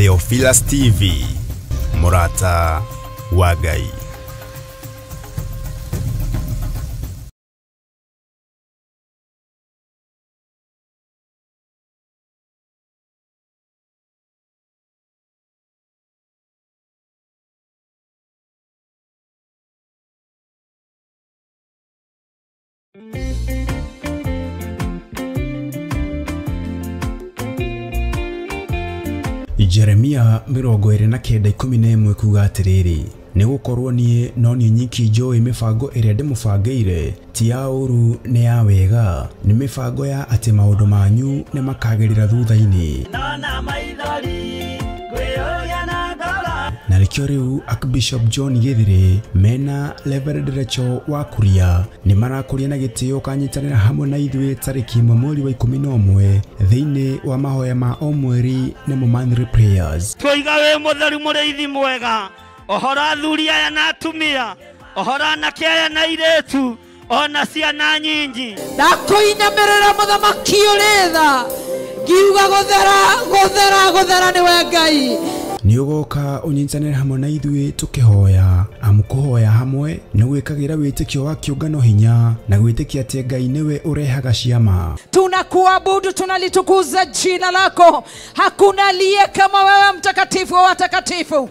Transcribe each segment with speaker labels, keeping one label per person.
Speaker 1: Theophilus TV, Murata wa Ngai. Jeremia 29:11 kuga atiriri ni gukorwo nie no ni nyiki njoi mifango iria ndimubangire ti ya uru ni ya wega ni mifango ya ati maundu manyu ni makagirira thutha-ini na rikio riu Archbishop John Githiri mena Reverend Rachel wa Kuria ni marakuria na gitio kanyitanira hamwe na ithuĩ tariki 1 mweri wa 11 thiini wa mahoya ma o mweri ni monthly prayers.
Speaker 2: Twiga we mutheru muriithi mwega ohora athuri aya na atumia ohora anake aya na iretu ona ciana nyingi
Speaker 3: ndakuinyamirira muthamaki uritha ngiuga guthera ni we Ngai
Speaker 1: ni ugoka unyitanira hamwe na ithuĩ tukihoya amukuhoya hamwe ni gwikagira witikio wa kiungano hinya na gwitikia ati Ngai niwe urehaga ciama.
Speaker 3: Tunakuabudu, tunalitukuza jina lako. Hakuna aliye kama wewe, mtakatifu wa watakatifu.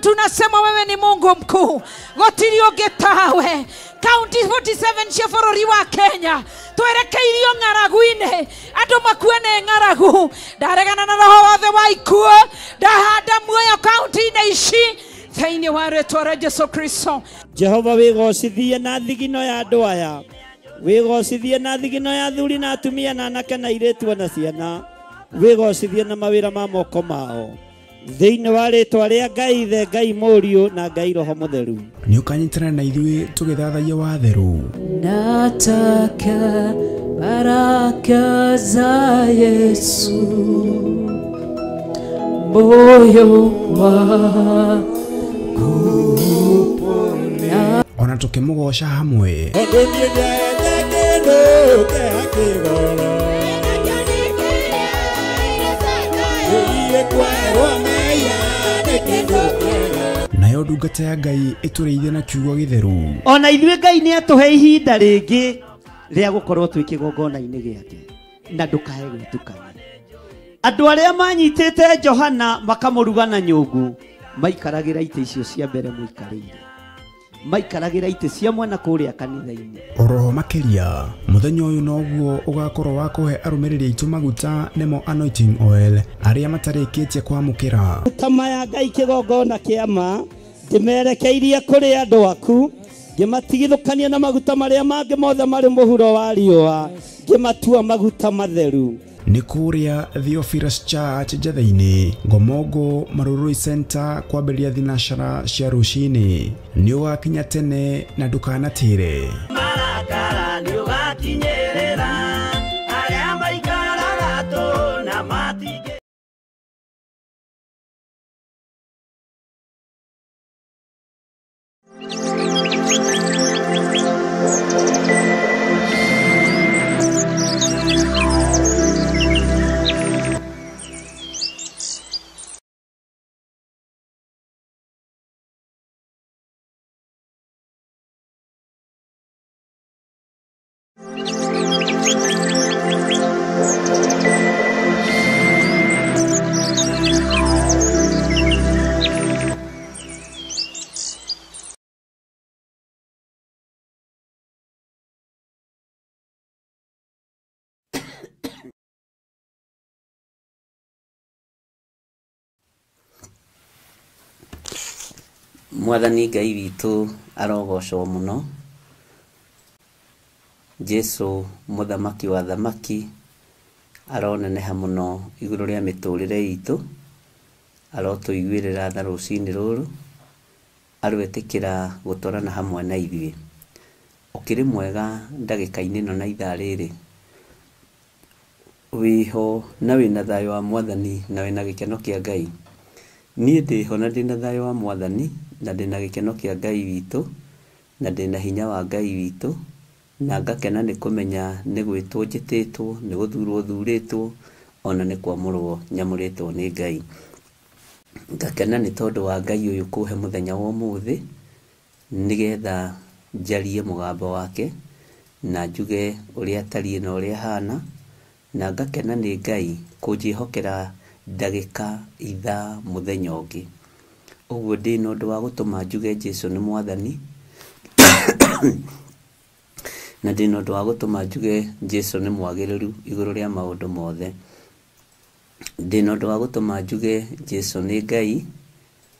Speaker 3: Tunasema wewe ni Mungu mkuu. Gotirio getawe County 47 cia bũrũri wa Kenya twerekeirio ng'aragu-inĩ andũ makuene ng'aragu ndaregana na roho wothe wa ikuũ ndahanda muoyo county-inĩ ici thĩinĩ wa rĩĩtwa rĩa Jesũ Kristo.
Speaker 2: Jehova wĩgocithie na thigino ya andũ aya, wĩgocithie na thigino ya athuri na atumia na anake na airĩtu na ciana, wĩgocithie na mawĩra ma moko mao thĩinĩ wa rĩĩtwa rĩa Ngai Ithe, Ngai Mũriũ na Ngai Roho Mũtheru.
Speaker 1: Ni ukanyitana na ithuĩ tũgĩthathaiya watheru.
Speaker 3: Nataka baraka za Yesu moyo wangu
Speaker 1: ona tukimũgoca hamwe. Nayo ndungata ya Ngai ĩtũrĩithie na kiugo gĩtheru.
Speaker 2: Ona ithuĩ Ngai nĩ atũhe ihinda rĩngĩ rĩa gũkorwo twĩ kĩgongona-inĩ gĩake na ndũkae gwĩtukania. Andũ arĩa manyitĩte Johana makamũruga na nyũngũ maikaragĩra itĩ icio cia mbere mũikarĩire, maikaragĩra itĩ cia mwena kũrĩa kanitha-inĩ.
Speaker 1: Oroho makĩria mũthenya ũyũ noguo ũgakorwo wa kũhe arũmĩrĩri aitũ maguta nemo anointing oil arĩa matarĩkĩtie kwamũkĩra
Speaker 2: kama ya Ngai kĩgongona kĩama ndĩmerekeirie kũrĩ andũ aku, ngĩmatigithũkania na maguta marĩa mangĩ mothe marĩ mũhuro wa riũa, ngĩmatua maguta matheru.
Speaker 1: Ni kuria Theophilus Church Njathainĩ Ngomongo Marurui Center kwambĩrĩria thinacara cia rũcinĩ. Nĩ ũgakinya tene na ndũkanatĩre.
Speaker 2: Marakara nĩ ũgakinyĩrĩra arĩa maikaraga tũ na matigĩ.
Speaker 4: Mwathani Ngai witũ arogocwo mũno. Jesu mũthamaki wa thamaki aroneneha mũno igũrũ rĩa mĩtũrĩre itũ, arotũiguĩrĩra tha rũcinĩ rũrũ, arwĩtĩkĩra gũtwarana hamwe na ithuĩ. Ũkĩrĩ mwega ndagĩka-inĩ ĩno na ithaa rĩrĩ, wĩho na wĩna thayũ wa Mwathani na wĩna gĩkeno kĩa Ngai. Niĩ ndĩho na ndĩna thayũ wa Mwathani na ndĩna gĩkeno kĩa Ngai witũ na ndĩna hinya wa Ngai witũ, na ngakena nĩ kũmenya nĩ gwĩtwo njĩtĩtwo, nĩ gũthurwo thurĩtwo, ona nĩ kwamũrwo nyamũrĩtwo nĩ Ngai. ngakena nĩ tondũ wa Ngai ũyũ kũhe mũthenya wa ũmũthĩ nĩgetha njarie mũgambo wake na njuge ũrĩa atariĩ na ũrĩa hana, na ngakena nĩ Ngai kũnjĩhokera ndagĩka ithaa mũthenya ũngĩ. Ũguo ndĩ na ũndũ wa gũtũma njuge Jesũ nĩ Mwathani na ndĩ na ũndũ wa gũtũma njuge Jesũ nĩ mwagĩrĩru igũrũ rĩa maũndũ mothe. Ndĩ na ũndũ wa gũtũma njuge Jesũ nĩ Ngai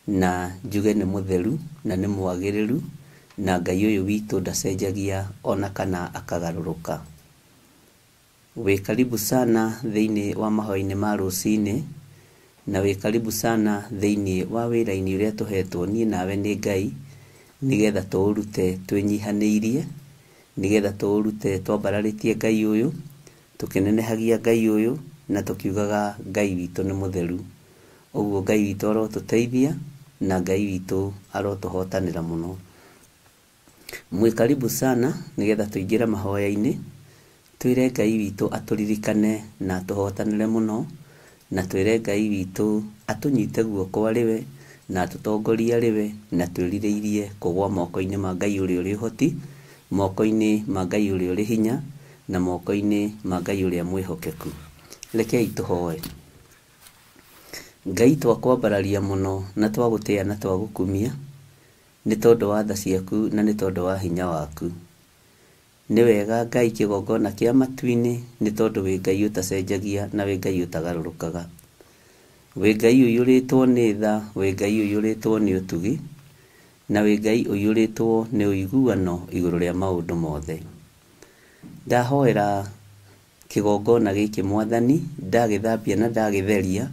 Speaker 4: na njuge nĩ mũtheru na nĩ mwagĩrĩru, na Ngai ũyũ witũ ndacenjagia ona kana akagarũrũka. Wĩ karibu sana thĩinĩ wa mahoya-inĩ ma rũcinĩ, na wĩ karibu sana thĩinĩ wa wĩra-inĩ ũrĩa tũhetwo niĩ nawe nĩ Ngai, nĩgetha tũũrute twĩnyihanĩirie, nĩgetha tũũrute twambararĩtie Ngai ũyũ, tũkĩnenehagia Ngai ũyũ na tũkiugaga Ngai witũ nĩ mũtheru. Ũguo Ngai witũ arotũteithia na Ngai witũ arotũhotanĩra mũno. Mwĩ karibu sana nĩgetha tũingĩre mahoya-inĩ, twĩre Ngai witũ atũririkane na atũhotanĩre mũno, na twĩre Ngai witũ atũnyite guoko arĩwe na atũtongorie arĩwe, na twĩrirĩirie kũgwa moko-inĩ ma Ngai ũrĩa ũrĩ ũhoti, moko-inĩ ma Ngai ũrĩa ũrĩ hinya, na moko-inĩ ma Ngai ũrĩa mwĩhokeku. Rekei tũhoe. Ngai twakwambararia mũno na twagũtĩa na twagũkumia, nĩ tondũ wa tha ciaku na nĩ tondũ wa hinya waku. Nĩ wega Ngai kĩgongona kĩa matu-inĩ, nĩ tondũ wĩ Ngai ũtacenjagia na wĩ Ngai ũtagarũrũkaga. Wĩ Ngai ũiyũrĩtwo nĩ tha, wĩ Ngai ũiyũrĩtwo nĩ ũtugi, na wĩ Ngai ũiyũrĩtwo nĩ ũiguano igũrũ rĩa maũndũ mothe. Ndahoera kĩgongona gĩkĩ Mwathani, ndagĩthambia na ndagĩtheria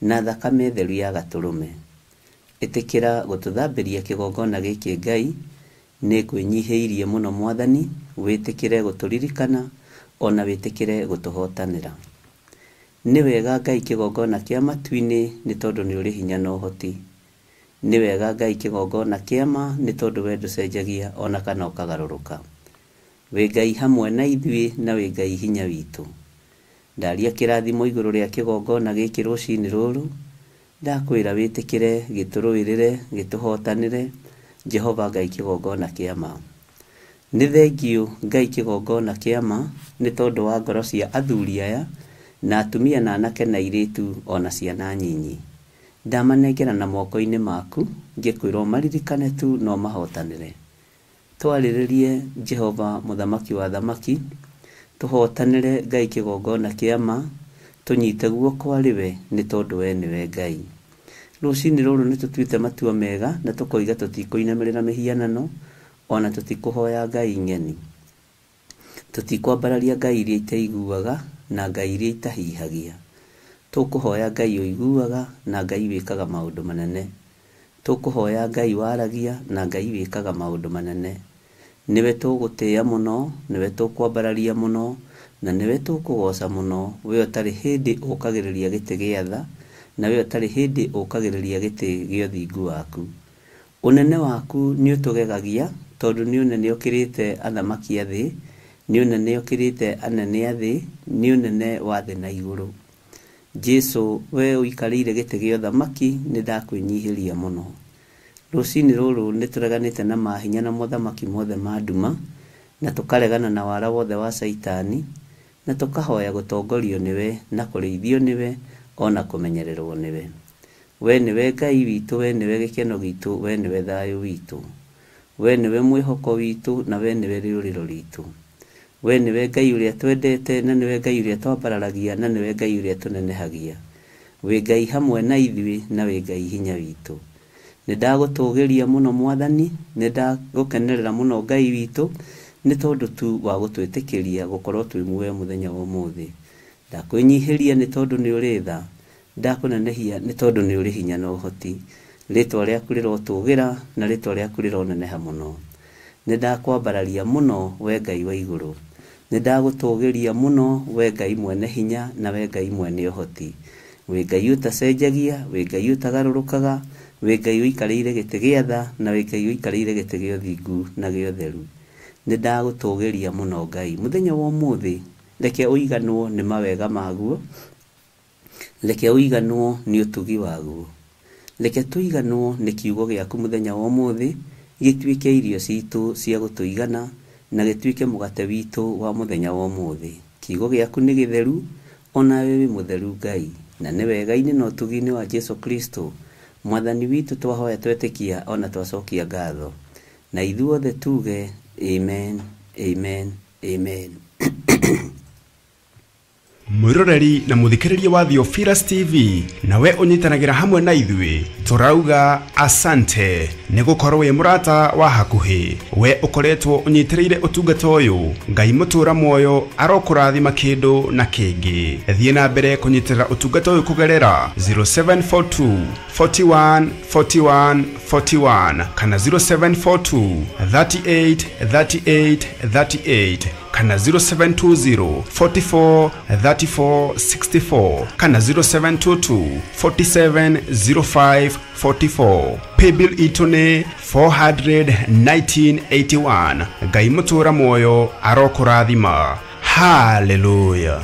Speaker 4: na thakame theru ya Gatũrũme. Ĩtĩkĩra gũtũthambĩria kĩgongona gĩkĩ Ngai, nĩ kwĩnyihĩirie mũno Mwathani, wĩtĩkĩre gũtũririkana ona wĩtĩkĩre gũtũhotanĩra. Nĩ wega Ngai kĩgongona kĩa matu-inĩ, nĩ tondũ nĩ ũrĩ hinya na ũhoti. Nĩ wega Ngai kĩgongona kĩa ma, nĩ tondũ we ndũcenjagia ona kana ũkagarũrũka. Wĩ Ngai hamwe na ithuĩ na wĩ Ngai hinya witũ. Ndaria kĩrathimo igũrũ rĩa kĩgongona gĩkĩ rũcinĩ rũrũ, ndakwĩra wĩtĩkĩre gĩtũrũĩrĩre, gĩtũhotanĩre, Jehova Ngai kĩgongona kĩa ma. Nĩ thengiũ Ngai kĩgongona kĩa ma, nĩ tondũ wa ngoro cia athuri aya na atumia na anake na airĩtu ona ciana nyinyi. Ndamanengera na moko-inĩ maku, ngĩkwĩrwo maririkane tu no mahotanĩre. Twarĩrĩrie Jehova mũthamaki wa thamaki, tũhotanĩre Ngai kĩgongona kĩa ma, tũnyite guoko arĩwe nĩ tondũ we nĩwe Ngai. Rũcinĩ rũrũ nĩ tũtuĩte matua mega na tũkoiga tũtikũinamĩrĩra mĩhianano, ona tũtikũhoya ngai ng'eni. Tũtikwambararia ngai iria itaiguaga na ngai iria itahihagia. Tũkũhoya ngai ũiguaga na ngai wĩkaga maũndũ manene. Tũkũhoya ngai waragia na ngai wĩkaga maũndũ manene. Niwe tũgũtĩĩa mũno, niwe tũkwambararia mũno, na niwe tũkũgoca mũno. We ũtarĩ hĩndĩ ũkagĩrĩria gĩtĩ gĩa tha, na we ũtarĩ hĩndĩ ũkagĩrĩria gĩtĩ gĩa ũthingu waku. Ũnene waku nĩ ũtũgegagia, tondũ nĩ ũnene ũkĩrĩte athamaki a thĩ, nĩ ũnene ũkĩrĩte anene a thĩ, nĩ ũnene wa thĩ na igũrũ. Jesũ, we ũikarĩire gĩtĩ gĩa ũthamaki, nĩ ndakwĩnyihĩria mũno. Rũcinĩ rũrũ nĩ tũreganĩte na mahinya na mothamaki mothe ma nduma, na tũkaregana na wara wothe wa Saitani, na tũkahoya gũtongorio nĩwe, na kũrĩithio nĩwe, ona kũmenyererwo nĩwe. We nĩwe Ngai witũ, we nĩwe gĩkeno gitũ, we nĩwe thayũ witũ. We nĩwe mwĩhoko witũ, na we nĩwe rĩũrĩro ritũ. We nĩwe Ngai ũrĩa twendete, na nĩwe Ngai ũrĩa twambararagia, na nĩwe Ngai ũrĩa tũnenehagia. We Ngai hamwe na ithuĩ, na we Ngai hinya witũ. Nĩ ndagũtũgĩria mũno Mwathani, nĩ ndagũkenerera mũno Ngai witũ, nĩ tondũ tu wa gũtwĩtĩkĩria gũkorwo twĩ muoyo mũthenya wa ũmũthĩ. Ndakwĩnyihĩria nĩ tondũ nĩ ũrĩ tha, ndakũnenehia nĩ tondũ nĩ ũrĩ hinya na ũhoti. Rĩtwa rĩaku rĩrotũgĩra, na rĩtwa rĩaku rĩroneneha mũno. Nĩ ndakwambararia mũno, we Ngai wa igũrũ. Nĩ ndagũtũgĩria mũno, we Ngai mwene hinya, na we Ngai mwene ũhoti. We Ngai ũtacenjagia, we Ngai ũtagarũrũkaga, we Ngai ũikarĩire gĩtĩ gĩa tha, na we Ngai ũikarĩire gĩtĩ gĩa ũthingu na gĩa ũtheru. Nĩ ndagũtũgĩria mũno Ngai. Mũthenya wa ũmũthĩ, reke ũiganwo nĩ mawega maguo, reke ũiganwo nĩ ũtugi waguo, Reke tuiganwo nĩ kiugo gĩaku mũthenya wa ũmũthĩ, gĩtuĩke irio citũ cia gũtũigana na gĩtuĩke mũgate witũ wa mũthenya wa ũmũthĩ. Kiugo gĩaku nĩ gĩtheru, onawe wĩ mũtheru Ngai, na nĩ wega-inĩ na ũtugi-inĩ wa Jesu Kristo mwathani witũ twahoya twetĩkia ona twacokia ngatho, na ithuothe tuge amen, amen, amen.
Speaker 1: Mwiroreri na muthikiriria wa Theophilus TV, nawe unyitanagira hamwe na ithui, turauga asante ni gukorwo wi murata wa hakuhi. We ukoretwo unyitiriire utungata uyu, Ngai mutura muoyo arokurathima kindu na kingi. Thie na mbere kunyitirira utungata uyu kugerera 0742 41 41 41 kana 0742 38 38 38 kana 0720 44 34 64 kana 0722 47 05 44. Paybill itune 41981. Ngai mutura muoyo arokurathima. Hallelujah.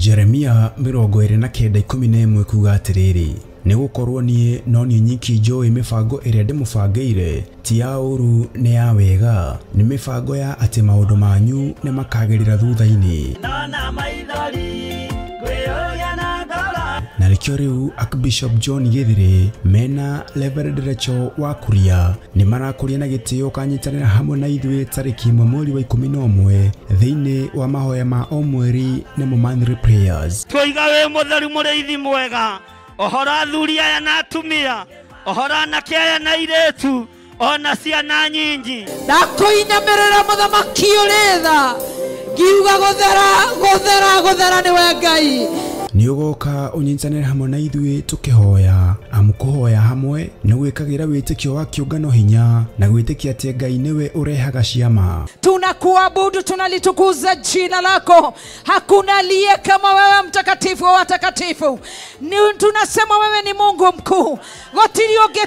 Speaker 1: Jeremia 29:11 kuga atiriri, ni gukorwo nie no ni nyiki njoi mifango iria ndimubangĩire ti ya ũru ni ya wega, ni mifango ya ati maundu manyu ni makagirira thutha-ini. Na rĩkĩo rĩu Archbishop John Gĩthĩrĩ mena Reverend Rachel wa Kuria ni marakũria na gĩtĩo kanyitanĩra hamwe na ithuĩ tarĩki 1 mweri wa 11 thĩinĩ wa mahoya ma o mweri na monthly prayers.
Speaker 2: Twiga we mutheru mũrĩithi mwega, ohora athuri aya na atumia, ohora anake aya na airĩtu, ona ciana nyingi.
Speaker 3: Ndakwĩnyamĩrĩra mũthamaki ũrĩ tha, ngiuga gũthera nĩwe Ngai.
Speaker 1: Ni ugoka unyitanĩra hamwe na ithuĩ tukihoya, amukuhoya hamwe ni gwĩkagĩra wĩtĩkio wa kĩũngano hinya na gwĩtĩkia atĩ Ngai niwe urehaga ciama.
Speaker 3: Tunakuabudu, tunalitukuza jina lako. Hakuna aliye kama wewe, mtakatifu wa watakatifu. Tunasema wewe ni Mungu mkuu, gotiri ũngĩ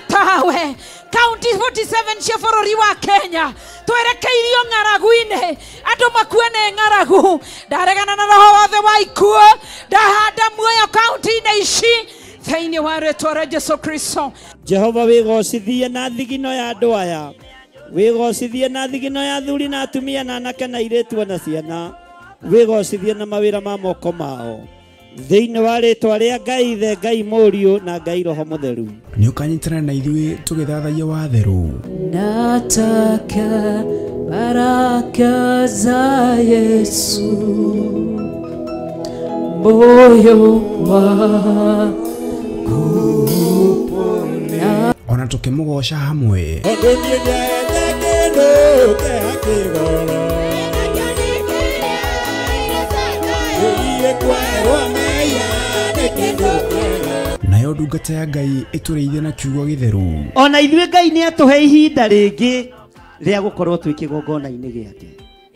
Speaker 3: County 47 cia bũrũri wa Kenya twerekeirio ng'aragu-inĩ, andũ makuene ng'aragu. Ndaregana na roho wothe wa ikuũ, ndahanda muoyo county-inĩ ici thĩinĩ wa rĩĩtwa rĩa Jesu Kristo.
Speaker 2: Jehova wĩgocithie na thigino ya andũ aya, wĩgocithie na thigino ya athuri na atumia na anake na airĩtu na ciana, wĩgocithie na mawĩra ma moko mao thĩinĩ wa rĩĩtwa rĩa Ngai Ithe, Ngai Mũriũ na Ngai Roho Mũtheru.
Speaker 1: Nĩ ũkanyitana na ithuĩ tũgĩthathaia watheru.
Speaker 3: Nataka baraka za Yesu moyo wangu,
Speaker 1: ona tukĩmũgoca hamwe. Nayo ndungata ya Ngai ĩtũrĩithie na kiugo gĩtheru.
Speaker 2: Ona ithuĩ Ngai nĩ atũhe ihinda rĩngĩ rĩa gũkorwo twĩ kĩgongona-inĩ gĩake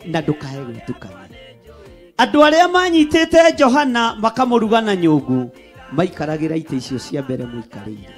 Speaker 2: na ndũkae gwĩtukania. Andũ arĩa manyitĩte Johana makamũruga na nyũngũ maikaragĩra itĩ icio cia mbere mũikarĩire,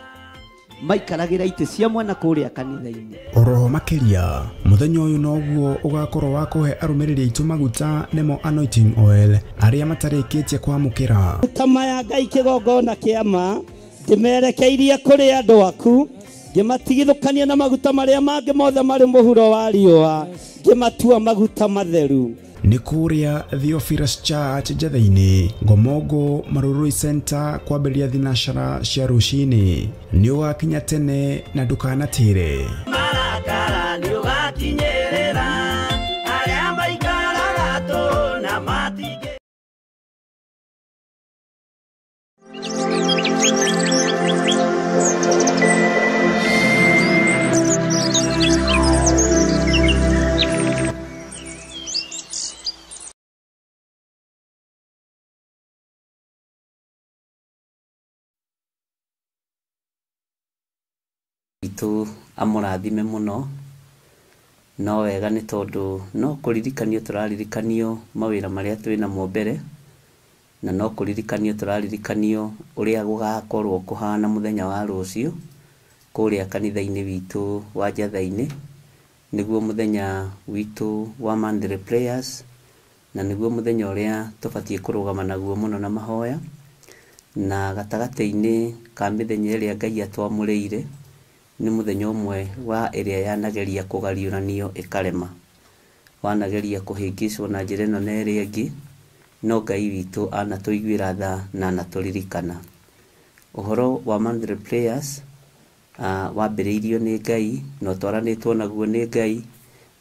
Speaker 2: maikaragĩra itĩ cia mwena kũrĩa kanitha-inĩ.
Speaker 1: Oroho makĩria mũthenya ũyũ noguo ũgakorwo wa kũhe arũmĩrĩri aitũ maguta nemo anointing oil arĩa matarĩkĩtie kwamũkĩra
Speaker 2: tama ya Ngai kĩgongona kĩama. Ndĩmerekeirie kũrĩ andũ aku, ngĩmatigithũkania na maguta marĩa mangĩ mothe marĩ mũhuro wa riũa, ngĩmatua maguta matheru.
Speaker 1: Nĩ kũrĩa Theophilus Church Njatha-inĩ, Ngomongo Marurui Center, kwambĩrĩria thinacara cia rũcinĩ. Nĩ ũgakinya tene na ndũkanatĩre.
Speaker 4: witũ amũrathime mũno. No wega nĩ tondũ no kũririkanio tũraririkanio mawĩra marĩa twĩ namo mbere, na no kũririkanio tũraririkanio ũrĩa gũgakorwo kũhana mũthenya wa rũciũ kũrĩa kanitha-inĩ witũ wa Njatha-inĩ, nĩguo mũthenya witũ wa Monday prayers, na nĩguo mũthenya ũrĩa tũbatiĩ kũrũgama naguo mũno na mahoya. Na gatagatĩ-inĩ ka mĩthenya ĩrĩa Ngai atwamũrĩire nĩ mũthenya ũmwe wa ĩrĩa yanageria kũgariũranio ĩkarema, wanageria kũhĩngĩcwo na njĩra ĩno na ĩrĩa ĩngĩ, no Ngai witũ anatũiguĩra tha na anatũririkana. Ũhoro wa Monday prayers wambĩrĩirio nĩ Ngai na ũtwaranĩtwo naguo nĩ Ngai,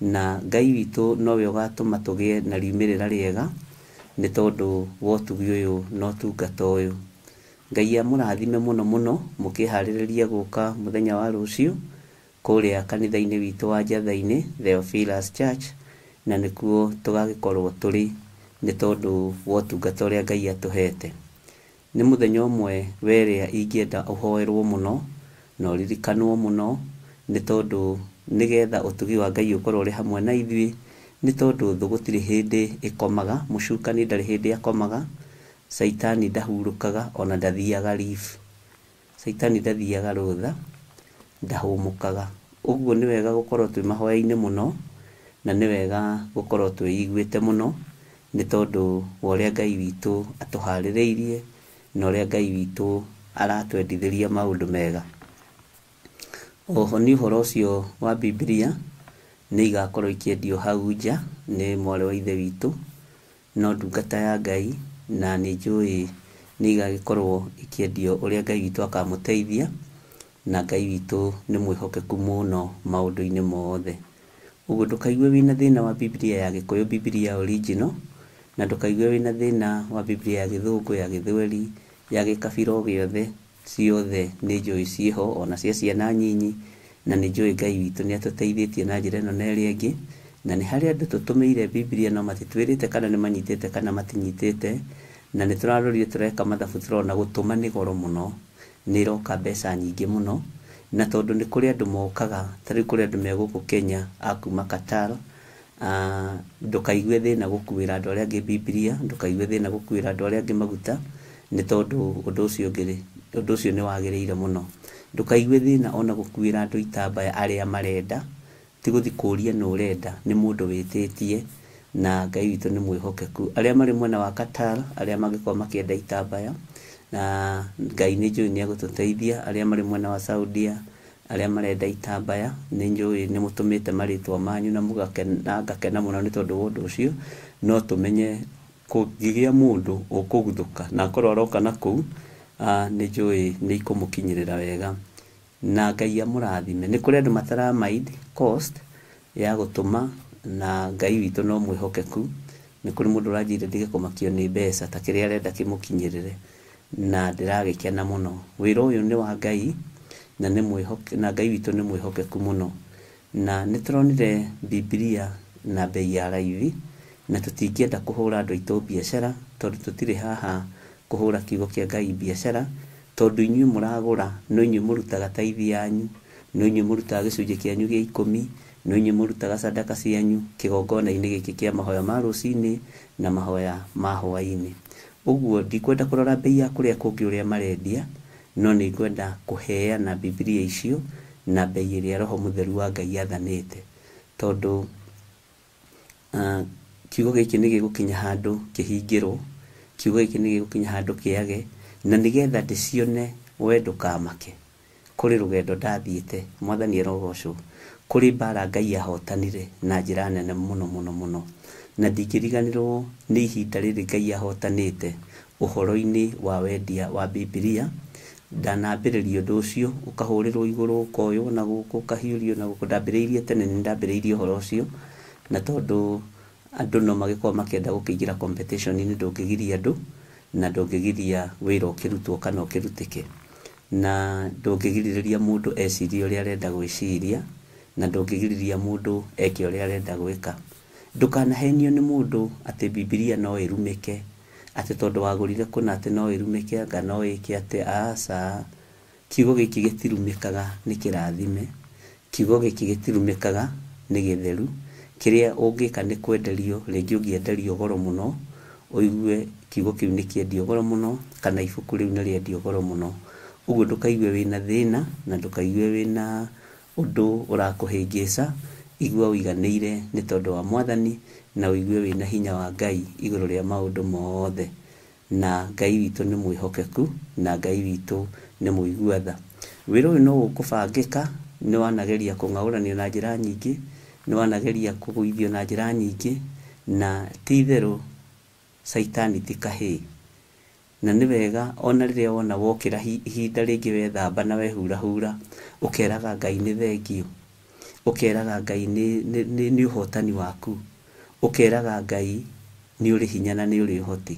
Speaker 4: na Ngai witũ nowe ũgatũma tũgĩe na riumĩrĩra rĩega, nĩ tondũ wa ũtugi ũyũ na ũtungata ũyũ. Ngai amũrathime mũno mũno mũkĩharĩrĩria gũka mũthenya wa rũciũ kũrĩa kanitha-inĩ witũ wa Njatha-inĩ Theophilus Church, na nĩkuo tũgagĩkorwo tũrĩ nĩ tondũ wa ũtungata ũrĩa Ngai atũhete. Nĩ mũthenya ũmwe werĩa ingĩenda ũhoerwo mũno na ũririkanwo mũno, nĩ tondũ nĩgetha ũtugi wa Ngai ũkorwo ũrĩ hamwe na ithuĩ, nĩ tondũ thũ gũtirĩ hĩndĩ ĩkomaga, mũcukani ndarĩ hĩndĩ akomaga, Saitani ndahurũkaga ona ndathiaga leave. Saitani ndathiaga rũtha, ndahũmũkaga. Ũguo nĩ wega gũkorwo twĩ mahoya-inĩ mũno, na nĩ wega gũkorwo twĩiguĩte mũno, nĩ tondũ wa ũrĩa Ngai witũ atũharĩrĩirie na ũrĩa Ngai witũ aratwendithĩria maũndũ mega. Oho nĩ ũhoro ũcio wa Biblia nĩ igakorwo ikĩendio hau nja nĩ mwarĩ wa ithe witũ, no ndungata ya Ngai na nĩ njũĩ nĩ igagĩkorwo ikĩendio ũrĩa Ngai witũ akamũteithia, na Ngai witũ nĩ mwĩhokeku mũno maũndũ-inĩ mothe. Ũguo ndũkaigue wĩna thĩna wa Biblia ya Gĩkũyũ, Biblia original, na ndũkaigue wĩna thĩna wa Biblia ya Gĩthũngũ, ya Gĩthweri, ya Gĩkabira o gĩothe, ciothe nĩ njũĩ ciĩho, ona cia ciana nyinyi, na nĩ njũĩ Ngai witũ nĩ atũteithĩtie na njĩra ĩno na ĩrĩa ĩngĩ. Na nĩ harĩ andũ tũtũmĩire Biblia no matitwĩrĩte kana nĩ manyitĩte kana matinyitĩte, na nĩ tũrarorire tũreka mathabu tũrona gũtũma nĩ goro mũno, nĩ iroka mbeca nyingĩ mũno, na tondũ nĩ kũrĩ andũ mokaga, tarĩ kũrĩ andũ me gũkũ Kenya a kuma Qatar, ndũkaigue thĩna gũkuĩra andũ arĩa angĩ Biblia, ndũkaigue thĩna gũkuĩra andũ arĩa angĩ maguta, nĩ tondũ ũndũ ũcio nĩ wagĩrĩire mũno. Ndũkaigue thĩna ona gũkuĩra andũ itambaya arĩa marenda, ti gũthi kũria nĩ ũrenda, nĩ mũndũ wĩtĩtie, na Ngai witũ nĩ mwĩhokeku. Arĩa marĩ mwena wa Qatar, arĩa mangĩkorwo makĩenda itambaya, na Ngai nĩ njũĩ nĩ agũtũteithia. Arĩa marĩ mwena wa Saudia, arĩa marenda itambaya, nĩ njũĩ nĩ mũtũmĩte marĩtwa manyu na ngakena mũno nĩ tondũ wa ũndũ ũcio. No tũmenye kũngĩgĩa mũndũ ũkũguthũka na akorwo aroka na kũu, nĩ njũĩ nĩ ikũmũkinyĩrĩra wega, na Ngai amũrathime. Nĩ kũrĩ andũ matara mind cost ya gũtũma, na Ngai witũ no mwĩhokeku. Nĩ kũrĩ mũndũ ũranjĩrire ndige kũmakio nĩ mbeca, ta kĩrĩa arenda kĩmũkinyĩrĩre, na ndĩragĩkena mũno. Wĩra ũyũ nĩ wa Ngai na Ngai witũ nĩ mwĩhokeku mũno, na nĩ tũronire Biblia na bei ya raithi, na tũtingĩenda kũhũra andũ aitũ biacara, tondũ tũtirĩ haha kũhũra kiugo kĩa Ngai biacara, tondũ inyuĩ mũragũra, no inyuĩ mũrutaga taithi yanyu, no inyuĩ mũrutaga gĩcunjĩ kĩanyu gĩa 10, no inyuĩ mũrutaga sadaka cianyu kĩgongona-inĩ gĩkĩ kĩa mahoya ma rũcinĩ na mahoya ma hwainĩ. Ũguo ndikwenda kũrora bei ya kũrĩa kũngĩ ũrĩa marendia, no nĩ ngwenda kũheana Biblia icio na bei ĩrĩa Roho Mũtheru wa Ngai athanĩte, tondũ kiugo gĩkĩ nĩ gĩgũkinya handũ kĩhingĩrwo, kiugo gĩkĩ nĩ gĩgũkinya handũ kĩage, na nĩgetha ndĩcione we ndũkamake. Kũrĩ rũgendo ndathiĩte, Mwathani arogocwo, kũrĩ mbara Ngai ahotanire na njĩra nene mũno mũno mũno, na ndingĩriganĩrwo nĩ ihinda rĩrĩ Ngai ahotanĩte ũhoro-inĩ wa wendia wa Biblia. Ndanambĩrĩria ũndũ ũcio, ũkahũrĩrwo igũrũ, ũkoywo na gũkũ, ũkahiũrio na gũkũ. Ndambĩrĩirie tene, nĩ ndambĩrĩirie ũhoro ũcio, na tondũ andũ no magĩkorwo makĩenda gũkĩingĩra competition-inĩ, ndũngĩgiria andũ na ndũngĩgiria wĩra ũkĩrutwo kana ũkĩrutĩke, na ndũngĩgirĩrĩria mũndũ ecirie ũrĩa arenda gwĩciria, na ndũngĩgirĩrĩria mũndũ eke ũrĩa arenda gwĩka. Ndũkanahenio nĩ mũndũ atĩ Biblia no ĩrumĩke, atĩ tondũ wagũrire kũna atĩ no ĩrumĩke, anga no ĩke atĩ. Aca, kiugo gĩkĩ gĩtirumĩkaga nĩ kĩrathime, kiugo gĩkĩ gĩtirumĩkaga nĩ gĩtheru, kĩrĩa ũngĩka nĩ kwenderio, rĩngĩ ũngĩenderio goro mũno, ũigue kiugo kĩu nĩ kĩendio goro mũno, kana ibuku rĩu nĩ rĩendio goro mũno. Ũguo ndũkaigue wĩna thĩna, na ndũkaigue wĩna ũndũ ũrakũhĩngĩca, igua ũiganĩire nĩ tondũ wa Mwathani, na ũigue wĩna hinya wa Ngai igũrũ rĩa maũndũ mothe. Na Ngai witũ nĩ mwĩhokeku, na Ngai witũ nĩ mũigua-tha. Wĩra ũyũ no ũkũbangĩka, nĩ wanageria kũng'aũranio na njĩra nyingĩ, nĩ wanageria kũgũithio na njĩra nyingĩ, na ti itherũ Saitani ti kahĩĩ. Na nĩ wega ona rĩrĩa wona wokĩra ihinda rĩngĩ wethamba na wehurahura, ũkeraga Ngai nĩ thengio, ũkeraga Ngai nĩ ũhotani waku, ũkeraga Ngai nĩ ũrĩ hinya na nĩ ũrĩ ũhoti.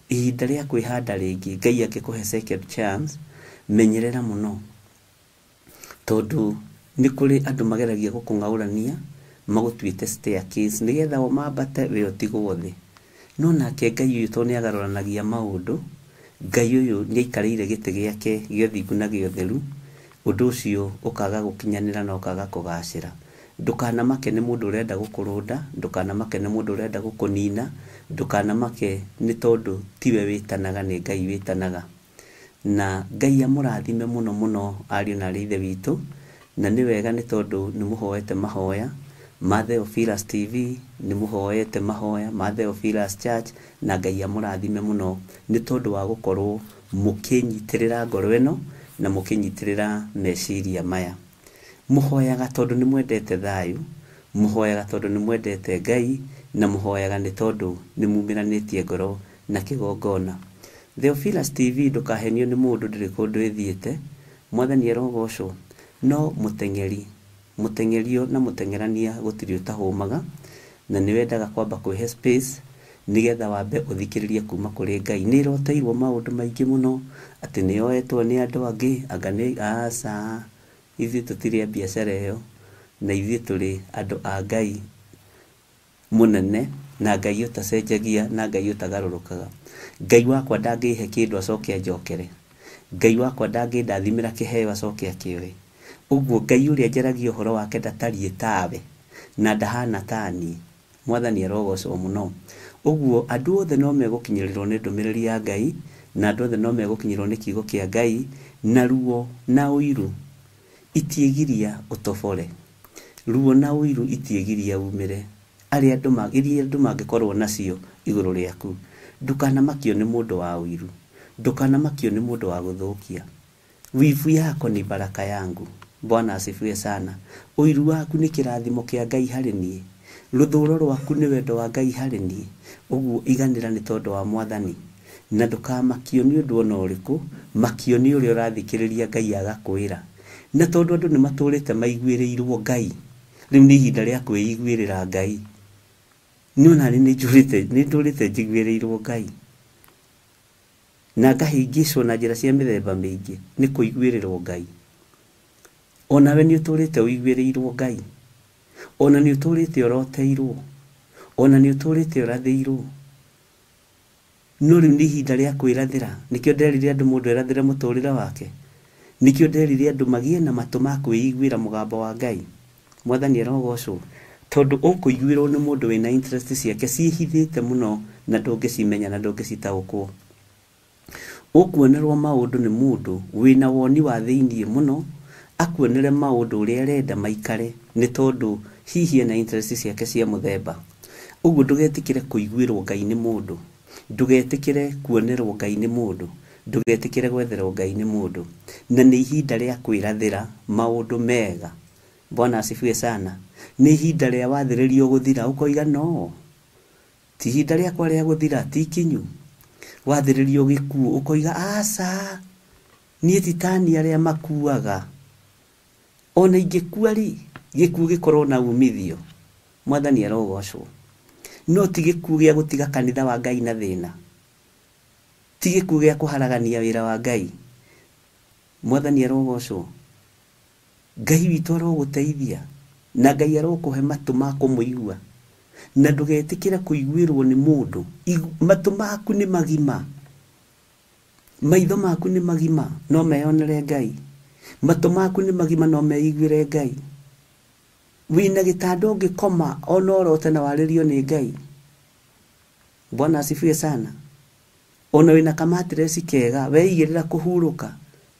Speaker 4: Ihinda rĩa kwĩhanda rĩngĩ, Ngai angĩkũhe second chance, menyerera mũno, tondũ nĩ kũrĩ andũ mageragia gũkũng'aũrania, magũtuĩte staircase nĩgetha o mambate we ũtigwo thĩ. No nake Ngai ũyũ tondũ nĩ agarũranagia maũndũ, Ngai ũyũ nĩ aikarĩire gĩtĩ gĩake gĩa ũthingu na gĩa ũtheru, ũndũ ũcio ũkaga gũkinyanĩra na ũkaga kũgacĩra. Ndũkanamake nĩ mũndũ ũrenda gũkũrũnda, ndũkanamake nĩ mũndũ ũrenda gũkũnina, ndũkanamake nĩ tondũ tiwe wĩtanaga, nĩ Ngai wĩtanaga. Na Ngai amũrathime mũno mũno ariũ na aarĩ a Ithe witũ, na nĩ wega nĩ tondũ nĩ mũhoete mahoya ma Theophilus TV, nĩ mũhoete mahoya ma Theophilus Church, na Ngai amũrathime mũno nĩ tondũ wa gũkorwo mũkĩnyitĩrĩra ngoro ĩno na mũkĩnyitĩrĩra meciria maya. Mũhoyaga tondũ nĩ mwendete thayũ, mũhoyaga tondũ nĩ mwendete Ngai, na mũhoyaga nĩ tondũ nĩ mumĩranĩtie ngoro na kĩgongona. Theophilus TV ndũkahenio nĩ mũndũ, ndĩrĩ kũndũ ĩthiĩte, Mwathani arogocwo, no mũtengerio na mũtengerania gũtirĩ ũtahũmaga, na nĩ wendaga kwamba kwĩhe space nĩgetha wambe ũthikĩrĩrie kuma kũrĩ Ngai. Nĩ ĩroteirwo maũndũ maingĩ mũno, atĩ nĩ yoetwo nĩ andũ angĩ, anga nĩ aca, ithuĩ tũtirĩ a biacara ĩyo, na ithuĩ tũrĩ andũ a Ngai mũnene, na Ngai ũtacenjagia, na Ngai ũtagarũrũkaga. Ngai wakwa ndangĩhe kĩndũ acoke anjokere, Ngai wakwa ndangĩndathimĩra kĩheo acoke akĩoe. Ũguo Ngai ũrĩa njaragia ũhoro wake ndatariĩ tawe, na ndahana taniĩ. Mwathani arogocwo mũno. Ũguo andũ othe no megũkinyĩrĩrwo nĩ ndũmĩrĩri ya Ngai, na andũ othe no megũkinyĩrwo nĩ kiugo kĩa Ngai, na ruo na ũiru itiĩgiria ũtobore, ruo na ũiru itiĩgiria umĩre. Iria andũ mangĩkorwo nacio igũrũ rĩaku, ndũkanamakio nĩ mũndũ wa ũiru, ndũkanamakio nĩ mũndũ wa gũthũkia. Wivu yako ni baraka yangu. Bwana asifiwe sana. Ũiru waku nĩ kĩrathimo kĩa Ngai harĩ niĩ, rũthũũro rwaku nĩ wendo wa Ngai harĩ niĩ. Ũguo iganĩra nĩ tondũ wa Mwathani, na ndũkamakio nĩ ũndũ ona ũrĩkũ, makio nĩ ũrĩa ũrathikĩrĩria Ngai agakwĩra. Na tondũ andũ nĩ matũrĩte maiguĩrĩirwo Ngai, rĩu nĩ ihinda rĩa kwĩiguĩrĩra Ngai. Niĩ ona nĩ ndũrĩte njiguĩrĩirwo Ngai, na ngahĩngĩcwo na njĩra cia mĩthemba mĩingĩ nĩ kũiguĩrĩrwo Ngai. Onawe nĩ ũtũrĩte ũiguĩrĩirwo Ngai, ona nĩ ũtũrĩte ũroteirwo, ona nĩ ũtũrĩte ũrathĩirwo. No rĩu nĩ ihinda rĩa kwĩrathĩra. Nĩkĩo nderire andũ mũndũ erathĩre mũtũrĩre wake, nĩkĩo nderire andũ magĩe na matũ ma kwĩiguĩra mũgambo wa Ngai. Mwathani arogocwo, tondũ ũkũiguĩrwo nĩ mũndũ wĩna interest ciake ciĩhithĩte mũno, na ndũngĩcimenya na ndũngĩcitaũkwo. Ũkuonerwo maũndũ nĩ mũndũ wĩna woni wa thĩiniĩ mũno, akuonere maũndũ ũrĩa arenda maikare, nĩ tondũ hihi ena interest ciake cia mũthemba. Ũguo ndũgetĩkĩre kũiguĩrwo Ngai nĩ mũndũ, ndũgetĩkĩre kuonerwo Ngai nĩ mũndũ, ndũgetĩkĩre gwetherwo Ngai nĩ mũndũ. Na nĩ ihinda rĩa kwĩrathĩra maũndũ mega. Bwana asifiwe sana. Nĩ ihinda rĩa wathĩrĩrio gũthira, ũkoiga no, ti ihinda rĩakwa rĩa gũthira, ti ikinyu. Wathĩrĩrio gĩkuũ, ũkoiga aca, niĩ titani arĩa makuaga, ona ingĩkua rĩ, gĩkuũ gĩkorwo na umithio. Mwathani arogocwo. No ti gĩkuũ gĩa gũtiga kanitha wa Ngai na thĩna, ti gĩkuũ gĩa kũharagania wĩra wa Ngai. Mwathani arogocwo. Ngai witũ arogũteithia, na Ngai arokũhe matũ ma kũmũigua, na ndũgetĩkĩre kũiguĩrwo nĩ mũndũ. Matũ maku nĩ magima, maitho maku nĩ magima, no meyonere Ngai. Matũ maku nĩ magima no meiguĩre Ngai. Wĩna gĩtanda ũngĩkoma ona orote na warĩrio nĩ Ngai. Bwana asifiwe sana. Ona wĩna kamatiresi kega weigĩrĩra kũhurũka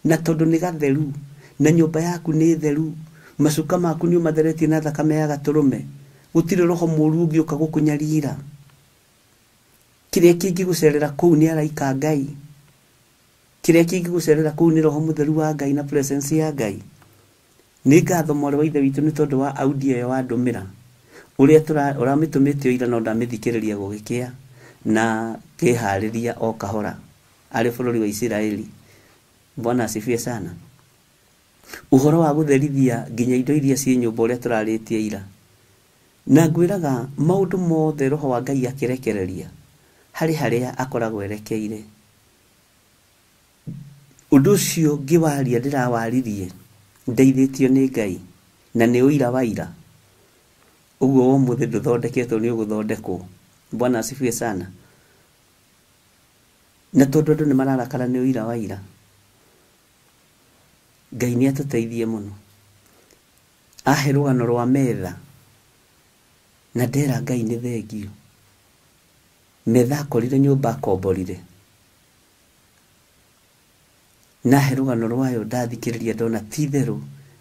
Speaker 4: na tondũ nĩ gatheru na nyũmba yaku nĩ theru, macuka maku nĩ ũmatheretie na thakame ya gatũrũme, gũtirĩ roho mũũru ũngĩũka gũkũnyarira. Kĩrĩa kĩngĩgũcerera kũu nĩ araika Ngai. Kĩrĩa kĩngĩgũcerera kũu nĩ roho mũtheru wa Ngai na presence ya Ngai. Nĩ ngatho mwarĩ wa Ithe witũ nĩ tondũ wa audio ĩyo wandũmĩra, ũrĩa ũramĩtũmĩte ira no ndamĩthikĩrĩria gũgĩkĩa na kĩharĩria o kahora arĩ bũrũri wa Isiraeli. Bwana asifiwe sana. Ũhoro wa gũtherithia nginya indo iria ciĩ nyũmba ũrĩa tũrarĩtie ira. Na ngwĩraga maũndũ mothe roho wa Ngai akĩrekereria harĩa akoragwo erekeire. Ũndũ ũcio ngĩwaria ndĩrawaririe ndeithĩtio nĩ Ngai na nĩ ũira wa ira. Ũguo ũmũthĩ ndũthondeketwo nĩ ũgũthondekwo. Bwana asifiwe sana. Na tondũ andũ nĩ mararakara nĩ ũira wa ira, Ngai nĩ atũteithie mũno. Ahe rũgano rwa metha na ndera Ngai nĩ thengio. Metha akorire nyũmba akomborire. Nahe rũgano rwayo ndathikĩrĩria ndona ti therũ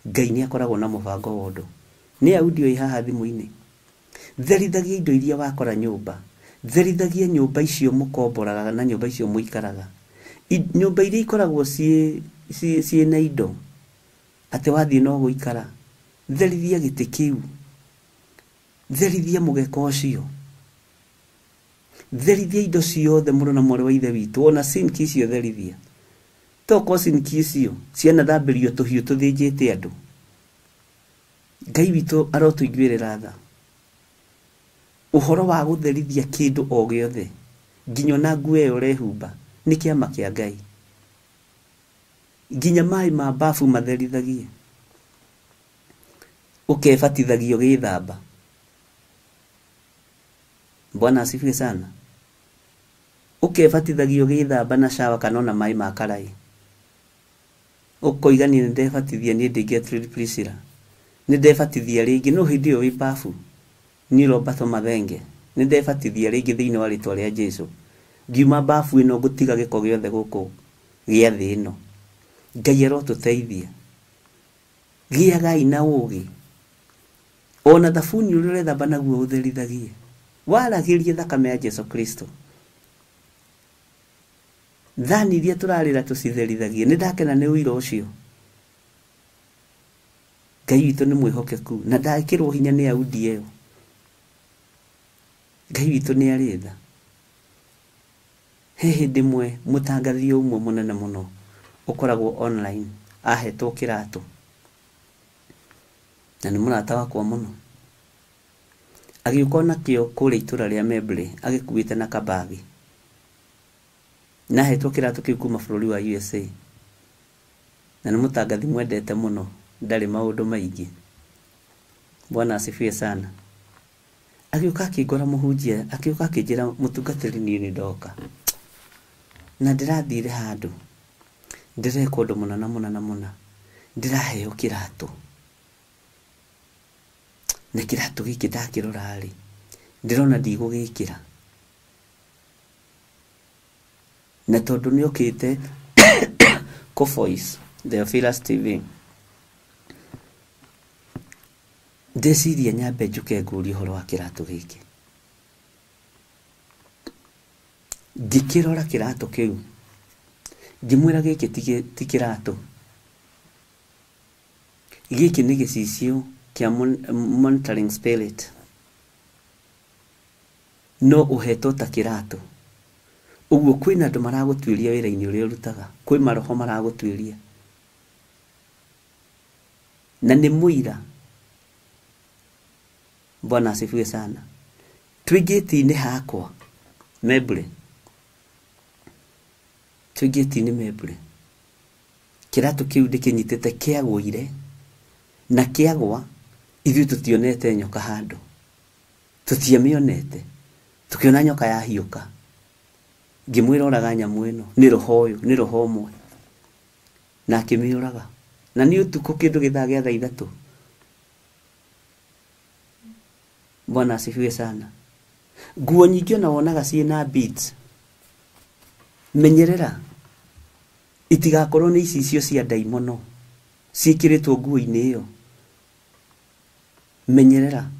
Speaker 4: Ngai nĩ akoragwo na mũbango wa ũndũ. Nĩ audio haha thimũ-inĩ. Therithagia indo iria wakora nyũmba. Therithagia nyũmba icio mũkomboraga na nyũmba icio mũikaraga. Nyũmba iria ikoragwo ciĩ na indo atĩ wathiĩ no gũikara. Therithia gĩtĩ kĩu. Therithia mũgeka ũcio. Therithia indo ciothe mũrũ na mwarĩ wa Ithe witũ. Ona sinki icio therithia. Toko sinki icio cianathambĩrio tũhiũ tũthĩnjĩte andũ. Ngai witũ arotũiguĩrĩra tha. Ũhoro wa gũtherithia kĩndũ o gĩothe nginya na nguo ĩyo ũrehumba nĩ kĩama kĩa Ngai. Nginya maĩ ma bafu matherithagie. Ũkebatithagio gĩthamba. Bwana asifiwe sana. Ũkebatithagio gĩthamba na shawa kana na maĩ ma karai. Ũkoigani nĩ ndebatithia nĩ ndĩ Gertrude Priscilla. Nĩ ndebatithia rĩngĩ no hĩndĩ ĩyo wĩ bafu. Nĩ Roberto Mathenge. Nĩ ndebatithia rĩngĩ thĩinĩ wa rĩtwa rĩa Jesũ. Ngiuma bafu ĩno ngũtiga gĩko gĩothe gũkũ gĩa thĩ ĩno. Ngai arotũteithia. Gĩagai na ũũgĩ. Ona thabuni ũrĩa ũrethamba naguo ũtherithagie. Waragĩrie thakame ya Jesũ Kristo. Thani iria tũrarĩra tũcitherithagie. Nĩ ndakena nĩ ũira ũcio. Ngai witũ nĩ mwĩhokeku na ndakĩrwo hinya nĩ audio ĩyo. Ngai witũ nĩ arĩ tha. He hĩndĩ ĩmwe mũtangathi ũmwe mũnene mũno ũkoragwo online ahetwo kĩratũ. Na nĩ mũrata wakwa mũno. Agĩũka nakĩo kũrĩa itũra rĩa Mebre agĩkuĩte na kabagi. Na ahetwo kĩratũ kĩu kuma bũrũri wa USA. Na nĩ mũtangathi mwendete mũno, ndarĩ maũndũ maingĩ. Bwana asifiwe sana. Agĩũka akĩngora mũhunjia, agĩũka akĩnjĩra mũtungatĩri niĩ nĩ ndoka. Na ndĩrathire handũ. Ndĩreka ũndũ mũna. Ndĩraheo kĩratũ. Na kĩratũ gĩkĩ ndakĩrora rĩ, ndĩrona ndigũgĩkĩra. Na tondũ nĩ okĩte Voice, Theophilus TV. Ndeciria nyambe njuke ngũrie ũhoro wa kĩratũ gĩkĩ. Ngĩkĩrora kĩratũ kĩu. Ngĩmwĩra gĩkĩ ti kĩratũ. Gĩkĩ nĩ gĩcicio kĩa monitoring spirit. No ũhetwo ta kĩratũ. Ũguo kwĩna andũ maragũtuĩria wĩra-inĩ ũrĩa ũrutaga. Kwĩ maroho maragũtuĩria. Na nĩ mũira. Bwana asifiwe sana. Twĩngĩti-inĩ hakwa Mebre. Twĩngĩti-inĩ Mebre. Kĩratũ kĩu ndĩkĩnyitĩte kĩagũire. Na kĩagwa ithuĩ tũtionete nyoka handũ. Tũtiamĩonete. Tũkĩona nyoka yahiũka. Ngĩmwĩra oraga nyamũ ĩno nĩ roho ũyũ, nĩ roho ũmwe. Na akĩmĩũraga. na nĩ ũtukũ kĩndũ gĩthaa gĩa thaa ithatũ. Bwana asifiwe sana. Nguo nyingĩ ona wonaga ciĩna beads, menyerera itigakorwo nĩ icicio cia ndaimono ciĩkĩrĩtwo nguo-inĩ ĩyo. Menyerera.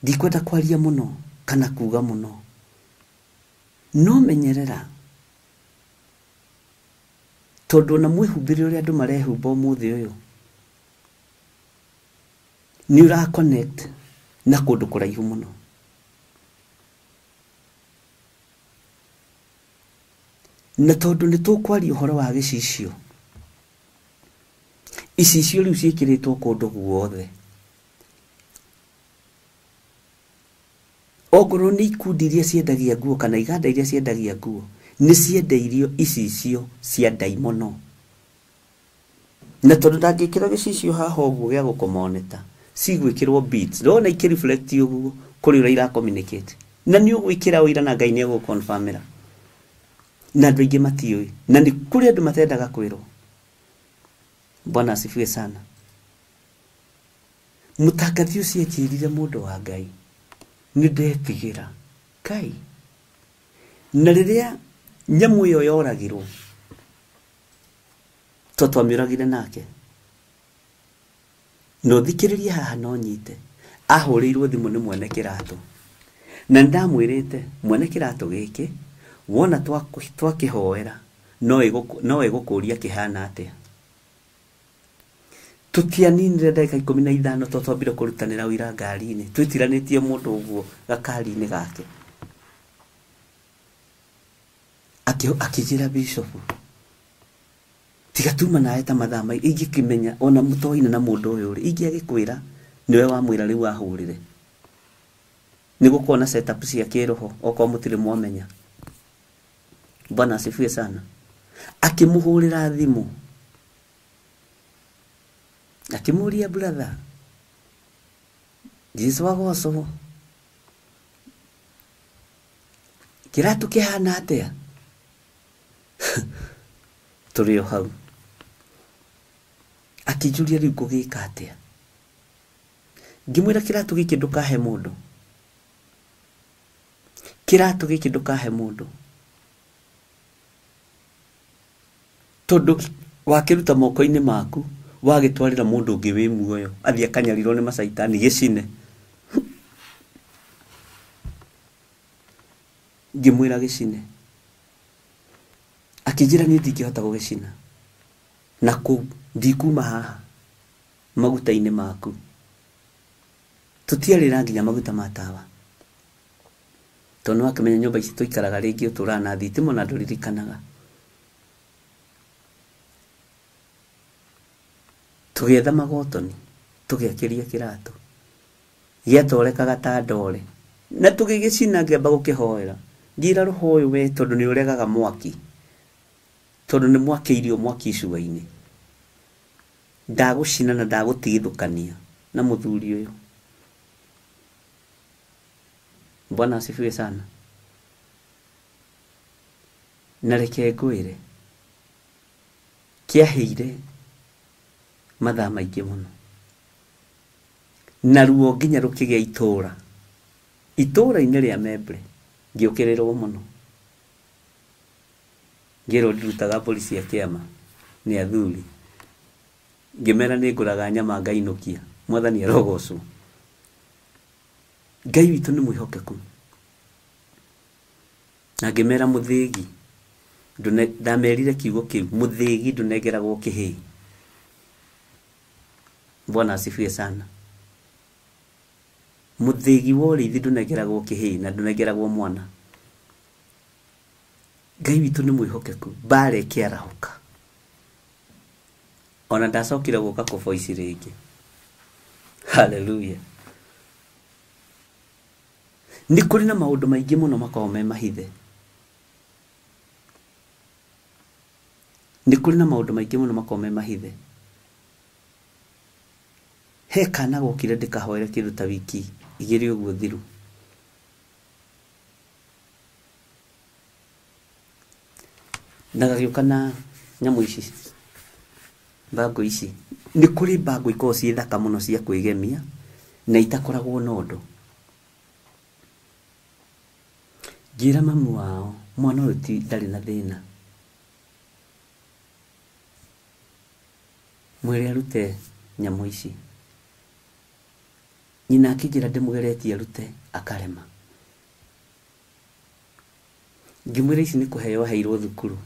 Speaker 4: Ndikwenda kwaria mũno kana kuga mũno, no menyerera, tondũ na mwĩhumbĩre ũrĩa andũ marehumba ũmũthĩ ũyũ nĩ ũra connect na kũndũ kũraihu mũno. Na tondũ nĩ tũkwaria ũhoro wa gĩcicio, icicio rĩu ciĩkĩrĩtwo kũndũ guothe. Ongorwo nĩ ikundi iria ciendagia nguo kana iganda iria ciendagia nguo nĩ ciendeirio icicio cia ndaimono. Na tondũ ndangĩkĩra gĩcicio haha ũguo gĩa gũkomoneta, cigwĩkĩrwo beads, ndona ikĩreflect ũguo kũrĩ ũrĩa ira communicate, na nĩ ũgwĩkĩra ũira na Ngai nĩ egũconfirmĩra. Na andũ aingĩ matiũĩ, na nĩ kũrĩ andũ matendaga kwĩrwo. Bwana asifiwe sana. Mũtangathi ũcio ekĩrire mũndũ wa Ngai, nĩ ndetigĩra Ngai. Na rĩrĩa nyamũ ĩyo yoragirwo, twamĩũragire nake, no thikĩrĩria haha no nyite, ahũrĩirwo thimũ nĩ mwene kĩratũ, na ndamwĩrĩte mwene kĩratũ gĩkĩ wona twakĩhoera no ĩgũkũria kĩhana atĩa. Tũtianinire ndagĩka 15 twambire kũrutanĩra ũira ngari-inĩ, twĩtiranĩtie mũndũ ũguo gakari-inĩ gake. Akĩnjĩra Bishop, tiga tuma nawe ta mathaa maingĩ, ingĩkĩmenya ona mũtoine na mũndũ ũyũ rĩ, ingĩagĩkwĩra niwe wamwĩra rĩu ahũrĩre. Nĩ gũkorwo na setup cia kĩroho okorwo mũtirĩ mwamenya. Bwana asifiwe sana. Akĩmũhũrĩra thimũ, akĩmũria brother, Jesu agocwo, kĩratũ kĩhana atĩa? Tũrĩ o hau. Akĩnjũria rĩu ngũgĩka atĩa? Ngĩmwĩra kĩratũ gĩkĩ ndũkahe mũndũ, kĩratũ gĩkĩ ndũkahe mũndũ, tondũ wakĩruta moko-inĩ maku wagĩtwarĩra mũndũ ũngĩ wĩ muoyo athiĩ akanyarirwo nĩ macaitani gĩcine. Ngĩmwĩra gĩcine, akĩnjĩra niĩ ndingĩhota gũgĩcina, na kũu ndikuma haha maguta-inĩ maku, tũtiarĩra nginya maguta ma tawa, tondũ wakĩmenya nyũmba ici tũikaraga rĩngĩ ũtũraga na thitima na ndũririkanaga. Tũgĩetha magotoni, tũgĩakĩria kĩratũ, gĩatorekaga ta ndore, na tũgĩgĩcina ngĩamba gũkĩhoera. Ngĩra roho ũyũ we, tondũ nĩ ũregaga mwaki, tondũ nĩ mwakĩirio mwaki icuba-inĩ, ndagũcina na ndagũtigithũkania na mũthuri ũyũ. Bwana asifiwe sana. Na reke ngwĩre, kĩahĩire mathaa maingĩ mũno, na ruo nginya rũkĩgĩa itũũra, itũũra-inĩ rĩa Membre ngĩũkĩrĩrwo mũno. Ngĩrwo ndirutaga mbũri cia kĩama nĩ athuri, ngĩmera nĩ ngũraga nyama ngainũkia, Mwathani arogocwo. Ngai witũ nĩ mwĩhokeku, na ngĩmera mũthĩgi, ndamerire kiugo kĩu, mũthĩgi ndũnengeragwo kĩhĩ. Bwana asifiwe sana. Mũthĩgi wa ũrĩithi ndũnengeragwo kĩhĩ na ndũnengeragwo mwana. Ngai witũ nĩ mwĩhokeku, mbara ĩkĩarahũka, ona ndacokire gũka kũboici rĩngĩ. Hallelujah. Nĩ kũrĩ na maũndũ maingĩ mũno makoragwo me mahithe, nĩ kũrĩ na maũndũ maingĩ mũno makoragwo me mahithe. He kana gokire ndĩkahoere kĩndũ ta wiki igĩrĩ ũguo thiru, na gagĩũka na nyamũ ici Mbango ici ni kuri mbango iko ci thaka muno cia kwigemia na itakoragwo na undu. Gira mamu wao mwana uyu ti ndari na thina. Mwere arute nyamu ici. Nyina akijira ndimugeretie arute akarema. Ngimwire ici ni kuheo heirwo thukuru.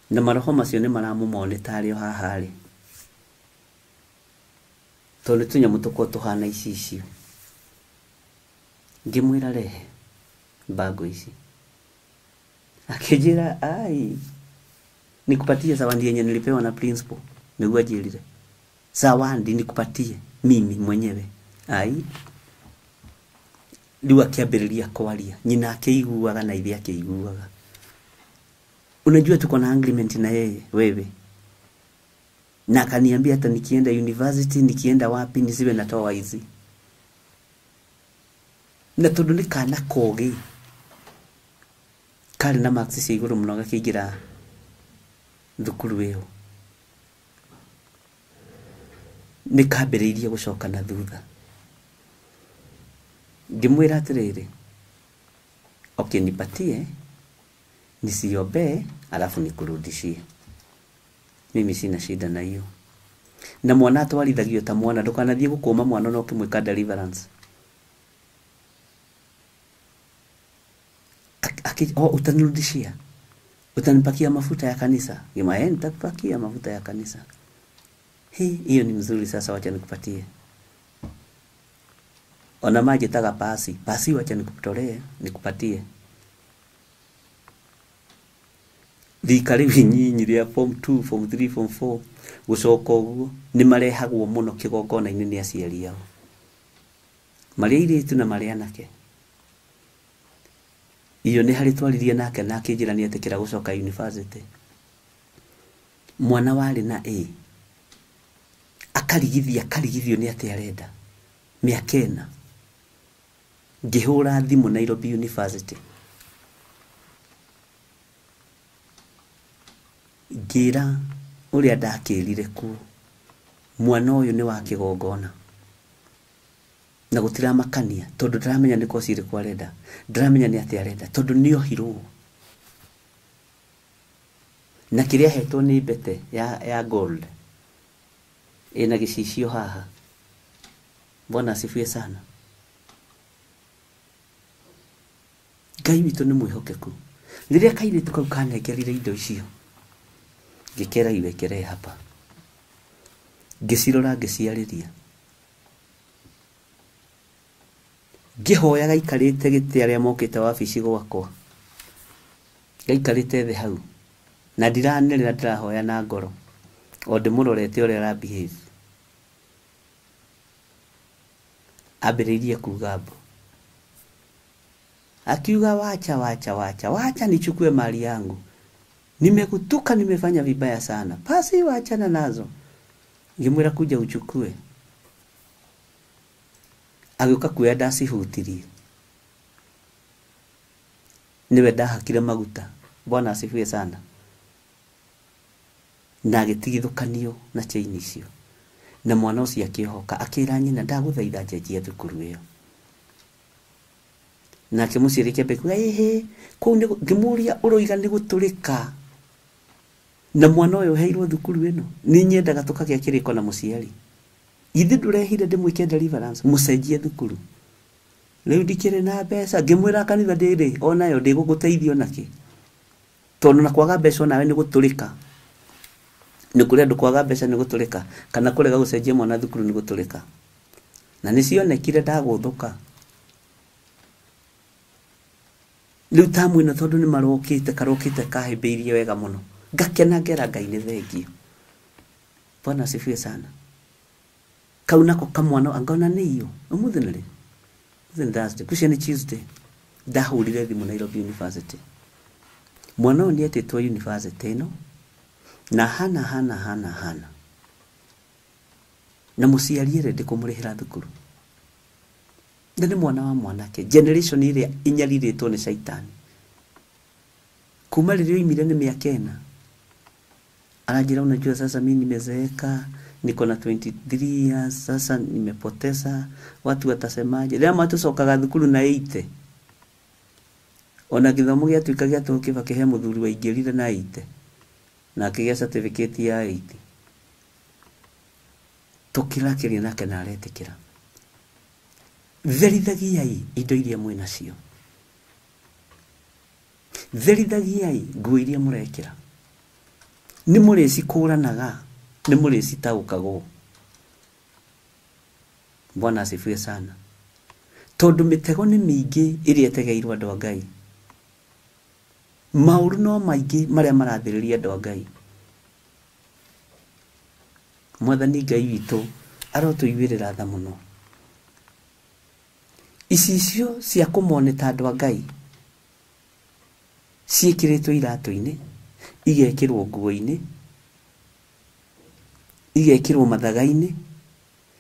Speaker 4: Na maroho macio ni maramumone tari o hahari. Tondu tunyamu tukwo tuhana ici icio. Ngimwira rehe mbango ici. Akijira ai nikupatie zawadi yenye nilipewa na principal. Niguo ajirire. Zawadi nikupatie mimi mwenyewe. Ai riu akiambiriria kwaria nyina akiguaga na ithe akiguaga. Unajua tuko na agreement na yeye wewe. Na akaniambia hata nikienda university nikienda wapi nisiwe natoa hizi. Na tondu ni kana kogi. Kari na max cia iguru muno gakigira thukuru iyo. Ni kambiririe gucoka na thutha. Ngimwira atiriri. Okay nipatie nisiombe alafu nikurudishie. Mimi sina shida na hiyo. Na mwana atwarithagio ta mwana ndukanathie gukoma mwana no kimwika deliverance. Utanirudishia. Utanipakia mafuta ya kanisa. Gima nitakupakia mafuta ya kanisa. Hiyo ni mzuri sasa wacha nikupatie. Ona maji taga pasi. Pasi wacha nikutolee, nikupatie. Thikari nyinyi ria form 2, form 3, form 4 gucoka uguo ni marehagwo muno kigongona-ini ni aciari ao. Maria iritu na maria nake. Iyo ni hari twaririe nake na akijira ni atikira gucoka university. Mwana wari na A. Akarigithio ni ati arenda. Miakena. Ngihura thimu Nairobi University. Gira uria ndakirire ku mwana uyu ni wa kigongona. Na gutira makania tondu ndiramenya ni ko ciri kwarenda. Ndiramenya ni ati arenda tondu ni ohirwo. Na kiria hetwo ni bete ya gold. Ina gicicio haha. Bwana asifiwe sana. Ngai witu ni mwihokeku. Riria kairitu kau kanegerire indo icio. Ngikera iwekere hapa. Ngicirora ngiciariria. Ngihoya gaikarite giti aria mokite wabici gwakwa. Gaikarite the hau. Na ndiranirira ndirahoya na ngoro. O ndimurorete uria ra behave. Abiririe kugambo. Akiuga wacha nichukue mali yangu. Nimekutuka nimefanya vibaya sana. Pasi waachana nazo. Ngimwira kuja uchukue. Agioka kuya ndacihutirie. Niwe ndahakire maguta. Bwana asifiwe sana. Na gitigithukanio na chain icio. Na mwana ucio akihoka akira nyina ndaguthaitha njenjie thukuru iyo. Na kimucirikia beku ku ngimuria uroiga ni guturika. Na mwana uyu heirwo thukuru ino ni nyendaga tukagia kiriko na muciari. Ithi ndurehire ndimwike deliverance mucenjie thukuru. Riu ndikire na mbeca ngimwira kanitha ndiri onayo ndiguguteithio naki. Tondu na kwaga mbeca nawe ni guturika. Ni kuria ndukwaga mbeca ni guturika kana kurega gucenjia mwana thukuru ni guturika. Na nicionekire ndaguthuka. Riu tamu ino tondu ni marokite kahimbiirie wega muno. Ngakena ngera Ngai ni thengio. Bwana asifiwe sana. Kau nako kamwana angona ni iyo. Umuthi nari. Then Thursday. Kucia ni Tuesday. Ndahurire thimu Nairobi University. Mwana uyu ni etitwo university ino. Na hana. Na muciari rende kumurihira thukuru. Ni mwana wa mwanake. Generation iria inyariritwo ni Saitani. Kuma ririo imire ni miakena. Anajira, unajua sasa mimi nimezeeka, niko na 23 years, sasa nimepoteza, watu watasemaje? Leo matu sokaga thukuru na 80. Ona githomo gia tuikagia tukiva kihe muthuri wa ingirire na 80. Na akigia certificate ya 80. Tukirakiria nake na aretikira. Therithagiai indo iria mwina cio. Therithagiai nguo iria murekira. Ni mureci kuranaga, ni mureci taukagwo. Bwana asifiwe sana. Tondu mitego ni mingi iria etegeirwo andu a Ngai. Mauru no maingi maria marathiriria andu a Ngai. Mwathani Ngai witu arotuiguirira tha muno. Icio cia kumoneta andu a Ngai ciikiritwo iratu-ini, igekirwo nguo-ini, igekirwo mathaga-ini,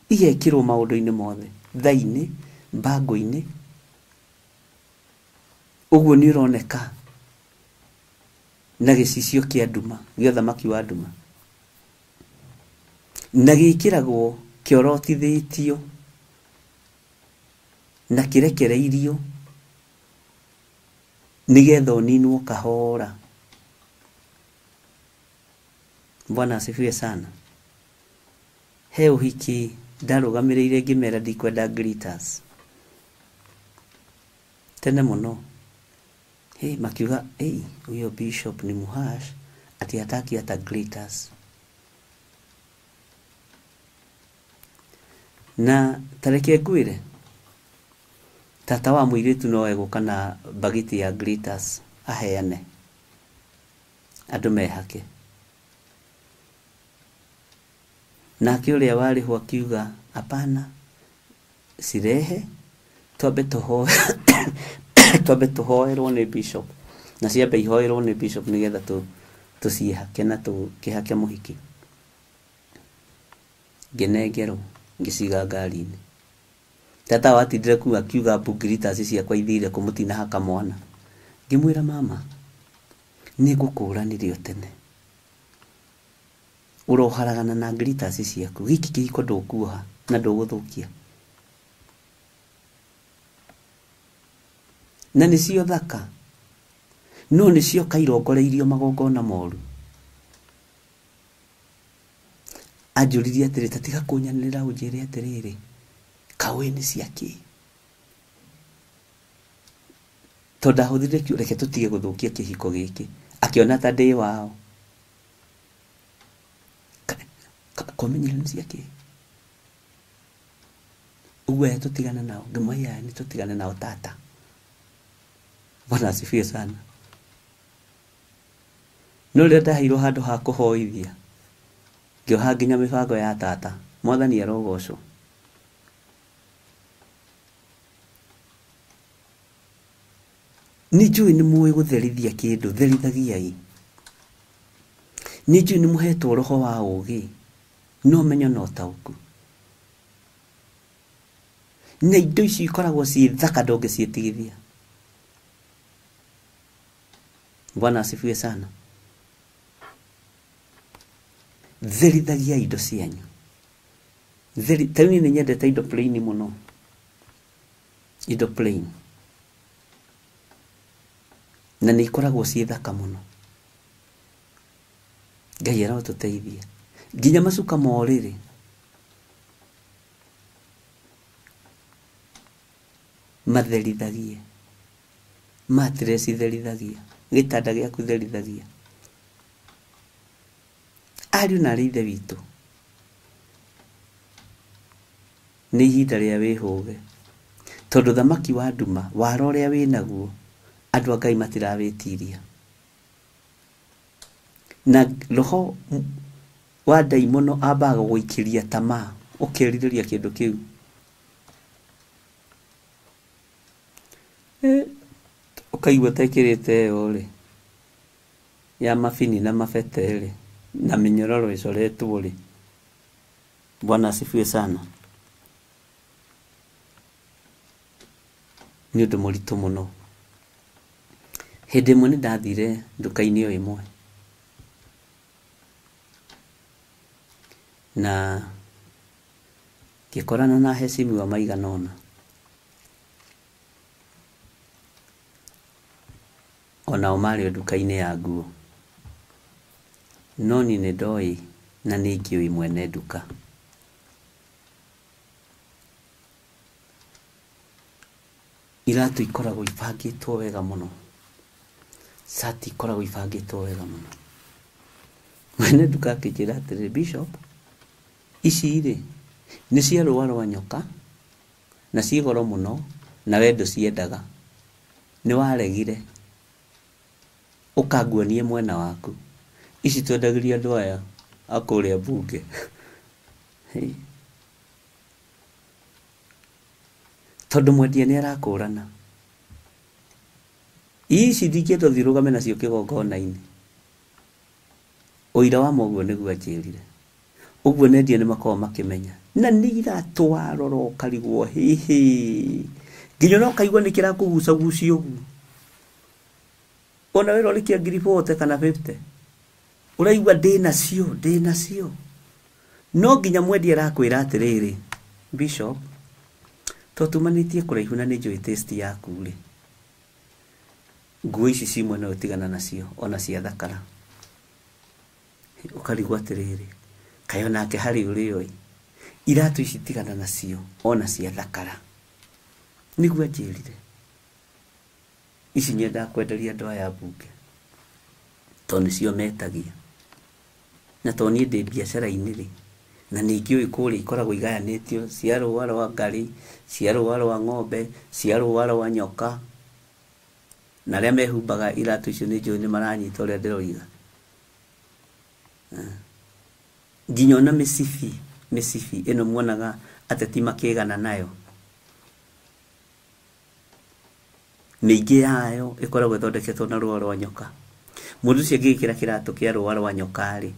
Speaker 4: igekirwo maundu-ini mothe, tha-ini, mbango-ini. Uguo ni uroneka na gicicio kia nduma, gĩa thamaki wa nduma, na gĩkĩragwo kĩorotithĩtio na kĩrekereirio nigetha ũninwo kahora. Bwana asifiwe sana. He ũhiki ndarũgamĩrĩire ngĩmera ndikwenda glitters tene mũno. Makiuga huyo bishop ni muhash ati hataki hata glitters. Na tareke ngwire tata wa mũirĩtu no egũka na bagiti ya glitters aheane andũ mehake. Nake ũrĩa warĩ ho akiuga hapana, sirehe twambe tuhoerwo nĩ bishop, na ciambe ihoerwo nĩ bishop nigetha tuciehake na tukihake mũhiki. Ngenengerwo ngĩciga ngari-inĩ. Tata watindire ku akiuga glitters ciakwa ithire kumutina haka mwana. Ngĩmwĩra mama, nĩ ngũkũranire tene, uroharagana na glitters ciaku, giki kĩhiko ndũkuoha na ndũgũthũkia. Na nĩcio thaka, no nĩcio kairongoreirio magongona moru. Anjũririe atĩrĩ, tatiga kũnyanĩrĩra ũnjĩre atĩrĩrĩ, kawe nĩ ciaki. Tondu ahũthire kiugo, reke tũtige gũthũkia kĩhiko gĩkĩ. Akiona ta ndĩ wao. Komenyera nĩ ciaki. Uguo tũtigane nao, ngĩmwĩra nĩ tũtigane nao tata. Bwana asifiwe sana. No rĩrĩa ndaheirwo handũ ha kũhoithia, ngĩoha nginya mĩbango ya tata. Mwathani arogocwo. Nĩ njũĩ nĩ mũĩ gũtherithia kĩndũ, therithagiai. Nĩ njũĩ nĩ mũhetwo roho wa ũũgĩ, no menyo no taũku. Na indo ici ikoragwo ciĩ thaka ndũngĩciĩtigithia. Bwana asifiwe sana. Therithagia indo cianyu. Tani nĩ nyendete indo plain mũno. Indo plain. Na nĩ ikoragwo ciĩ thaka mũno. Ngai arotũteithia. Nginya macuka ma ũrĩrĩ. Matherithagie. Matiresi therithagia. Gĩtanda gĩaku therithagia. Ariũ na ithe witũ, nĩ ihinda rĩa wĩhũge, tondũ thamaki wa nduma wara ũrĩa wĩnaguo andũ a Ngai matirawĩtiria. Na roho wa ndaimono ambaga gũikĩria tamaa, ũkerirĩria kĩndũ kĩu. Ũkaigua tekĩrĩte ĩyo ya mabini na mabete na minyororo icoretwo ri. Bwana asifiwe sana. Nĩ ũndũ mũritũ mũno. Hĩndĩ ĩmwe nĩ ndathire nduka-inĩ o ĩmwe, na ngĩkorana na hecimiwa maigana ũna. Onao marĩ o nduka-inĩ ya nguo, no niĩ nĩndoĩ na nĩngĩũĩ mwene nduka. Iratũ ikoragwo ibangĩtwo wega mũno, shati ikoragwo ibangĩtwo wega mũno. Mwene nduka akĩnjĩra atĩrĩ, Bishop, ici rĩ nĩ cia rũa rwa nyoka na ciĩ goro mũno na we ndũciendaga, nĩ waregire ũkanguonie mwena waku, ici twendagĩria andũ aya akũrĩa mbunge. Tondũ mwendia nĩ arakũrana, ici ndingĩenda ũthiĩ ũrũgame nacio kĩgongona-inĩ. Ũira wa mũguo nĩguo anjĩrire. Ũguo nendia nĩ makoragwo makĩmenya, na nĩ iratũ warora ũkarigwo hihi, nginya no kaigua nĩ kĩrakũgucagucia ũguo. Ona wĩra ũrĩkia ngiri 40 kana 50, ũraigua ndĩ nacio. No nginya mwendia arakwĩra atĩrĩrĩ, Bishop, tũtumanĩtie kũraihu na nĩnjũĩ taste yaku rĩ, nguo ici cimwe no ũtigana nacio, ona cia thakara. Ũkarigwo atĩrĩrĩ, kaĩ onake harĩ ũrĩ oĩ, iratũ ici tigana nacio, ona cia thakara. Nĩguo anjĩrire. Ici nyendaga kwenderia andũ aya mbunge, tondũ nĩcio metagia. Na tondũ niĩ ndĩ biacara-inĩ rĩ, na ningĩ kũrĩa ikoragwo igayanĩtio cia rũa rwa ngarĩ, cia rũa rwa ng'ombe, cia rũa rwa nyoka, na arĩa mehumbaga iratũ icio nĩ njũĩ nĩ maranyita ũrĩa ndĩroiga. Nginya ona mĩcibi ĩno muonaga ateti makĩgana nayo, mĩingĩ yayo ĩkoragwo ĩthondeketwo na rũa rwa nyoka. Mũndũ ũcio angĩgĩkĩra kĩratũ kĩa rũa rwa nyoka rĩ,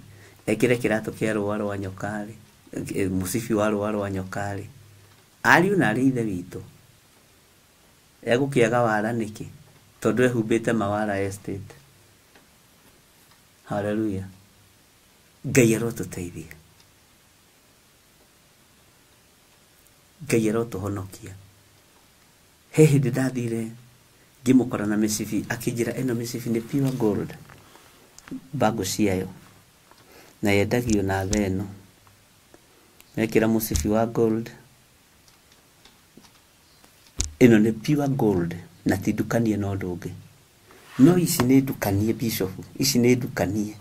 Speaker 4: ekĩre kĩratũ kĩa rũa rwa nyoka rĩ, mũcibi wa rũa rwa nyoka rĩ, ariũ na arĩ ithe witũ egũkĩaga wara nĩkĩ? Tondũ ehumbĩte Mawara Estate. Hallelujah. Ngai arotũteithia, Ngai arotũhonokia. He hĩndĩ ndathire ngĩmũkora na mĩcibi, akĩnjĩra ĩno mĩcibi nĩ pure gold, mbango ciayo, na yendagio na tha ĩno. Mekĩra mũcibi wa gold, ĩno nĩ pure gold, na ti ndukanie na ũndũ ũngĩ. No ici nĩ ndukanie, Bishop, ici nĩ ndukanie.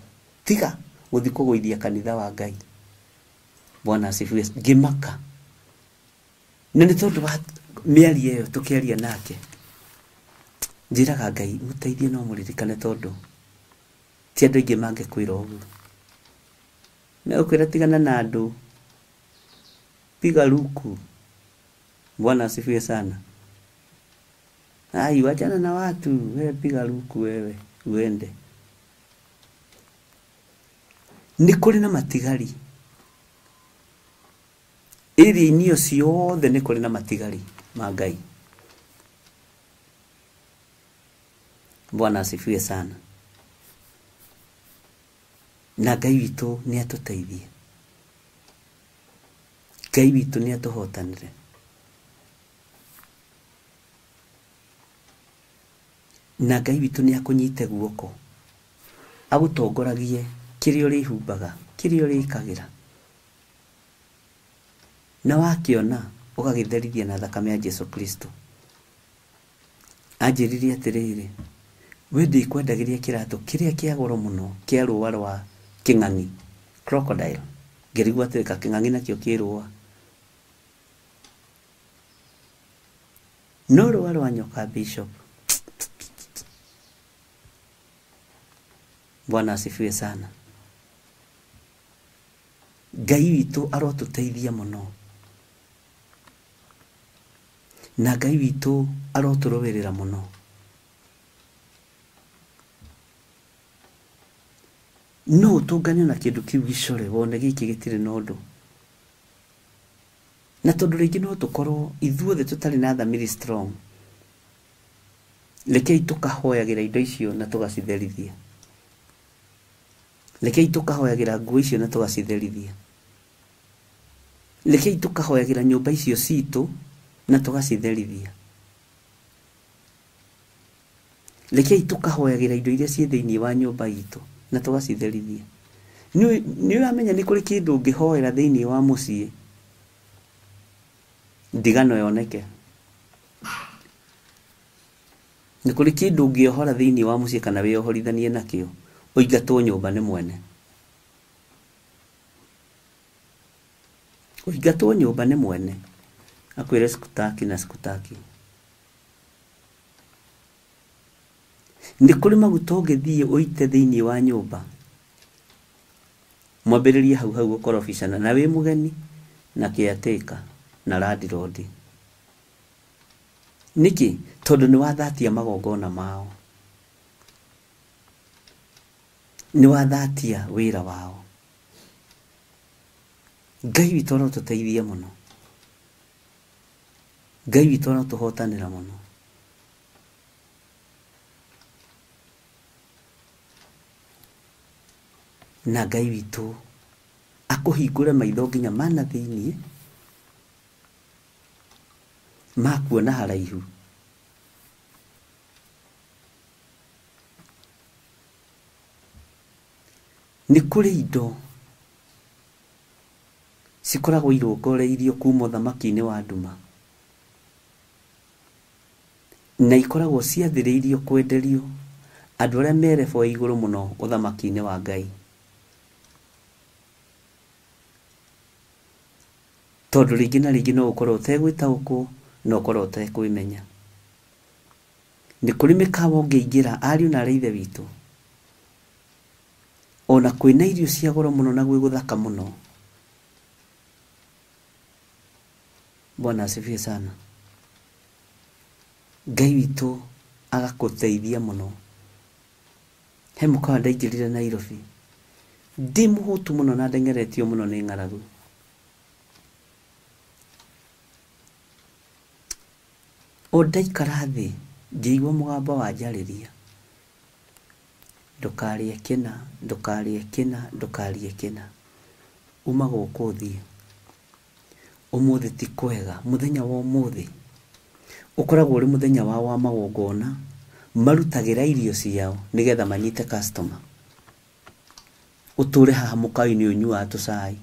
Speaker 4: Tiga gũthiĩ kũgũithia kanitha wa Ngai. Bwana asifiwe. Ngĩmaka, na nĩ tondũ wa mĩario ĩyo tũkĩaria nake, njĩraga Ngai mũteithie no mũririkane, tondũ ti andũ aingĩ mangĩkwĩra ũguo. Megũkwĩra tigana na andũ, piga luku. Bwana asifiwe sana. Ai, wachana na watu, wewe piga luku wewe, uende. Nĩ kũrĩ na matigari. Iria-inĩ ciothe nĩ kũrĩ na matigari ma Ngai. Bwana asifiwe sana. Na Ngai witũ nĩ atũteithie. Ngai witũ nĩ atũhotanire. Na Ngai witũ nĩ akũnyite guoko, agũtongoragie kĩrĩa ũrĩhumbaga, kĩrĩa ũrĩkagĩra. Na wakĩona ũgagĩtherithia na thakame ya Jesu Kristo. Anjĩrire atĩrĩrĩ, we ndikwendagĩria kĩratũ kĩrĩa kĩa goro mũno kĩa rũa rwa kĩng'ang'i, crocodile. Ngĩrigwo atĩrĩ, ka kĩng'ang'i nakĩo kĩrũa. No rũa rwa nyoka, Bishop. Bwana asifiwe sana. Ngai witũ arotũteithia mũno, na Ngai witũ arotũrũĩrĩra mũno. No ũtũngane na kĩndũ kĩu gĩcore, wone gĩkĩ gĩtirĩ na ũndũ. Na tondũ rĩngĩ no tũkorwo ithuothe tũtarĩ na thamiri strong, rekei tũkahoyagĩra indo icio na tũgacitherithia. Rekei tũkahoyagĩra nguo icio na tũgacitherithia. Rekei tukahoyagira nyumba icio citũ na tugacitherithia. Rekei tukahoyagira indo iria ciĩ thĩinĩ wa nyũmba itũ na tugacitherithia. Nĩ uramenya nĩ kũrĩ kĩndũ ũngĩhoera thĩinĩ wa mũciĩ ndigano yoneke. Nĩ kũrĩ kĩndũ ũngĩohora thĩinĩ wa mũciĩ kana wĩohorithanie nakĩo ũingatwo nyũmba nĩ mwene. Ũingatwo nyũmba nĩ mwene akwĩre sikutaki na sikutaki. Nĩ kũrĩ maguta ũngĩthiĩ ũite thĩinĩ wa nyũmba mwambĩrĩrie hau hau ũkorobicana na wĩ mũgeni na kĩatĩka na landlord. Nĩkĩ? Tondũ nĩ wathatia magongona mao, nĩ wathatia wĩra wao. Ngai witũ no tũteithie mũno, Ngai witũ no tũhotanĩra mũno. Na Ngai witũ akũhingũre maitho nginya mana thĩinĩ makuona haraihu. Nĩ kũrĩ indo cikoragwo irongoreirio kuma ũthamaki-inĩ wa nduma na ikoragwo ciathĩrĩirio kwenderio andũ arĩa me level ya igũrũ mũno ũthamaki-inĩ wa Ngai. Tondũ rĩngĩ na rĩngĩ no ũkorwo ũtegwĩtaũkwo na ũkorwo ũtekwĩmenya. Nĩ kũrĩ mĩkawa ũngĩingĩra ariũ na arĩa ithe witũ, ona kwĩna irio cia goro mũno na gwĩ gũthaka mũno. Bwana asifiwe sana. Ngai witũ agakũteithia mũno. He mũkawa ndaingĩrire Nairobi, ndĩ mũhũtu mũno na ndengeretio mũno nĩ ng'aragu. O ndaikara thĩ ngĩigua mũgambo wanjarĩria, ndũkarĩe kĩna, ndũkarĩe kĩna, ndũkarĩe kĩna, uma gũkũ ũthiĩ. Ũmũthĩ ti kwega, mũthenya wa ũmũthĩ ũkoragwo ũrĩ mũthenya wao wa magongona, marutagĩra irio ciao nĩgetha manyite customer. Ũtũre haha mũkawa-inĩ ũnyuaga tũcai,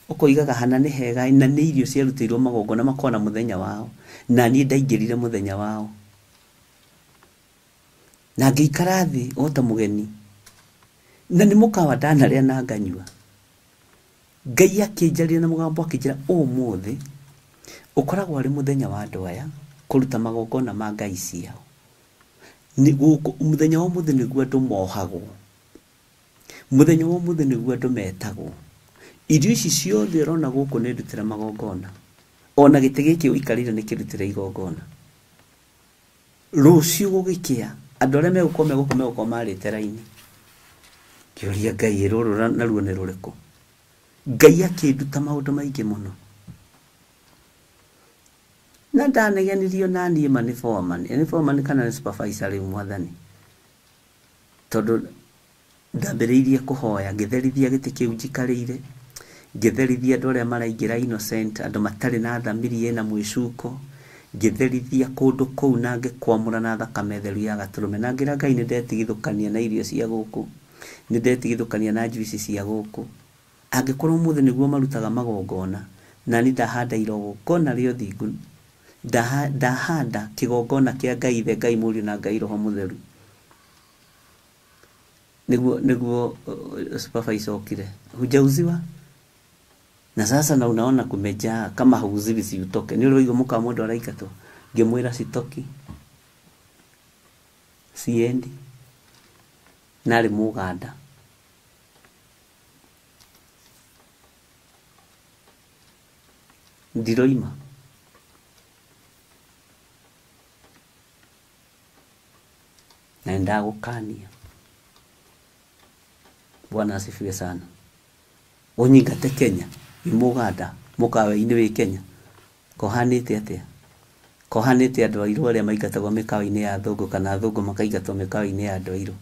Speaker 4: ũkoigaga hana nĩ hega na nĩ irio ciarutĩirwo magongona, makona mũthenya wao na niĩ ndaingĩrire mũthenya wao. Na ngĩikara thĩ o ta mũgeni, na nĩ mũkawa ndanarĩa na nganyua. Ngai akĩnjarĩria na mũgambo akĩnjĩra ũmũthĩ ũkoragwo arĩ mũthenya wa andũ aya kũruta magongona ma ngai ciao. Mũthenya wa ũmũthĩ nĩguo andũ mohagwo, mũthenya wa ũmũthĩ nĩguo andũ metagwo. Irio ici ciothe ũrona gũkũ nĩ ndutĩra magongona, ona gĩtĩ gĩkĩ ũikarĩire nĩ kĩrutĩra igongona. Rũciũ gũgĩkĩa andũ arĩa megũkorwo marĩte raini, kĩũria Ngai rũrũ naruo nĩ rũrĩkũ? Ngai akĩnduta maũndũ maingĩ mũno, na ndanegenirio na niĩ ma nĩ foreman kana nĩ supervisor rĩu mwathani, tondũ ndambĩrĩirie kũhoya ngĩtherithia gĩtĩ kĩu njikarĩire, ngĩtherithia andũ arĩa maraingĩra innocent, andũ matarĩ na thamiri na mwĩcuko, ngĩtherithia kũndũ kũu na ngĩkwamũra na thakame theru ya Gatũrũme, na ngĩra Ngai nĩ ndetigithũkania na irio cia gũkũ, nĩ ndetigithũkania na njuici cia gũkũ. Angĩkorwo mũthĩ nĩguo marutaga magongona na niĩ ndahanda igongona rĩa ũthingu, ndahanda kĩgongona kĩa Ngai Ithe, Ngai Mũriũ na Ngai Roho Mũtheru, niguo supervisor okire hujauziwa na sasa na unaona kumejaa kama hauziwi si utoke. Ni ule mka modo araikato ngemwira sitoki siendi nari muganda. Ndiroima naenda gukania. Bwana asifiwe sana. Onyingate Kenya imuganda mukawa-inĩ wĩ Kenya kohanĩte atĩa? Kohanĩte andũ airũ arĩa maingatagwo mĩkawa-inĩ ya athũngũ kana athũngũ makaingatwo mĩkawa-inĩ ya andũ airũ.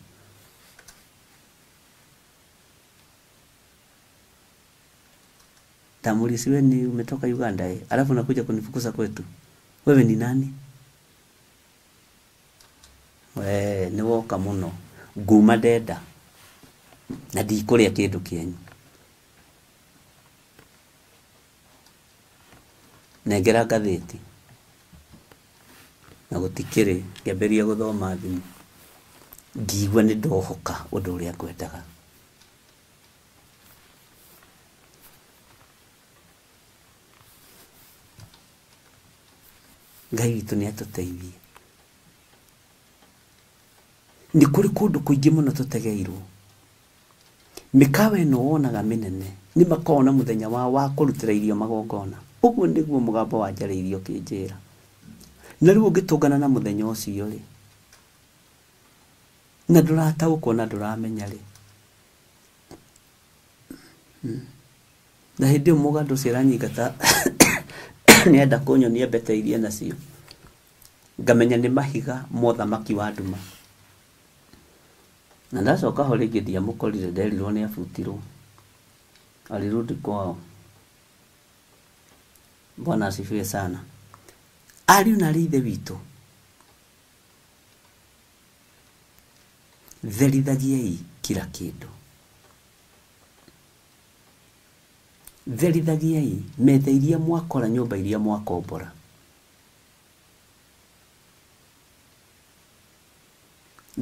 Speaker 4: Tamulizi, wewe ni umetoka Uganda alafu unakuja kunifukuza kwetu. Wewe ni nani? Ni woka muno. Nguma ndenda. Na ndikuria kindu kienyu. Nengera ngathĩti. Na gutikire ngeberia guthoma thimu. Ngigua ni ndohoka undu uria ngwendaga. Ngai witũ nĩ atũteithie. Nĩ kũrĩ kũndũ kũingĩ mũno tũtegeirwo. Mĩkawa ĩno wonaga mĩnene nĩ makona mũthenya wa kũrutĩra irio magongona. Ũguo nĩguo mũgambo wa njarĩirio kĩnjĩra. Na rĩu ũngĩtũngana na mũthenya ũcio rĩ, na ndũrataũkwo na ndũramenya rĩ, na hĩndĩ ĩyo mũgandũ ũcio aranyingata nĩenda kũnyonia mbete iria nacio, ngamenya nĩ mahiga mothamaki wa nduma. Na ndacoka ho rĩngĩ ndiamũkorire, nderirwo nĩ abutirwo, alirudi kwao. Bwana asifiwe sana. Ariũ na ithe witũ, therithagiai kila kĩndũ. Therithagiai metha iria mwakora, nyũmba iria mwakombora.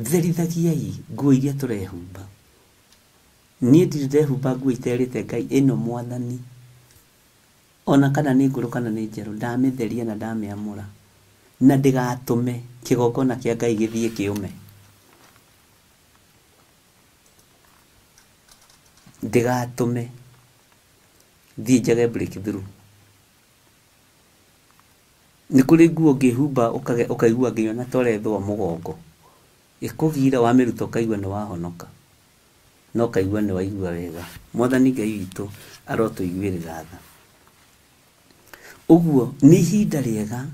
Speaker 4: Therithagiai nguo iria tũrehumba. Niĩ ndirehumba nguo iterĩte Ngai, ĩno Mwathani. Ona kana nĩ ngũrũ kana nĩ njerũ, ndamĩtheria na ndamĩamũra. Na ndĩgatũme kĩgongona kĩa Ngai gĩthiĩ kĩũme. Ndĩgatũme thiĩ njage breakthrough. Nĩ kũrĩ nguo ngĩhumba ũkaigua nginya na torethwo mũgongo. Ĩkũgira wamĩruta ũkaigua nĩ wahonoka. No kaigua nĩ waigua wega. Mwathani Ngai witũ arotũiguĩrĩra tha. Ũguo nĩ ihinda rĩega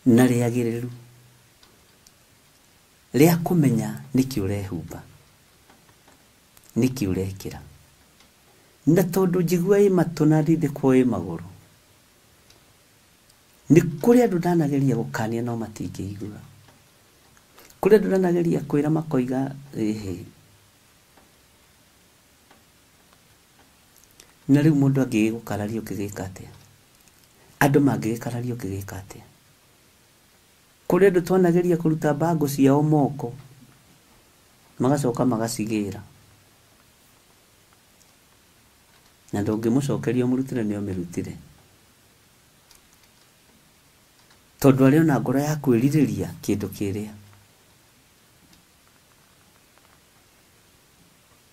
Speaker 4: na rĩagĩrĩru rĩa kũmenya nĩkĩ ũrehumba, nĩkĩ ũrekĩra. Na tondũ njigua ĩ matũ na ndindĩkwo ĩ magũrũ, nĩ kũrĩ andũ ndanageria gũkania no matingĩigua. Kũrĩ andũ ndanageria kwĩra makoiga na rĩu mũndũ angĩgĩgũkararia ũkĩgĩka atĩa? Andũ mangĩgĩkararia ũkĩgĩka atĩa? Kũrĩ andũ twanageria kũruta mbango ciao moko, magacoka magacigĩra. Na ndũngĩmũcokeria ũmũrutĩre nĩ ũmĩrutire. Tondũ arĩ ona ngoro ya kwĩrirĩria kĩndũ kĩrĩa.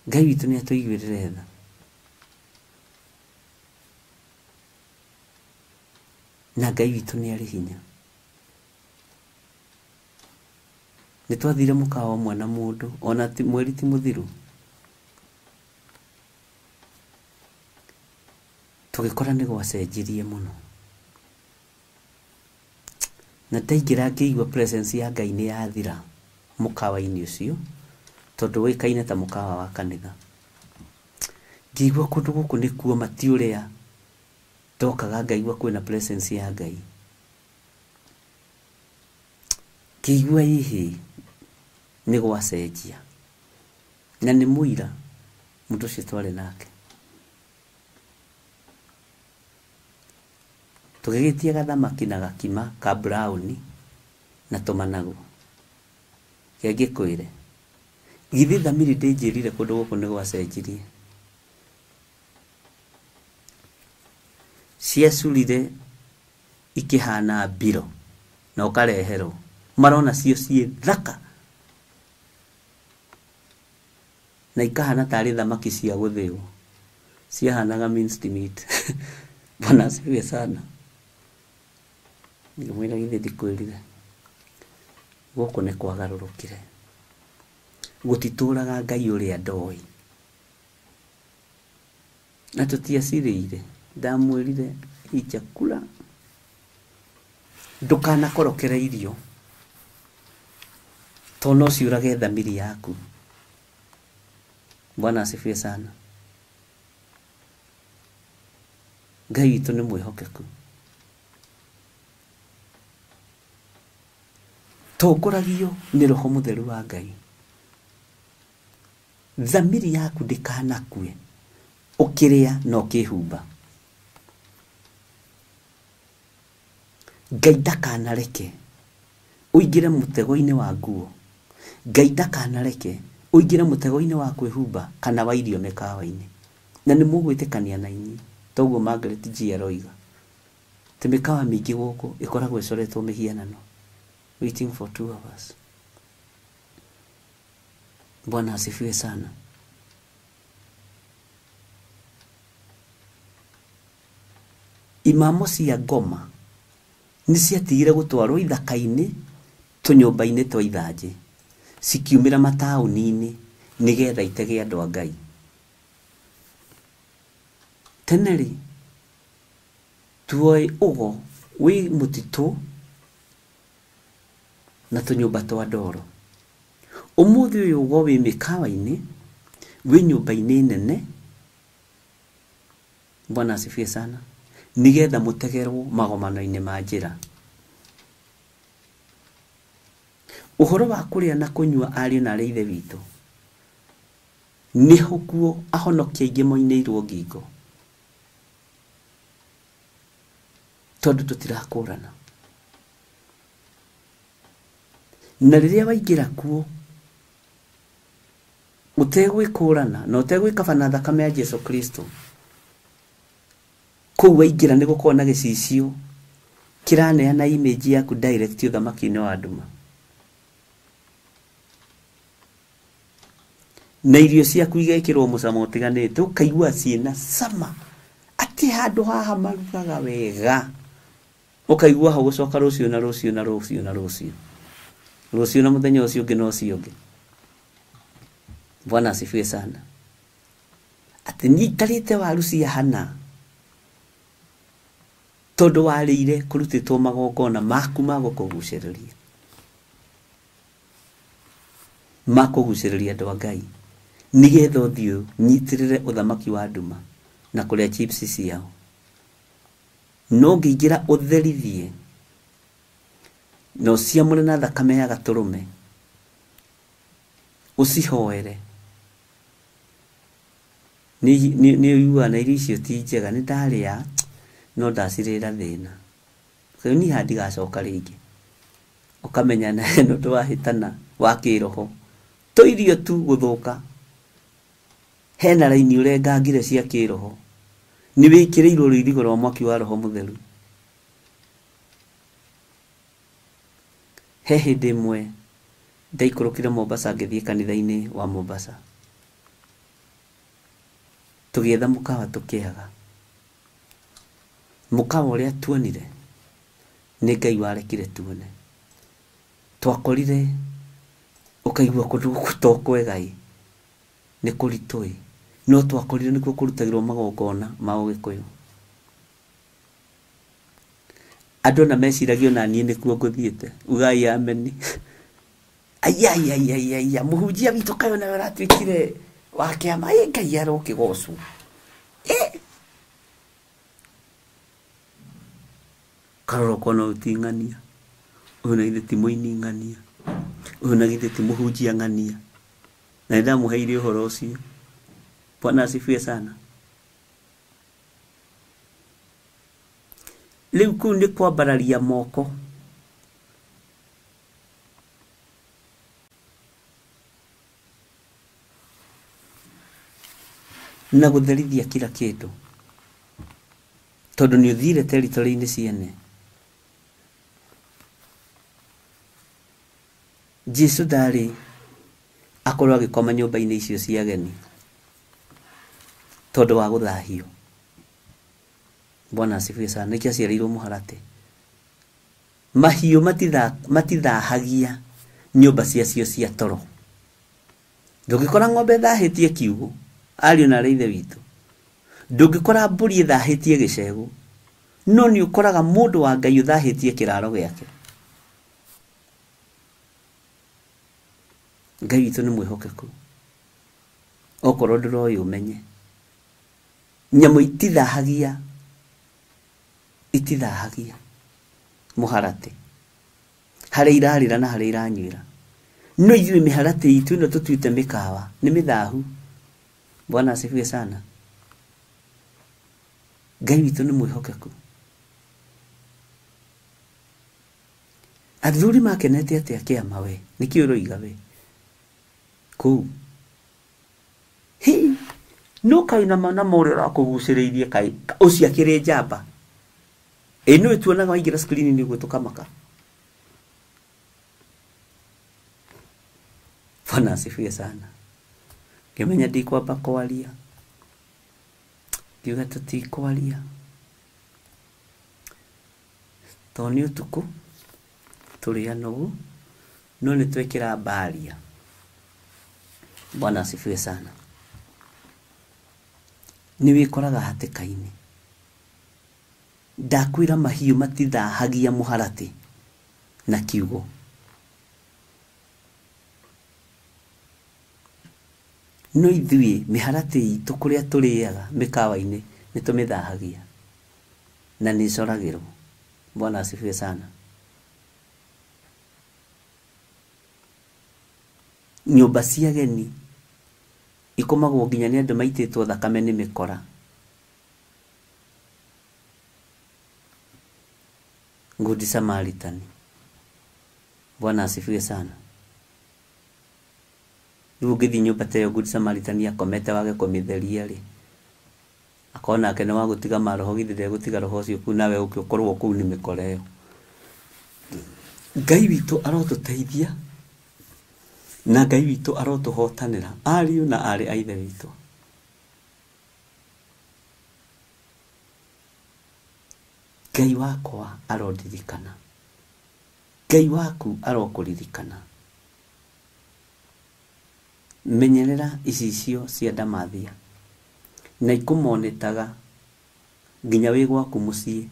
Speaker 4: Ngai witũ nĩ atũiguĩrĩre tha. Na Ngai witũ nĩ arĩ hinya. Nĩ twathire mũkawa ũmwe na mũndũ, ona mweri ti mũthiru, tũgĩkora nĩ gwacenjirie mũno. Na ndaingĩra ngĩigua presence ya Ngai nĩ yathira mũkawa-inĩ ũcio, tondũ wĩkaine ta mũkawa wa kanitha. Ngĩigua kũndũ gũkũ nĩkuo mati ũrĩa ndokaga ngaigua kwĩna presence ya Ngai. Ngĩigua hihi nĩ gwacenjia. Na nĩ mũira mũndũ ũcio twarĩ nake. Tũgĩgĩtia gathamaki na gakima ka brown na tũmanagu. Ngĩkwĩre, githĩ thamiri ndĩnjĩrire kũndũ gũkũ nĩ gwacenjirie? Ciacurire ikĩhana mbiro na ũkareherwo. Marona cio ciĩ thaka na ikahana tarĩ thamaki cia gũthĩo. Ciahanaga minced meat. Bwana asifiwe sana. Ngĩmwĩra githĩ ndikwĩrire gũkũ nĩ kwagarũrũkire. Gũtitũraga Ngai ũrĩa ndoĩ. Na tũtiacirĩire. Ndamwĩrire ichakula ndũkanakorokere irio, to no ciũrage thamiri yaku. Bwana asifiwe sana. Ngai witũ nĩ mwĩhokeku. Tongoragio nĩ Roho Mũtheru wa Ngai. Thamiri yaku ndĩkanakue ũkĩrĩa na ũkĩhumba. Ngai ndakanareke ũingĩre mũtego-inĩ wa nguo. Ngai ndakanareke ũingĩre mũtego-inĩ wa kwĩhumba kana wa irio mĩkawa-inĩ. Na nĩ mũgwĩtĩkania na inyuĩ. Toguo Margaret G aroiga. Tĩ mĩkawa mĩingĩ gũkũ ĩkoragwo ĩcoretwo mĩhianano. Waiting for 2 hours. Bwana asifiwe sana. Imamo cia ngoma nĩ ciatigire gũtwarwo ithaka-inĩ tũnyũmba-inĩ twa ithanjĩ, cikiumĩra mataũni-inĩ nĩgetha itege andũ a Ngai. Tene rĩ, tuoĩ ũgo wĩ mũtitũ na tũnyũmba twa ndoro. Ũmũthĩ ũyũ ũgo wĩ mĩkawa-inĩ, wĩ nyũmba-inĩ nene. Bwana asifiwe sana. Nigetha mũtegerwo magomano-inĩ ma njĩra. Ũhoro wa kũrĩa na kũnyua ariũ na ithe witũ nĩho kuo ahonokia aingĩ moinĩirwo ngingo, tondũ tũtirakũrana. Na rĩrĩa waingĩra kuo ũtegwĩkũrana na ũtegwĩkabana thakame ya Jesu Kristo, kũu waingĩra nĩ gũkorwo na gĩcicio kĩraneana image yaku direct ũthamaki-inĩ wa nduma. Na irio ciaku igekĩrwo mũcamo ũtiganĩte, ũkaigua ciĩna cama atĩ handũ haha marugaga wega. Ũkaigua hau gũcoka rũciũ na rũciũ na rũciũ na rũciũ, rũciũ na mũthenya ũcio ũngĩ na ũcio ũngĩ. Bwana asifiwe sana. Atĩ niĩ itarĩte waru cia hana tondũ warĩire kũrutĩtwo magongona maku ma gũkũgucĩrĩria, ma kũgucĩrĩria andũ a Ngai, nigetha ũthiĩ nyitĩrĩre ũthamaki wa nduma na kũrĩa chips ciao. No ngĩingĩra ũtherithie na ũciamũre na thakame ya gatũrũme, ũcihoere, nĩ ũiguaga na irio icio ti njega, nĩ ndarĩa no ndacirĩra thĩna, kaĩ niĩ handigacoka rĩngĩ. Ũkamenya na no ndwahĩtana wa kĩroho, tũirio tu gũthũka. Hena raini ũrengangire cia kĩroho, nĩ wĩkĩrĩirwo rũirigo rwa mwaki wa Roho Mũtheru. He hĩndĩ ĩmwe ndaikũrũkire Mombasa ngĩthiĩ kanitha-inĩ wa Mombasa, tũgĩetha mũkawa tũkĩaga. Mũkawa ũrĩa tuonire nĩ Ngai warekire tuone. Twakorire ũkaigua kũndũ gũkũ to kwega nĩ kũritũ no twakorire nĩkuo kũrutagĩrwo magongona ma Ũgĩkũyũ. Andũ na meciragio na niĩ nĩkuo ngũthiĩte, ugai ameni. Ayayayayaya, mũhunjia witũ kayo nawe aratuĩkire wa kĩama, Ngai arokĩgocwo. Karora kona ũting'ania, ũyũ na githĩ ti mũini ng'ania, ũyũ na githĩ ti mũhunjia ng'ania, na nĩndamũheire ũhoro ũcio. Bwana asifiwe sana. Rĩu kũu nĩ kwambararia moko. Na gũtherithia kila kĩndũ, tondũ nĩ ũthire territory-inĩ ciene. Jesu ndarĩ akorwo agĩkoma nyũmba-inĩ icio cia ageni tondũ wa gũthahio. Bwana asifiwe sana. Nĩkĩ aciarĩirwo mũharatĩ. Mahiũ matithahagia nyũmba ciacio cia toro. Ndũngĩkora ng'ombe thahĩtie kiugũ, ariũ na ithe witũ. Ndũngĩkora mbũri thahĩtie gĩcegũ, no nĩ ũkoraga mũndũ wa Ngai ũthahĩtie kĩraro gĩake. Ngai witũ nĩ mwĩhokeku. Okorwo ndũroĩ ũmenye, nyamũ itithahagia itithahagia muharate harĩa irarĩra na harĩa iranyuĩra. No ithuĩ mĩharatĩ itũ ĩno tũtuĩte mĩkawa nĩ mĩthahu. Bwana asifiwe sana. Ngai witũ nĩ mwĩhokeku. Athuri makenete atĩa kĩama we, nĩkĩo ũroiga we kũu. Hĩ, no kaina na mũrĩ ũrakũgucĩrĩirie kai ũcio akĩrĩ njamba. Nĩ tuonaga waingĩra screen nĩguo tũkamaka. Bwana asifiwe sana. Ngĩmenya ndikwamba kwaria, ngiuga tũtikwaria tondũ nĩ ũtukũ tũrĩ anogu, no nĩ twekĩra baria. Bwana asifiwe sana. Nĩ wĩkoraga hatĩka-inĩ. Ndakwĩra mahiũ matithahagia mũharatĩ na kiugo. No ithuĩ mĩharatĩ itũ kũrĩa tũrĩaga mĩkawa-inĩ nĩ tũmĩthahagia na nĩ icoragĩrwo. Bwana asifiwe sana. Nyũmba cia ageni ikomagwo nginya nĩ andũ maitĩtwo thakame nĩ mĩkora. Good Samaritan. Bwana asifiwe sana. Rĩu ũngĩthiĩ nyũmba ta ĩyo Good Samaritan akomete wage kũmĩtheria rĩ, akona ake nĩ wa gũtiga maroho githĩ ndegũtiga roho ũcio kũu nawe ũkorwo kũu nĩ mĩkora ĩyo. Ngai witũ arotũteithia na Ngai witũ arotũhotanĩra, ariũ na arĩ a ithe witũ. Ngai wakwa arondirikana, Ngai waku arokũririkana. Menyerera icicio cia ndamathia na ikũmonetaga nginya wĩ gwaku mũciĩ,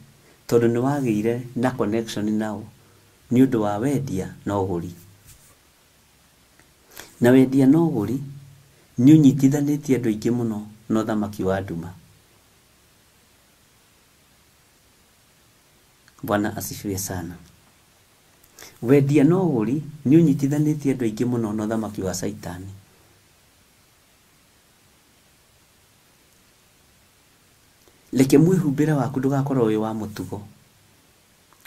Speaker 4: tondũ nĩ wagĩire na connection nao nĩ ũndũ wa wendia na ũgũri. Na wendia na ũgũri nĩ ũnyitithanĩtie andũ aingĩ mũno na ũthamaki wa nduma. Bwana asifiwe sana. Wendia na ũgũri nĩ ũnyitithanĩtie andũ aingĩ mũno na ũthamaki wa Saitani. Leke mwĩhumbĩre waku ndũgakorwo wĩ wa mũtugo,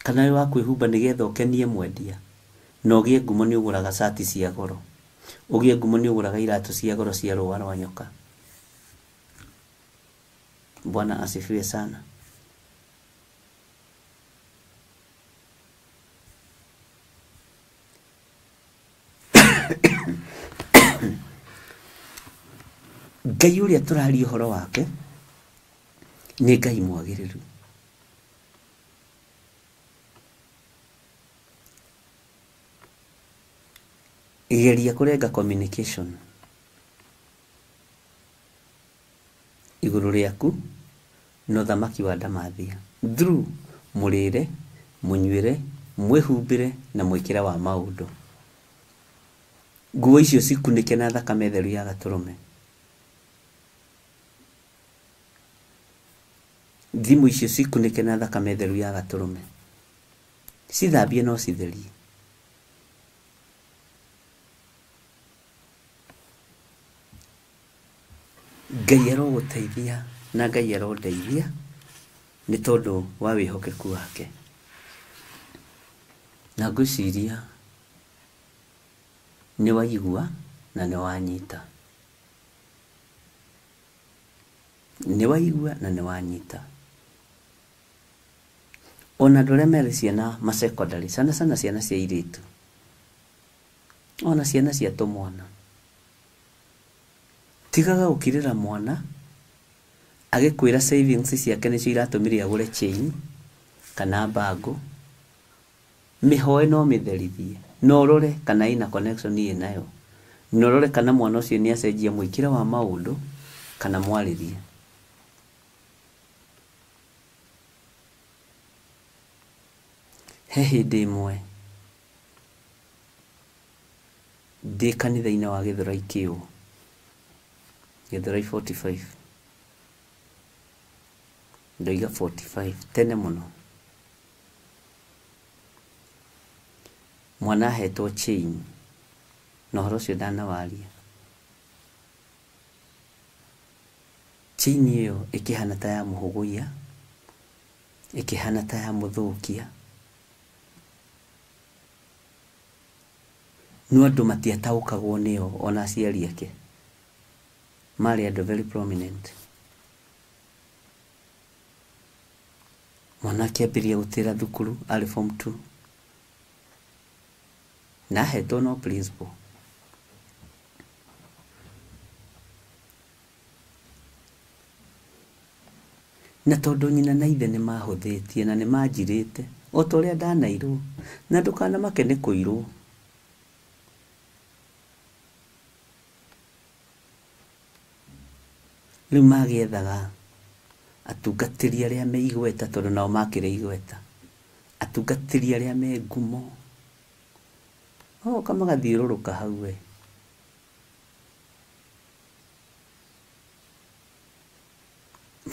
Speaker 4: kana wĩ wa kwĩhumba nĩgetha ũkenie mwendia. Na ũgĩe ngumo nĩ ũgũraga shati cia goro, ũgĩe ngumo nĩ ũgũraga iratũ cia goro cia rũa rwa nyoka. Bwana asifiwe sana. Ngai ũrĩa tũraria ũhoro wake nĩ Ngai mwagĩrĩru. Geria kũrenga communication igũrũ rĩaku na ũthamaki wa ndamathia through mũrĩre, mũnyuĩre, mwĩhumbĩre na mwĩkĩre wa maũndũ. Nguo icio cikunĩke na thakame theru ya Gatũrũme. Thimũ icio cikunĩke na thakame theru ya Gatũrũme. Cithambie no citherie. Ngai arogũteithia na Ngai arondeithia nĩ tondũ wa wĩhokeku wake. Na ngwĩciria nĩ waigua na nĩ wanyita. Nĩ waigua na nĩ wanyita. Ona andũ arĩa merĩ ciana ma-secondary, sana ciana cia airĩtu, ona ciana cia tũmwana, tigaga gũkirĩra mwana agĩkwĩra savings ciake nĩcio iratũmire agũre chain kana mbangũ. Mĩhoe no mĩtherithie, no ũrore kana ina connection nayo, no ũrore kana mwana ũcio nĩ acenjia mwĩkĩre wa maũndũ kana mwarĩrie. He hĩndĩ ĩmwe ndĩ kanitha-inĩ wa Gĩthũrai Kĩũ, Gĩthũrai 45, ndoiga 45 tene mũno, mwana hetwo chain no horo cio ndanawaria chain iyo ikihana ta ya muhuguia ikihana ta ya muthukia no andu matiataukagwo nio ona aciari ake mari andu very prominent mwana akiambiria gutira thukuru ari form 2 na hetwo no principal na tondu nyina na ithe ni mahuthitie na ni manjirite o ta uria ndanairwo na ndukana make ni kuirwo riu magiethaga atungatiri aria me igweta tondu nao makire igweta atungatiri aria me ngumo kama gathiururuka hau we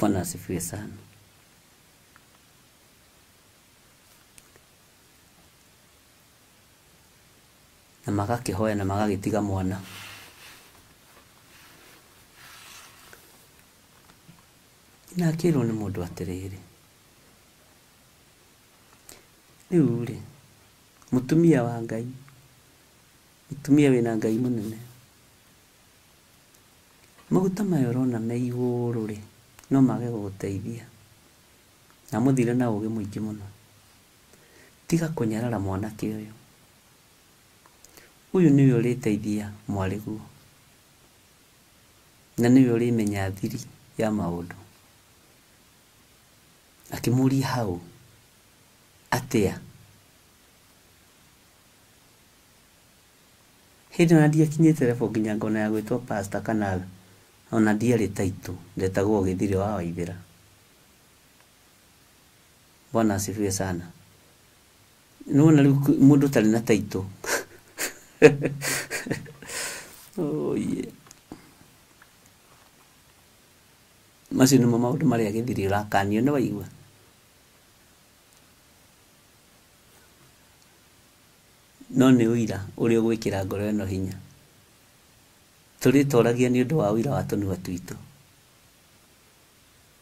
Speaker 4: Bwana asifiwe sana. Na magakihoya na magagitiga mwana. Na akirwo ni mundu atiriri. Riu ri mutumia wa Ngai. Mutumia wina Ngai munene. Maguta mayo rona me iguru ri no mage guguteithia. Na muthire na ugi muingi muno. Tiga kunyarara mwanake uyu. Uyu niwe uriteithia mwariguo. Na niwe urimenya thiri ya maundu. Akimuria hau atia hindi na ndia kinyete level nginya ngona ya gwitwa pastor kana ona ndia ri taitu ndetagwo githiri wa Waithira. Bwana asifiwe sana. Nuna mundu tari na taitu. Oh yeah. Masinu maundu maria githiri rakanio na waigua. No ni uira uri gwikira ngoro eno hinya. Turi toragia ni undu wa uira wa tunua twitu.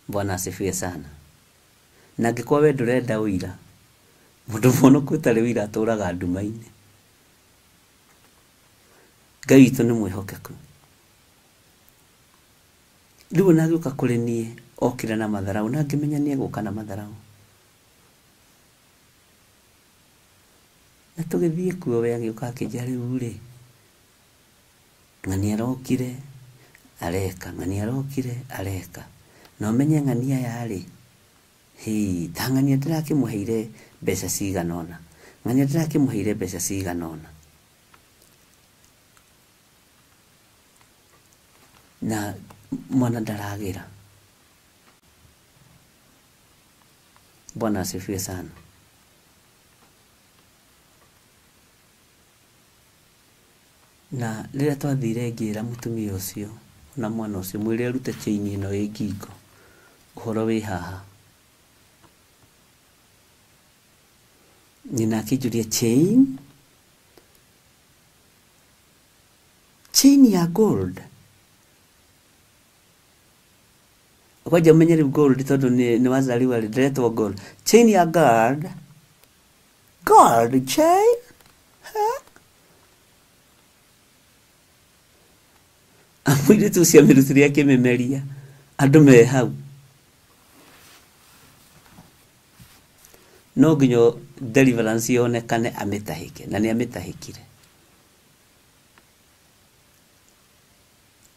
Speaker 4: Bwana asifiwe sana. Na ngikwa we ndurenda uira. Mundu mono kutari uira aturaga nduma-ini. Ngai witu ni mwihokeku. Riu nagiuka kuri nie okira na matharau na ngimenya nie guka na matharau. Na tugithie kuo we agiuka akija riu ri. Ng'ani arokire areka, ng'ani arokire areka. No menye ng'ani yari. Tang'ani ndirakimuheire mbeca ciganona. Ng'ani ndirakimuheire mbeca ciganona. Na mwana ndaragira. Bwana asifiwe sana. Na rĩrĩa twathire ngĩra mutumia ũcio na mwana ũcio mwĩre arute chain ĩno ĩ ngingo ũhoro wĩ haha. Nyina akĩnjũria chain ya gold. Kwaja umenye rĩu gold tondũ nĩ wazaliwa ndĩretwo gold. Chain ya gold chain amwire tu cia mirutiri yake memeria andu me hau no nginyo deliverance yonekane ametahike na ni ametahikire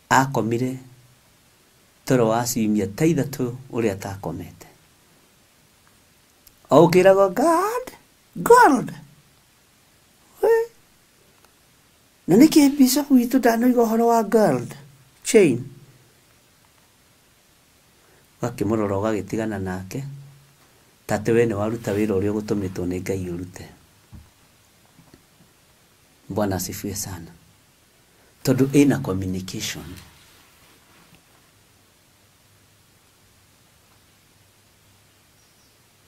Speaker 4: akomire toro waciumia ta ithatu uria atakomete aukirago God na niki bishop witu ndanoiga horo wa gold chain wakimurora ugagitigana nake tate we ni waruta wira uria gutumitwo ni Ngai urute. Bwana asifiwe sana. Tondu ina communication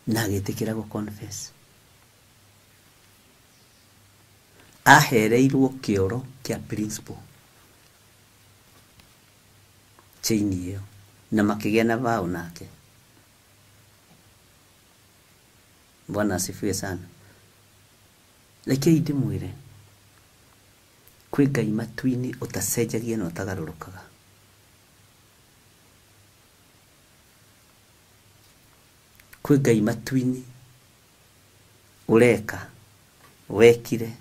Speaker 4: na gitikira go confess ahereirwo kioro kia principal chaini iyo na makigĩa na vao nake. Bwana asifiwe sana. Lakini ndimwire kwĩ Ngai matu-inĩ utacenjagia na utagarũrũkaga. Kwĩ Ngai matu-inĩ ureka wekire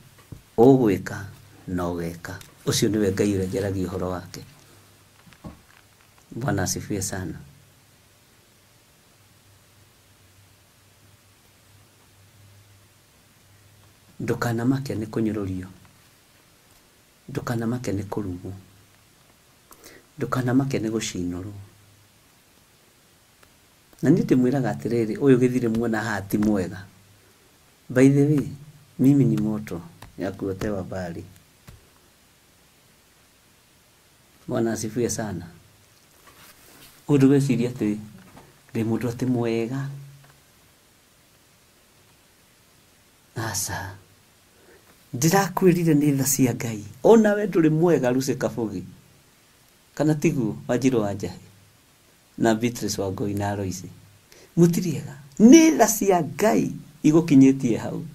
Speaker 4: ũgwĩka na ũgeka. Ũcio nĩwe Ngai ũrĩa ũhoro wake. Bwana asifiwe sana. Ndukanamake nĩ kũnyũrũrio. Ndukanamake nĩ kũrumwo. Ndukanamake nĩ gũcinũrwo. Na niĩ ndĩmwĩraga atĩrĩrĩ, ũyũ gĩthire muona hati mwega. By the way, mimi ni moto ya kuotewa mbali. Bwana asifiwe sana. Ũndũ weciria atĩ ndĩ mũndũ atĩ mwega. Asa. Ndirakwĩrire nĩ tha cia Ngai. Ona we ndũrĩ mwega Lucy Kabugi. Kana tiguo Wanjiru wa Njahi. Na Beatrice Wangui na Loisi. Mũtiriega. Nĩ tha cia Ngai igũkinyĩtie hau.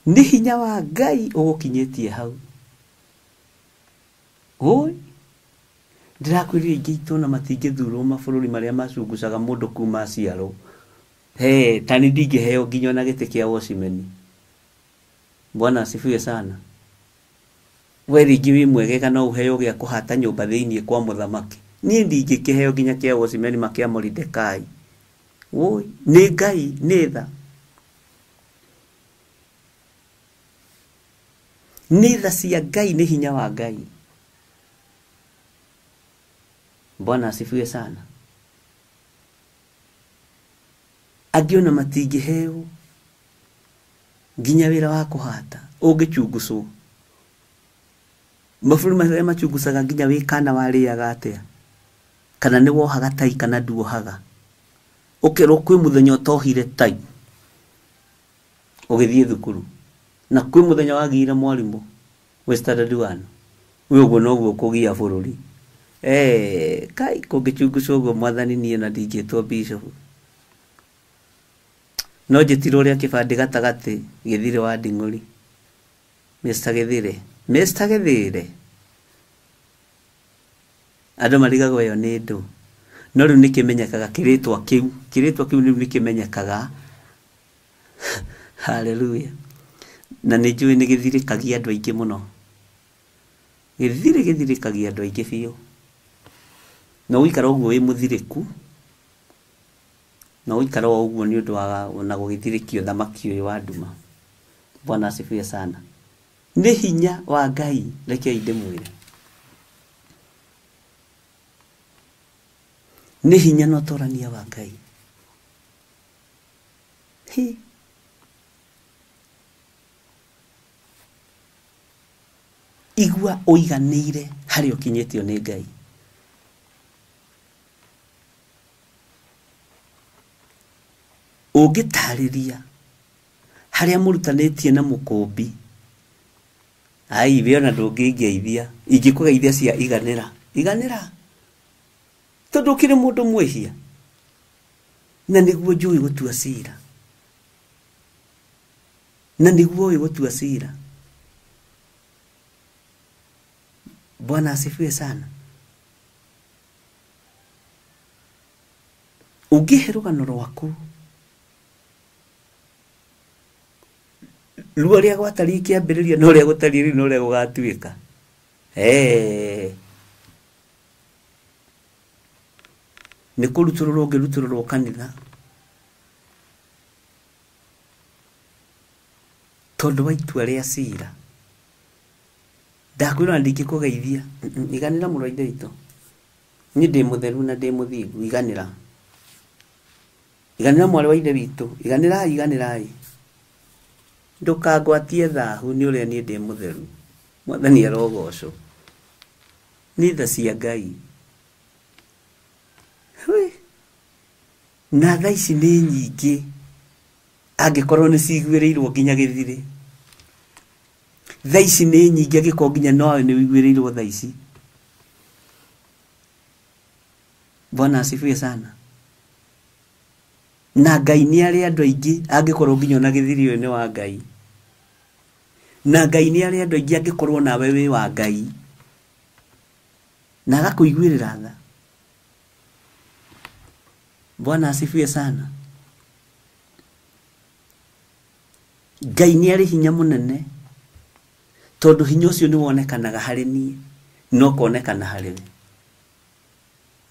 Speaker 4: Nĩ hinya wa Ngai ũgũkinyĩtie hau. Oi. Ndirakwĩrire ingĩitwo na matingĩthurwo mabũrũri marĩa macungucaga mũndũ kuma aciarwo. Tani ndingĩheo nginya na gĩtĩ kĩa Washimeni. Bwana asifiwe sana. We rĩngĩ wĩ mwegega no ũheo gĩa kũhata nyũmba thĩinĩ kwa mũthamaki. Niĩ ndingĩkĩheo nginya kĩa Washimeni makĩa Moridekai. Oi, nĩ Ngai nĩ tha. Nĩ tha cia Ngai, nĩ hinya wa Ngai. Bwana asifiwe sana. Angiona matingĩheo nginya wĩra wa kũhata ũngĩchungucwo. Mabũrũri marĩa machungucaga nginya wĩ kana warĩaga atĩa. Kana nĩ wohaga tai kana nduohaga. Ũkerwo kwĩ mũthenya ũtohire tai ũgĩthiĩ thukuru. Na kwĩ mũthenya wagĩire mwarimũ wĩ standard 1. Ũguo noguo kũgia bũrũri. Kai kũngĩchungucwo ũguo mwathani niĩ na ndingĩtwo bishop. No njitirwo ũrĩa kĩbandĩ gatagatĩ Gĩthire wa Nding'ũri. Mr. Gĩthire. Andũ marigagwo ĩyo nĩ ndũ. No rĩu nĩkĩmenyekaga kĩrĩtwa kĩu. Kĩrĩtwa kĩu rĩu nĩkĩmenyekaga. Hallelujah. Na nĩ njũĩ nĩ gĩthirĩkagia andũ aingĩ mũno. Gĩthirĩkagia andũ aingĩ biũ. Na ũikara ũguo wĩ mũthirĩku. Na ũikara ũguo nĩ ũndũ wa na gũgĩthirĩkio thamaki ũyũ wa nduma. Bwana asifiwe sana. Nĩ hinya wa Ngai, reke ndĩmwĩre. Nĩ hinya na ũtorania wa Ngai. Igua ũiganĩire harĩa ũkinyĩtio nĩ Ngai. Ũngĩtarĩria harĩa mũrutanĩtie na mũkũmbi. Ai we ona ndũngĩngeithia. Ingĩkũgeithia cia iganĩra. Tondũ kĩrĩ mũndũ mwĩhia. Na nĩguo njũĩ gũtua cira. Na nĩguo gũtua cira. Bwana asifiwe sana. Ũngĩhe rũgano rwaku ruo rĩa gwatari kĩambĩrĩria no rĩa gũtari no rĩa gũgatuĩka. Nĩ kũrutũrũrwo ũngĩrutũrũrwo kanitha. Tondũ wa itua rĩa cira. Ndakwĩra ndingĩkũgeithia. Iganĩra mũrũ wa ithe witũ. Niĩ ndĩ mũtheru na ndĩ mũthingu. Iganĩra mwarĩ wa ithe witũ. Iganĩrai. Ndũkangwatie thahu nĩ ũrĩa niĩ ndĩ mũtheru. Mwathani arogocwo. Nĩ tha cia Ngai. Na tha ici nĩ nyingĩ. angikorwo ni ciguĩrĩirwo nginya gĩthirĩ. Thaa ici nĩ nyingĩ angĩkorwo nginya nawe nĩ wiguĩrĩirwo thaa ici. Bwana asifiwe sana. Na Ngai nĩ arĩ andũ aingĩ angĩkorwo nginya na gĩthirĩ ũyũ nĩ wa Ngai. Na Ngai nĩ arĩ andũ aingĩ angĩkorwo nawe wĩ wa Ngai. Na agakũiguĩrĩra tha. Bwana asifiwe sana. Ngai nĩ arĩ hinya mũnene. Tondũ hinya ũcio nĩ wonekanaga harĩ niĩ, no konekana harĩ we.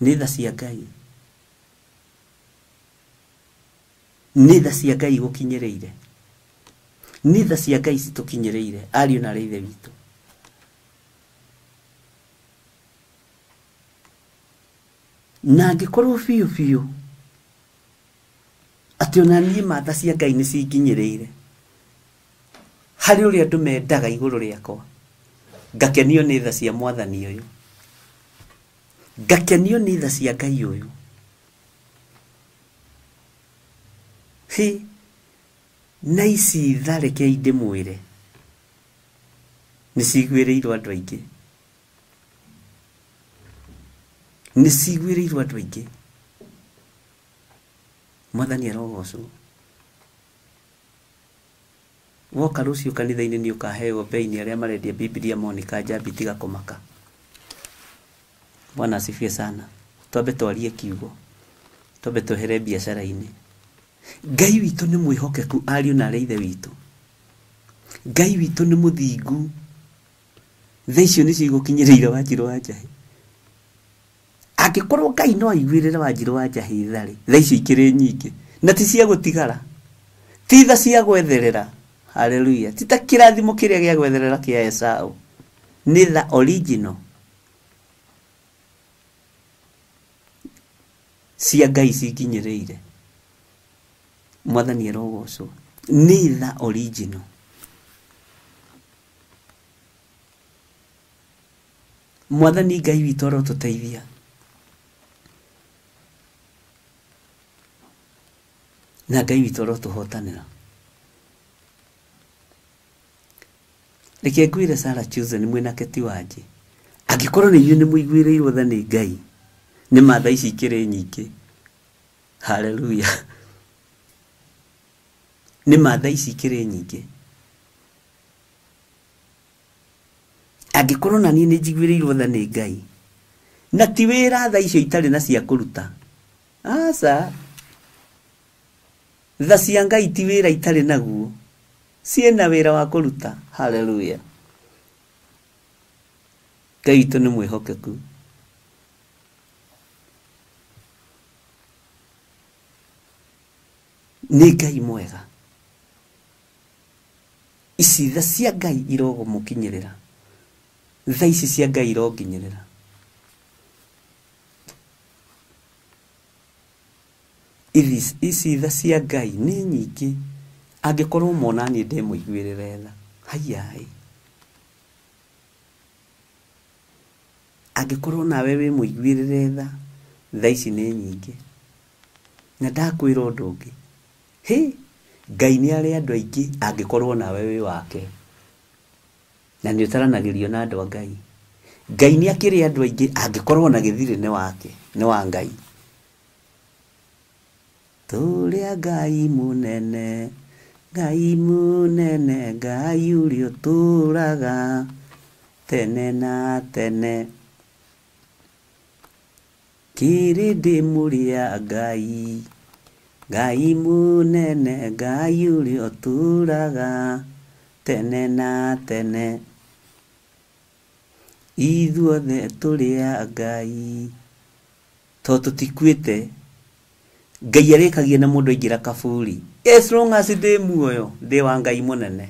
Speaker 4: Nĩ tha cia Ngai. Nĩ tha cia Ngai gũkinyĩrĩire. Nĩ tha cia Ngai citũkinyĩrĩire, ariũ na arĩ ithe witũ. Na angĩkorwo biũ biũ atĩ ona niĩ matha cia Ngai nĩ cinginyĩrĩire, harĩ ũrĩa andũ mendaga igũrũ rĩakwa, ngakenio nĩ tha cia Mwathani ũyũ, ngakenio nĩ tha cia Ngai ũyũ. Na ici tha rekei ndĩmwĩre nĩ ciguĩrĩirwo andũ aingĩ. Nĩ ciguĩrĩirwo andũ aingĩ. Mwathani arogocwo. Woka rũciũ kanitha-inĩ nĩ ũkaheo bei nĩ arĩa marendia Biblia Monica njambi tiga kũmaka. Bwana asifiwe sana. Twambe twarie kiugo. Twambe twehere biacara-inĩ. Ngai witũ nĩ mwĩhokeku, ariũ na arĩ ithe witũ. Ngai witũ nĩ mũthingu. Thaa icio nĩ cigũkinyĩrĩire Wanjirũ wa Njahĩ. Angĩkorwo Ngai no aiguĩrĩre Wanjirũ wa Njahĩ tharĩ, thaa icio ikĩrĩ nyingĩ, na ti cia gũtigara, ti tha cia gwetherera. Haleluya. Ti ta kĩrathimo kĩrĩa gĩa gwetherera kĩa Esaũ. Nĩ tha original cia Ngai cikinyĩrĩire. Mwathani arogocwo. Nĩ tha original. Mwathani Ngai witũ arotũteithia. Na Ngai witũ arotũhotanĩra. Reke ngwĩre Sarah Chosen mwĩnake ti Wanjĩ. Angĩkorwo nĩ inyuĩ nĩ mũiguĩrĩirwo tha nĩ Ngai, nĩ matha ici ikĩrĩ nyingĩ. Haleluya. Nĩ matha ici ikĩrĩ nyingĩ. Angĩkorwo na niĩ nĩ njiguĩrĩirwo tha nĩ Ngai, na ti wĩra tha icio itarĩ na cia kũruta. Aca. Tha cia Ngai ti wĩra itarĩ naguo. Ciena wĩra wa kũruta. Haleluya. Ngai witũ nĩ mwĩhokeku. Nĩ Ngai mwega. Ici tha cia Ngai irogũmũkinyĩrĩra. Tha ici cia Ngai ironginyĩrĩra. Ici tha cia Ngai nĩ nyingĩ. Angĩkorwo mona niĩ ndĩmũiguĩrĩre tha. Hayai. Angĩkorwo nawe wĩ mũiguĩrĩre tha, tha ici nĩ nyingĩ. Na ndakwĩra ũndũ ũngĩ. Ngai nĩ arĩ andũ aingĩ angĩkorwo nawe wĩ wake. Na nĩ ũtaranagĩrio na andũ a Ngai. Ngai nĩ akĩrĩ andũ aingĩ angĩkorwo na gĩthirĩ nĩ wake, nĩ wa Ngai. Tũrĩa Ngai mũnene, Ngai mũnene, Ngai ũrĩa ũtũũraga tene na tene. Kĩrĩndĩ mũrĩa Ngai, Ngai mũnene, Ngai ũrĩa ũtũũraga tene na tene. Ithuothe tũrĩa Ngai, tondũ tũtikuĩte. Ngai arĩkagia na mũndũ aingĩra kaburi. As long as ndĩ muoyo, ndĩ wa Ngai mũnene.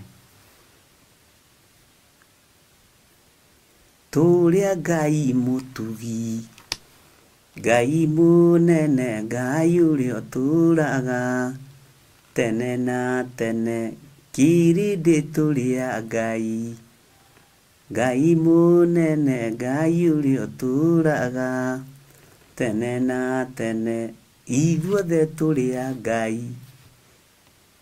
Speaker 4: Tũrĩa Ngai mũtugi, Ngai mũnene, Ngai ũrĩa ũtũũraga tene na tene. Kĩrĩndĩ tũrĩa Ngai, Ngai mũnene, Ngai ũrĩa ũtũũraga tene na tene. Ithuothe tũrĩa Ngai,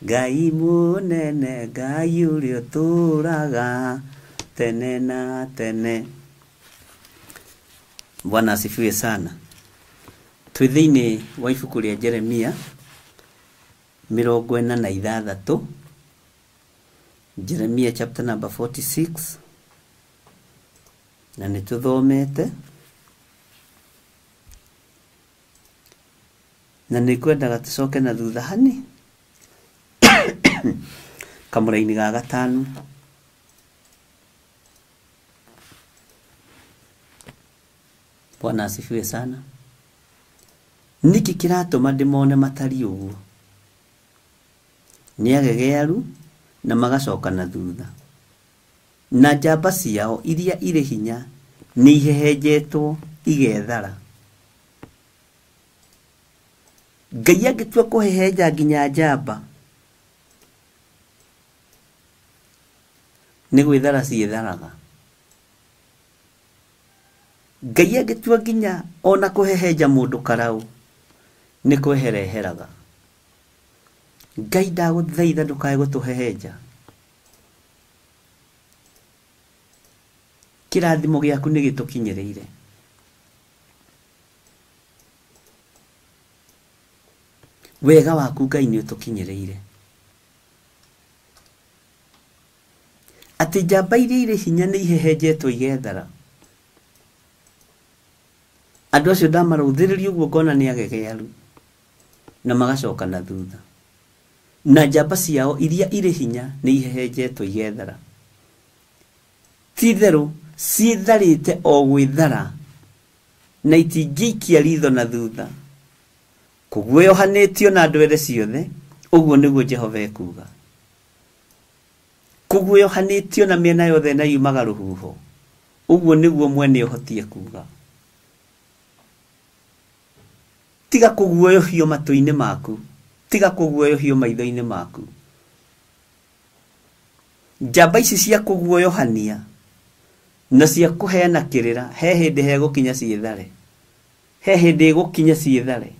Speaker 4: Ngai munene, Ngai uria uturaga tene na tene. Bwana asifiwe sana. Twithini wa ibuku ria Jeremia 46. Jeremia chapter number 46. Na nituthomete. Na nikwendaga tucoke na thutha hani. Kamuraini ga gatano. Bwana asifiwe sana. Niki kiratuma ndimone matari uguo. Ni agegearu na magacoka na thutha. Na njamba ciao iria ire hinya ni ihehenjetwo igethara. Ngai angitua kuhehenja nginya njamba ni gwithara cietharaga. Ngai angitua nginya ona kuhehenja mundu karau ni kwehereheraga. Ngai ndaguthaitha ndukae gutuhehenja. Kirathimo giaku ni gitukinyereire. Wega waku Ngai ni utukinyereire. Ati njamba iria ire hinya ni ihehenjetwo igethara. Andu acio ndamaruthiririe uguo ngona ni agegearu na magacoka na thutha. Na njamba ciao iria ire hinya ni ihehenjetwo igethara. Titheru ciitharite o gwithara na itingiikia ritho na thutha. Kuguoyohanitio na andu ere ciothe, uguo niguo Jehova ekuga. Kuguoyohanitio na miena yothe na yumaga ruhuho, uguo niguo mwene uhotie kuga. Tiga kuguoyohio matu-ini maku, tiga kuguoyohio maitho-ini maku. Njamba ici cia kuguoyohania na cia kuheana kirira, he hindi hegukinya ciethare, he hindi igukinya ciethare.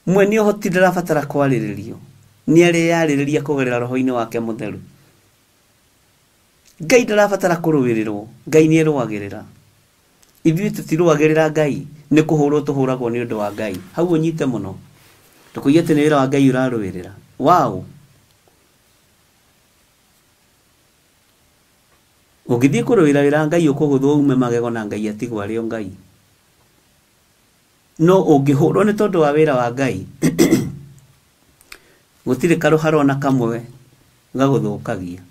Speaker 4: Mwene uhoti ndarabatara kwariririo, ni ariyaririria kugerera roho-ini wake mutheru. Ngai ndarabatara kuruwirirwo, Ngai ni eruagirira. Ithuĩ tutiruagirira Ngai, ni kuhurwo tuhuragwo ni undu wa Ngai. Hau unyite muno. Tukuigete ni wira wa Ngai uraruwirira. Wow. Ugithie kuruwira wira Ngai ukuguthwo ume magego na Ngai atigwo ario Ngai. No ungihurwo ni tondu wa wira wa Ngai. Gutire karuharo na kamwe gaguthukagia.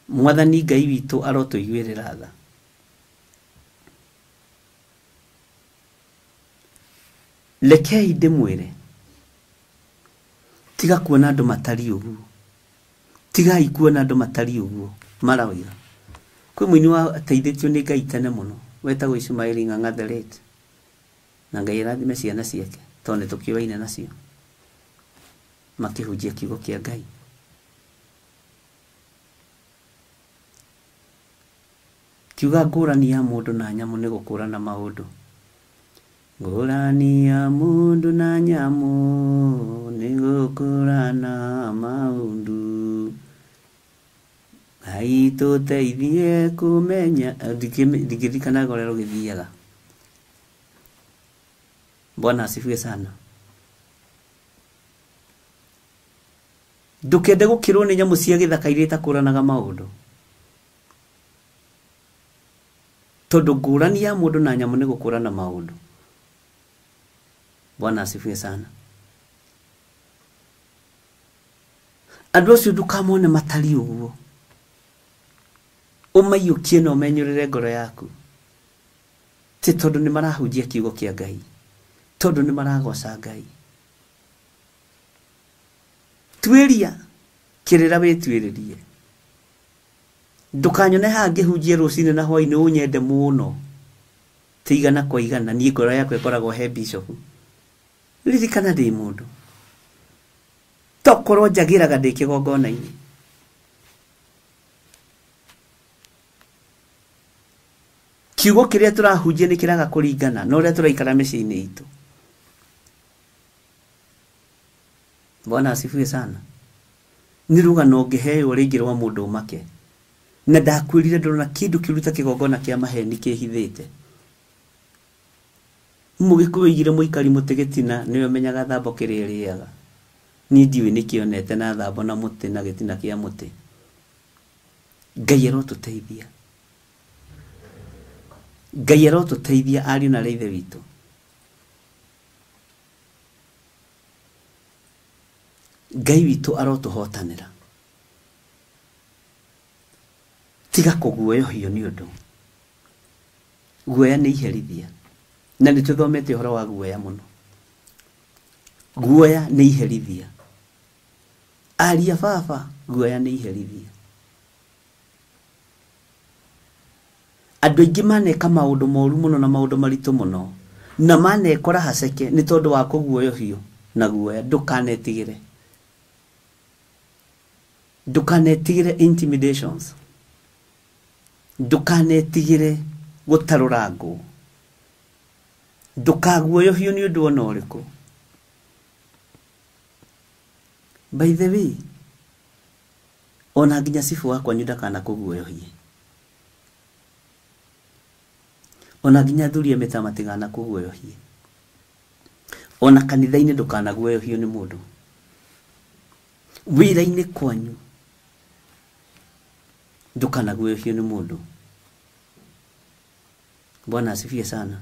Speaker 4: Mwathani Ngai witu arotuiguirira tha. Lekei ndimwire, tiga kuona andu matari uguo, tiga ikuona andu matari uguo marawira. Kwi muini wa ateithitio ni Ngai tene muno, wetagwo Ismaili Ng'ang'atherete, na Ngai arathime ciana ciake tondu tukiwaine nacio makihunjia kiugo kia Ngai. Kiuga ngũrani ya mundu na nyamu ni gũkũrana maundu. Ngũrani ya mundu na nyamu ni gũkũrana maundu. Ngai tũteithie kumenya ndingĩririkana ũrĩa rũgĩthiaga. Bwana asifiwe sana. Ndukende gũkĩrwo nĩ nyamũ cia gĩthaka iria itakũranaga maundu. Tondu ngũrani ya mundu na nyamu ni gũkũrana maundu. Bwana asifiwe sana. Andu acio ndukamone matari uguo. Umaiyukie na umenyurire ngoro yaku. Ti tondu ni marahunjia kiugo kia Ngai. Tondu ni maragoca Ngai. Twiria kirira witwiririe. Ndukanyone hangi hunjie rucine na hwaini unyende muno. Tigana kwa igana ni ngoro yaku ikoragwo he bishop. Ririkana ndi mundu. Tokorwo njagiraga ndi kigongona-ini. Kiugo kiria turahunjia ni kiraga kuringana na uria turaikara micii-ini itu. Bwana asifiwe sana. Ni rugano ngeheo ringirwa mundu make. Na ndakwirire ndona kindu kiruta kigongona kia maheni kihithite. Mugikuigire muikari mutegetina niwe menyaga thambo kiririaga. Ni ndiwe nikionete na thambo na muti na gitina kia muti. Ngai arotuteithia. Ngai arotuteithia ari na reithe witu. Ngai witu arotuhotanira. Tiga kuguoyohio ni undu. Guoya ni iherithia. Na nituthomete uhoro wa guoya muno. Guoya ni iherithia. Aria baba, guoya ni iherithia. Andu aingi maneka maundu moru muno na maundu maritu muno. Na manekora haceke ni tondu wa kuguoyohio na guoya. Ndukanetigire. Ndukanetigire intimidations. Ndukanetigire gutarurangwo. Ndukaguoyohio ni undu ona uriku. By the way, ona nginya sifu wakwa nyudakana kuguoyohie. Ona nginya thurie mitamatigana kuguoyohie. Ona kanitha-ini ndukanaguoyohio ni mundu. Wira-ini kwanyu ndukanaguoyohio ni mundu. Bwana asifiwe sana.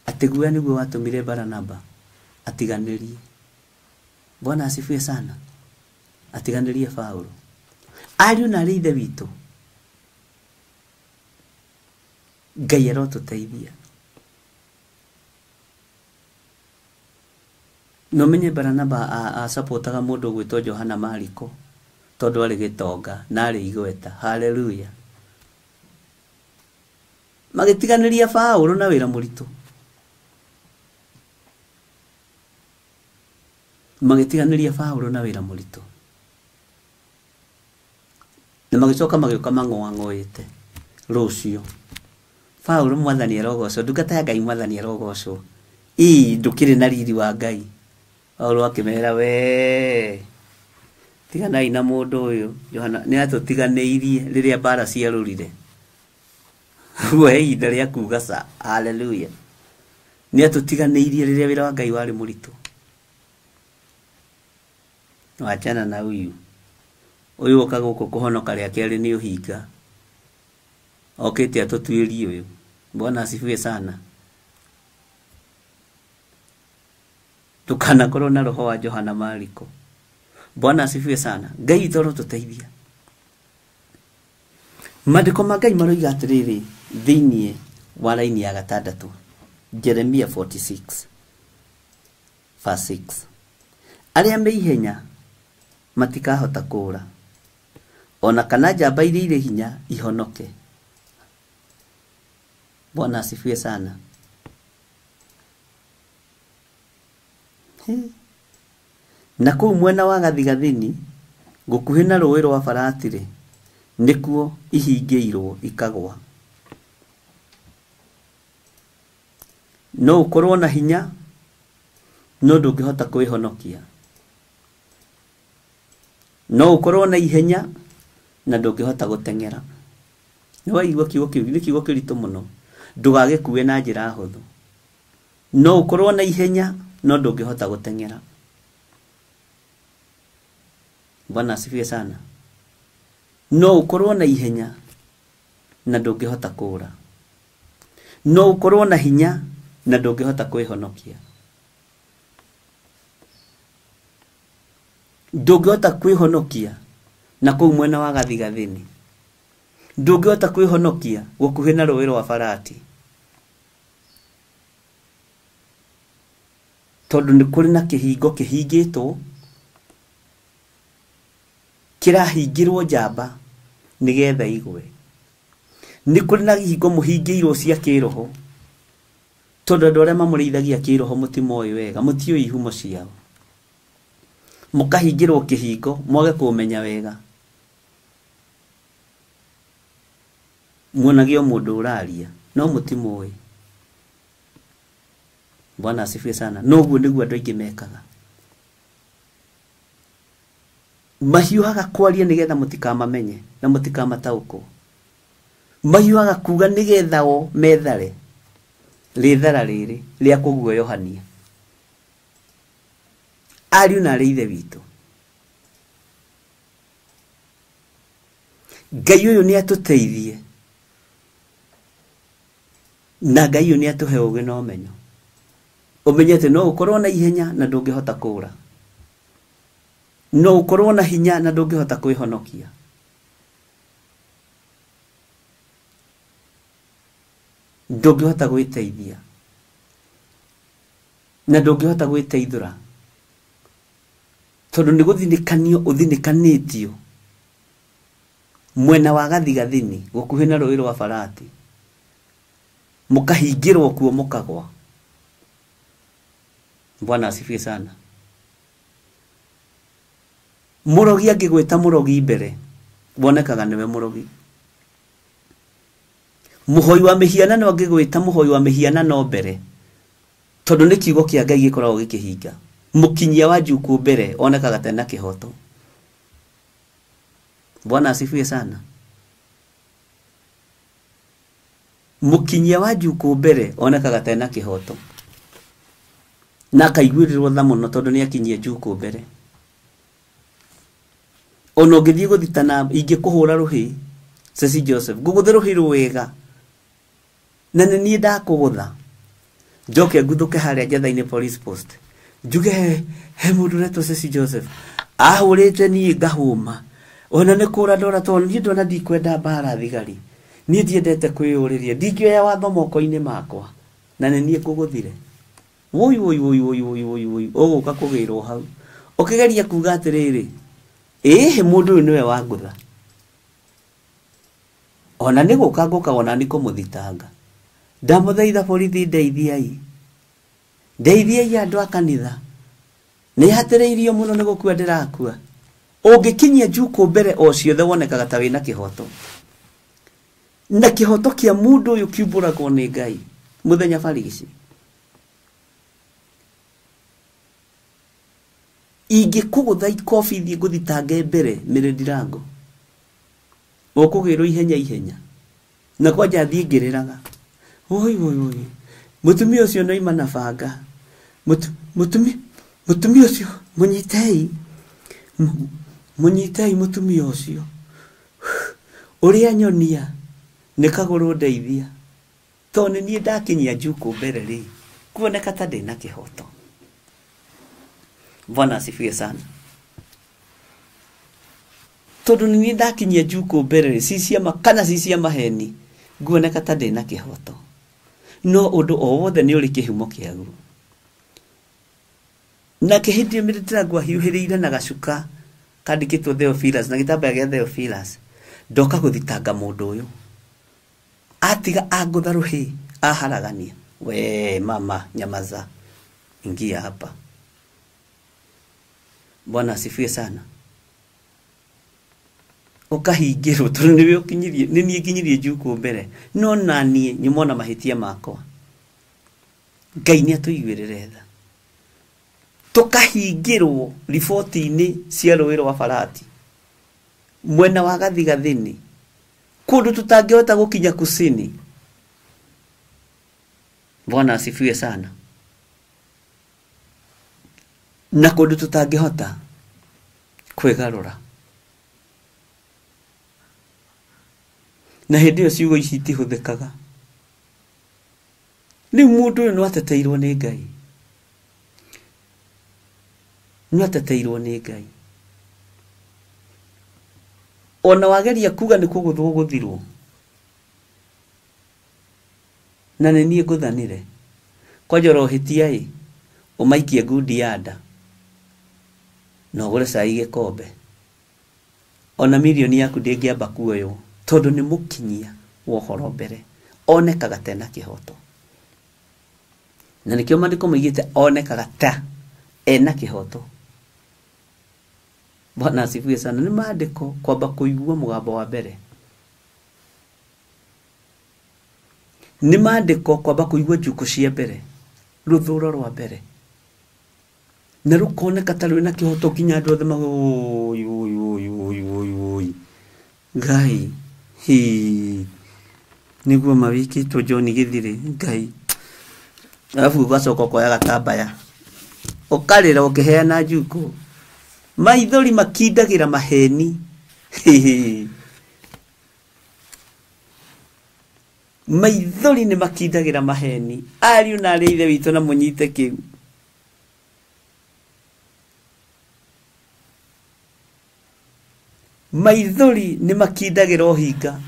Speaker 4: Ateguya niguo watumire Baranaba atiganirie. Bwana asifiwe sana. Atiganirie Paulo. Ariu na reithe witu. Ngai arotuteithia. No menye Baranaba a supportaga mundu gwitwo Johana Mariko tondu ari gitonga na ari igweta. Hallelujah. Magitiganiria Paulo na wira muritu. Magitiganiria Paulo na wira muritu. Na magicoka magioka mangoangoite rucio. Paulo mwathani arogocwo, ndungata ya Ngai mwathani arogocwo. Ndukiri na riri wa Ngai. Paulo akimera we tiganai na mundu uyu Johana ni atutiganiirie riria bara ciarurire. We ihinda ria kuga sa. Hallelujah. Ni atutiganiirie riria wira wa Ngai wari muritu. Wachana na uyu uka guku kuhonoka ria keri ni uhinga. Okete atutwirie uyu. Bwana asifiwe sana. Tukana korona roho wa Johana Mariko. Bwana asifiwe sana. Ngai toro tuteithia. Mandiko ma Ngai maroiga atiriri thiini wa laini ya 6 Jeremia 46 verse 6. Aria me ihenya matikahota kura. Ona kana njamba iria ire hinya ihonoke. Bwana asifiwe sana. Na kuu mwena wa gathigathini gukuhi na ruwi rwa Faratire nikuo ihingiirwo ikagwa. No ukorwo na hinya no ndungihota kwihonokia. No ukorwo na ihenya na ndungihota gutengera. Ni waigua kiugo kiu ni kiugo kiritu muno. Ndugagikuwe na njira huthu. No ukorwo na ihenya no ndungihota gutengera. Bwana asifiwe sana. No ukorwo na ihenya na ndungihota kura. No ukorwo na hinya na ndungihota kwihonokia. Ndungihota kwihonokia na kuu mwena wa gathigathini. Ndungihota kwihonokia gukuhi na ruwi rwa Farati. Tondu ni kuri na kihingo kihingitwo kirahingirwo njamba nigetha igwe. Ni kuri na kihingo muhingirwo cia kiroho tondu andu aria mamurithagia kiroho mutimoyi wega, mutioi ihumo ciao. Mukahingirwo kihingo mwage kumenya wega. Muonagio mundu uraria no mutimoyi. Bwana asifiwe sana. No guo niguo andu aingi mekaga. mahiuhaga kwaria nigetha mutikamamenye na mutikamataũkwo. Mahiuhaga kuga nigetha o methare rĩthara rĩrĩ rĩa kũguoyohania. Ariũ na arĩ ithe witũ, Ngai ũyũ nĩ atũteithie na Ngai ũyũ nĩ atũhe ũgĩ na ũmenyo. Ũmenye atĩ no ũkorwo na ihenya na ndũngĩhota kũũra, no ũkorwo na hinya na ndũngĩhota kwĩhonokia. Ndũngĩhota gwĩteithia na ndũngĩhota gwĩteithũra, tondũ nĩ gũthinĩkanio ũthinĩkanĩtio mwena wa gathigathini gũkuhĩ na rũĩ rwa Farati, mũkahingĩrwo kuo mũkagwa. Bwana asifiwe sana. Mũrogi angĩgwĩta mũrogi mbere, wonekaga nĩwe mũrogi. Mũhoi wa mĩhianano angĩgwĩta mũhoi wa mĩhianano mbere, tondũ nĩ kiugo kĩa Ngai gĩkoragwo gĩkĩhinga. Mũkinyia wa njuku mbere onekaga tena kĩhoto. Bwana asifiwe sana. Mũkinyia wa njuku mbere onekaga tena kĩhoto, na kaiguĩrĩrwo tha mũno tondũ nĩ akinyia njuku mbere. Ona ũngĩthiĩ gũthitana ingĩkũhũra rũhĩ, Ceci Joseph, ngũgũthe rũhĩ rwega na nĩ niĩ ndakũgũtha, njoke nguthũke harĩa Njatha-inĩ police post, njuge he mũndũ ũretwo Ceci Joseph ahũrĩte niĩ ngahũma, ona nĩ kũra ndora tondũ niĩ ndona ndikwenda mbara thigari, niĩ ndiendete kwĩyũrĩria, ndingĩoya watho moko-inĩ makwa, na nĩ niĩ ngũgũthire. Woi ũgũka kũgĩrwo hau ũkĩgeria kuga atĩrĩrĩ, ĩhĩ mũndũ ũyũ nĩwe wangũtha. Ona nĩ gũka ngũka ona nĩ kũmũthitanga. Ndamũthaitha borithi, ndeithiai, ndeithiai andũ a kanitha, nĩ hatĩrĩirio mũno nĩ gũkua ndĩrakua. Ũngĩkinyia njuku mbere o ciothe wonekaga ta wĩna kĩhoto, na kĩhoto kĩa mũndũ ũyũ kiumbũragwo nĩ Ngai mũthenya barigici. Ingĩkũgũtha ikobi thiĩ ngũthitange mbere mĩrĩ ndirango, ũkũgĩrwo ihenya na kwanja thiĩ ngĩrĩraga. Mũtumia ũcio noima na banga, mũtumia ũcio mũnyitei mũtumia ũcio, ũrĩa nyonia nĩ kagũrũ ndeithia, tondũ nĩ niĩ ndakinyia njuku mbere rĩ, kuoneka ta ndĩna kĩhoto. Bwana asifiwe sana. Tondũ nĩ niĩ ndakinyia njuku mbere rĩ, ciciama kana ciciama heni, nguoneka ta ndĩna kĩhoto. No ũndũ o wothe nĩ ũrĩ kĩhumo kĩaguo. Na kĩhĩndĩ mĩrĩ ndĩragwa hiũhĩrĩire na gacuka kandĩkĩtwo Theophilus na gĩtambaya gĩa Theophilus, ndoka gũthitanga mũndũ ũyũ. Atiga angũtha rũhĩ aharagania, we mama nyamaza, ingia hapa. Bwana asifiwe sana. Ũkahingĩrwo tondũ nĩwe ũkinyirie, nĩ niĩ nginyirie njuku mbere, no naniĩ nyumona mahĩtia makwa. Ngai nĩ atũiguĩrĩre tha. Tũkahingĩrwo riboti-inĩ cia rũĩ rwa Farati, mwena wa gathigathini, kũndũ tũtangĩhota gũkinya kusini. Bwana asifiwe sana. Na kũndũ tũtangĩhota kwĩgarũra. Na hĩndĩ ĩyo ciugo ici itihũthĩkaga. Rĩu mũndũ ũyũ nĩ ateteirwo nĩ Ngai, nĩ ateteirwo nĩ Ngai. Ona wageria kuga nĩ kũgũthwo gũthirwo, na nĩ niĩ ngũthanire, kwanja rohĩtia ũmaikie ngundi ya nda na ũgũre cai gĩkombe, ona mirioni yaku ndĩngĩamba kuoywo, tondũ nĩ mũkinyia wa ũhoro mbere, onekaga tena kĩhoto. Na nĩkĩo maandĩko maigĩte onekaga ta ena kĩhoto. Bwana asifiwe sana. Nĩ maandĩko kwamba kũigua mũgambo wa mbere, nĩ maandĩko kwamba kũigua njuku cia mbere, rũthũro rwa mbere, na rukoneka tarĩ na kĩhoto kinya andũ othe oi Ngai nĩguo mawĩkĩtwo John Gĩthire Ngai alafu ugacoka ũkoya gatambaya ũkarĩra ũkĩheana njuko maithori makindagĩra maheni maithori nĩ makindagĩra maheni ariũ na arĩ ithe witũ na mũnyite kĩu maithori nĩ makindagĩra ũhinga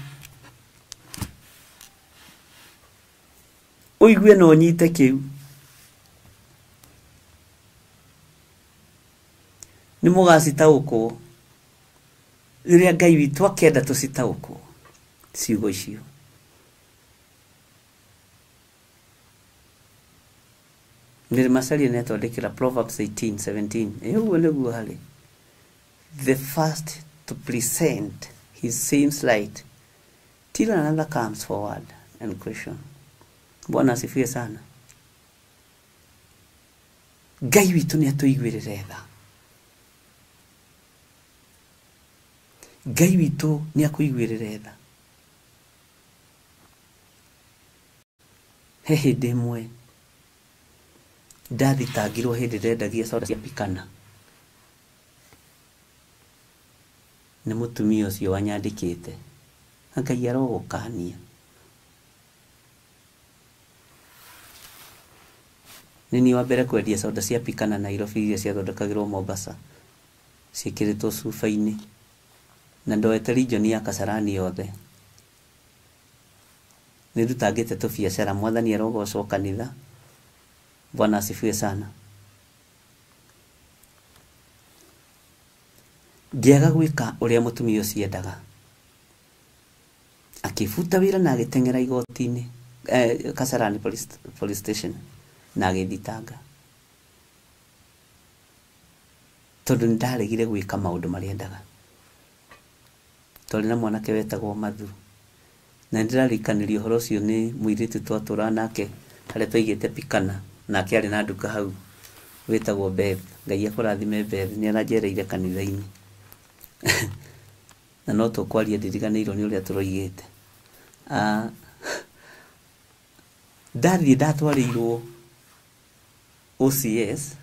Speaker 4: ũigue no nyite kĩu nĩ mũgacitaũkwo rĩrĩa Ngai witũ akenda tũcitaũkwo ciugo icio nĩ macaria netwandĩkĩra Proverbs 18:17 ũguo nĩguo harĩ the first to present his sins light till another comes forward and question. Bwana asifiwe sana. Ngai witũ nĩ atũiguĩrĩre tha. Ngai witũ nĩ akũiguĩrĩre tha. He hĩndĩ ĩmwe ndathitangirwo hĩndĩ ndendagia soda cia pikana. Nĩ mũtumia ũcio wanyandĩkĩte. Ngai arogũkania. Nini wa mbere kwendia soda cia pikana Nairobi iria ciathondekagĩrwo Mombasa. Ciĩkĩrĩtwo cuba-inĩ. Na ndoete region ya Kasarani yothe. Nĩndutangĩte tũbiacara mwathani arogocwo kanitha. Bwana asifiwe sana. Ngĩaga gwĩka ũrĩa mũtumia ũcio endaga. Akĩbuta wĩra na agĩteng'era igoti-inĩ Kasarani police station na agĩthitanga. Tondũ nĩndaregire gwĩka maũndũ marĩa endaga. Twarĩ na mwanake wetagwo Mathu. Na nĩndĩrarikanĩria ũhoro ũcio nĩ mũirĩtu twatũra nake harĩa twaigĩte pikana nake arĩ na nduka hau wetagwo Beth. Ngai akũrathime Beth nĩaranjereire kanitha-inĩ. Na no tũkwaria ndiriganĩirwo nĩ ũrĩa tũroigĩte. Ndathiĩ ndatwarĩirwo OCS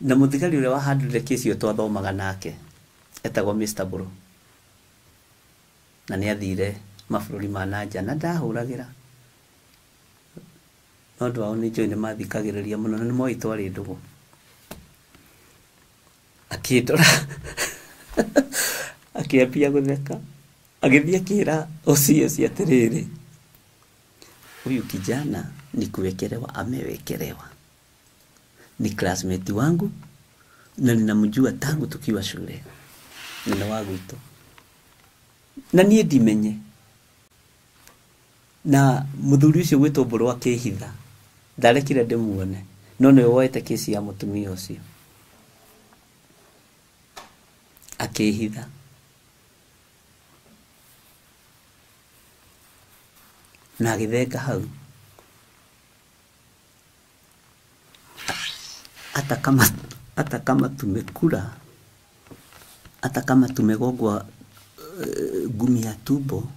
Speaker 4: na mũthigari ũrĩa wahandũrire kesi ĩyo twathomaga nake etagwo Mr. Bro. Na nĩathire mabũrũri ma nanja na ndahũragĩra. No andũ ao nĩnjũĩ nĩmathikagĩrĩria mũno na nĩmoĩ twarĩ ndũgũ. Akĩndora akĩambia gũtheka agĩthiĩ akĩra OCS atĩrĩrĩ, huyu kijana ni kuwekelewa amewekelewa, ni classmate wangu na ninamjua tangu tukiwa shule, nina wagwito na niĩ ndimenye. Na mũthuri ũcio gwĩtwo Mbũrũ akĩhitha, ndarekire ndĩmuone, no nĩwe woete kesi ya mũtumia ũcio akĩhitha. Na agĩthenga hau. Hata kama tumekula, hata kama tumegongwa gumi ya tumbo,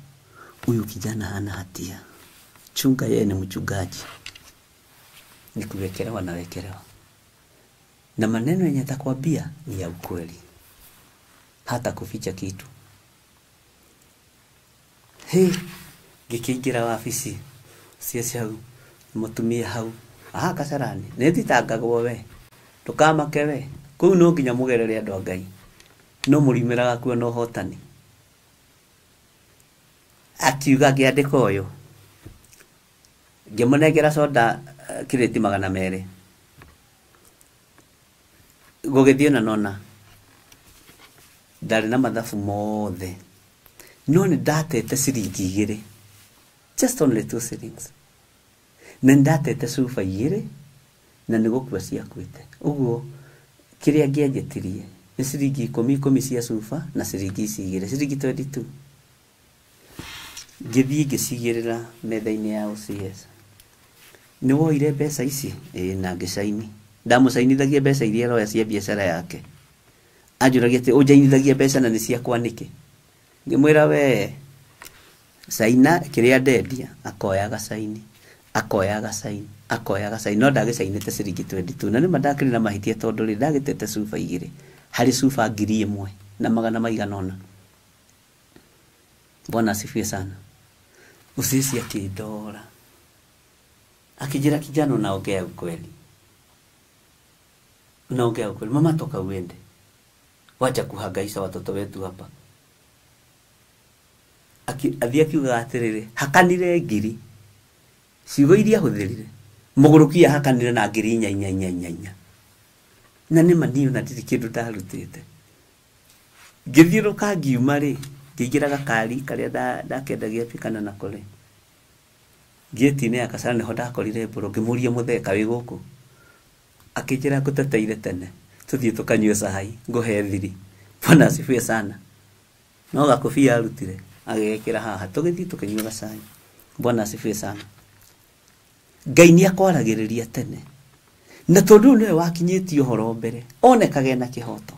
Speaker 4: huyu kijana hana hatia. Chunga, yeye ni mchungaji. Ni kuwekelewa na wekelewa. Na maneno yenye atakwambia ni ya ukweli. Hata kuficha kitu. Ngĩkĩingĩra wabici cia hau mũtumia hau Kasarani nĩthitangagwo we ndũkamake we kũu no nginya mũgerere andũ a Ngai no mũrimĩraga kuo no hotani. Akiuga ngĩandĩka ũyũ ngĩmũnengera soda kireti 200 gũgĩthiĩ na nona ndarĩ na mathabu mothe no nĩ ndatete ciringi 2, just only 2 shillings. Na ndatete cuba 2 na nĩ gũkua ciakuĩte. Ũguo kĩrĩa ngĩanjĩtirie nĩ ciringi 10 cia cuba na ciringi 2, ciringi 22. Ngĩthiĩ ngĩcigĩrĩra metha-inĩ ya OCS. Nĩ woire mbeca ici? Na ngĩcaini. ndamucainithagia mbeca iria roya cia biacara yake anjuragia ati unjainithagia mbeca na ni cia kwaniki ngimwira we saina kiria ndendia akoyaga saini no ndagicainite ciringi 22 na ni mandakiri na mahitia tondu ri ndagitete cuba igiri hari cuba 1,000 na magana maiganona. Bwana asifiwe sana. Usisi akidora akijira kijana unaongea ukweli, mama toka uende, wacha kuhangaisha watoto wetu hapa. Athia akiuga atiriri hakanire ngiri ciugo iria huthirire mugurukia hakanire na ngiri 4 na ni maniyo na ndiri kindu ndarutite ngithiruka ngiuma ri ngigira gakari karia ndakendagia pikana na kole ngitine akasara niho ndakorire mburu ngimuria mutheka wi guku akijira guteteire tene tuthie tukanywe cai nguhe thiri. Bwana asifiwe sana. No gakofia arutire agekira haha tugithie tukanywa cai. Bwana asifiwe sana. Ngai ni akwaragiriria tene na tondu niwe wakinyitio horo mbere onekage na kihoto.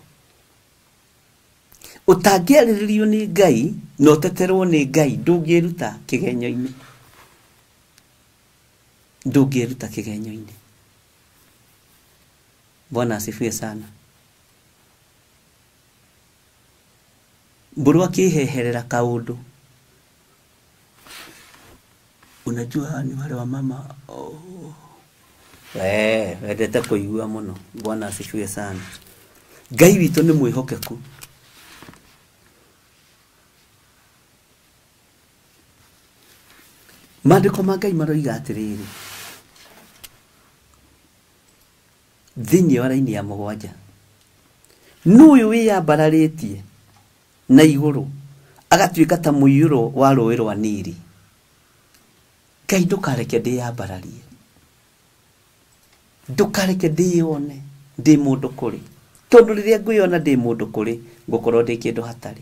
Speaker 4: Utangĩarĩrĩrio nĩ Ngai na ũteterwo nĩ Ngai ndũngĩruta kĩgenyo-inĩ. Bwana asifiwe sana. Mburu akiheherera kaundu, unajua ni wale wa mama wendete kuigua muno. Bwana asifiwe sana. Ngai witũ nĩ mwĩhokeku. Maandĩko ma Ngai maroiga atiriri thĩinĩ wa raini ya 7 n'uyu wĩyambararĩtie na igũrũ agatuĩka ta mũiyũro wa rũĩ rwa Nili. Ngai ndũkareke ndĩyambararie, ndũkareke ndĩyone ndĩ mũndũ kũrĩ, tondũ rĩrĩa ngwĩyona ndĩ mũndũ kũrĩ ngũkorwo ndĩ kĩndũ hatarĩ.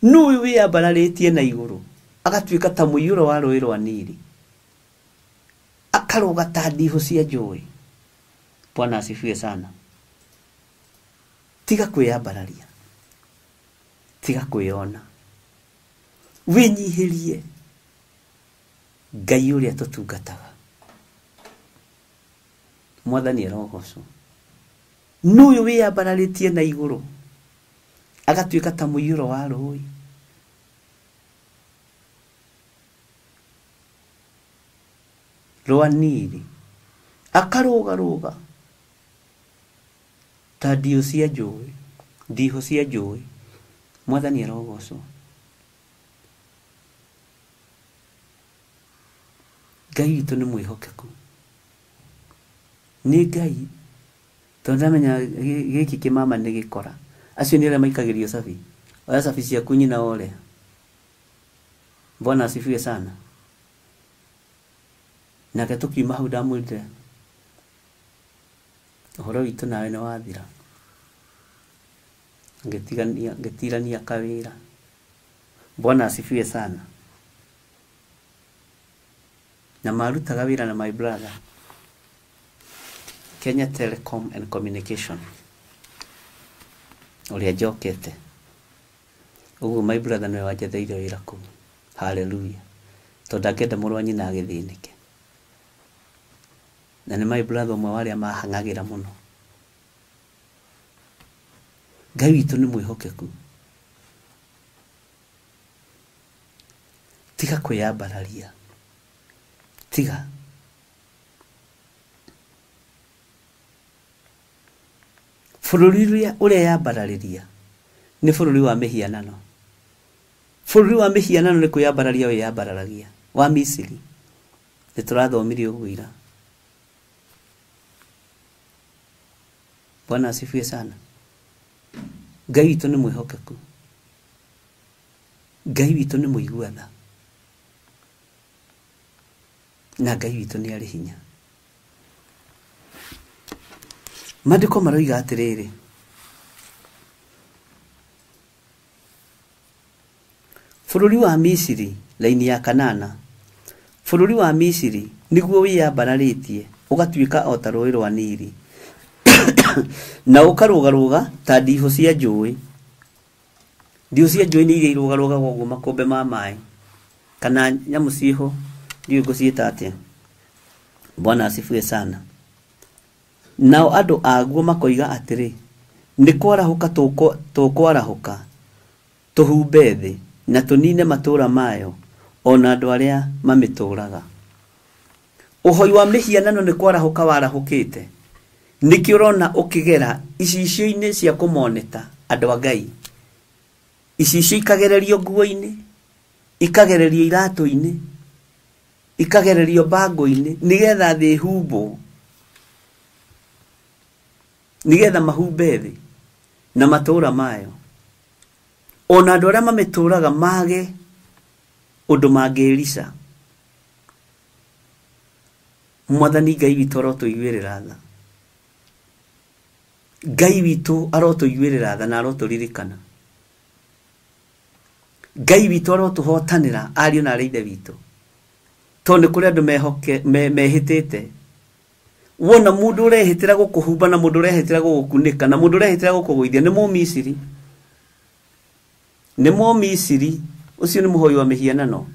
Speaker 4: N'uyu wĩyambararĩtie na igũrũ agatuĩka ta mũiyũro wa rũĩ rwa Nili, akaroga ta ndiho cia njũĩ. Bwana asifiwe sana. Tiga kwĩyambararia, tiga kwĩyona, wĩnyihĩrie Ngai ũrĩa tũtungataga. Mwathani arogocwo. N'uyu wĩyambararĩtie na igũrũ agatuĩka ta mũiyũro wa rũĩ rwa Nili, akaroga ta ndiho cia njũĩ. Mwathani arogocwo. Ngai witũ nĩ mwĩhokeku. Nĩ Ngai tondũ ndamenya gĩkĩ kĩmama nĩ gĩkora. Acio nĩ arĩa maikagĩrio cabi. Oya cabi ciaku nyina ore. Bwana asifiwe sana. Nake tukiuma hau ndamwĩrire ũhoro witũ nawe nĩ wathira, ngĩtirania kawĩra. Bwana asifiwe sana. Na marutaga wĩra na my brother Kenya Telecom and Communication ũrĩa njokete. Ũguo my brother nĩwe wanjetheire wĩra kũu. Hallelujah. Tondũ angĩenda mũrũ wa nyina agĩthĩnĩke. Na nĩ my brother ũmwe warĩa mahang'agĩra mũno. Ngai witũ nĩ mwĩhokeku. Tiga kwĩyambararia, tiga. Bũrũri ũrĩa ũreyambararĩria nĩ bũrũri wa mĩhianano. Bũrũri wa mĩhianano nĩ kwĩyambararia wĩyambararagia wa Misiri. Nĩ tũrathomirie ũguo ira. Bwana asifiwe sana. Ngai witũ nĩ mwĩhokeku. Ngai witũ nĩ mũiguatha. Na Ngai witũ nĩ arĩ hinya. Maandĩko maroiga atirĩrĩ, bũrũri wa Misiri, laini ya 8, bũrũri wa Misiri nĩguo wĩyambararĩtie ugatuika o ta rũĩ rwa Nili na ukarugaruga ta ndiho cia njũĩ. Ndiho cia njũĩ nĩ iria irugaruga ũguo makũmbĩ ma maĩ kana nyamũ ciho ndiũ ngũciĩta atĩa. Bwana asifiwe sana. Nao andũ aguo makoiga atĩrĩ, nĩ kwarahuka tũkwarahuka tũhumbe thĩ na tũnine matũũra mayo ona andũ arĩa mamĩtũũraga. Ũhoi wa mĩhianano nĩ kwarahuka warahũkĩte. Nĩkĩo ũrona ũkĩgera icicio-inĩ cia kũmoneta andũ a Ngai. Icicio ikagererio nguo-inĩ, ikagererio iratũ-inĩ, ikagererio bango-inĩ, nĩgetha thĩ humbwo, nĩgetha mahumbe thĩ na matũũra mayo ona andũ arĩa mamĩtũũraga mage ũndũ mangĩĩrica. Mwathani Ngai witũ arotũiguĩrĩra tha. Ngai witũ arotũiguĩrĩra tha na arotũririkana. Ngai witũ arotũhotanĩra ariũ na arĩ ithe witũ. Tondũ nĩ kũrĩ andũ mehĩtĩte. Wona mũndũ ũrehĩtĩra gũkũhumba na mũndũ ũrehĩtĩra gũgũkunĩka na mũndũ ũrehĩtĩra gũkũgũithia nĩ Mũmisiri. Nĩ Mũmisiri. Ũcio nĩ mũhoi wa mĩhianano.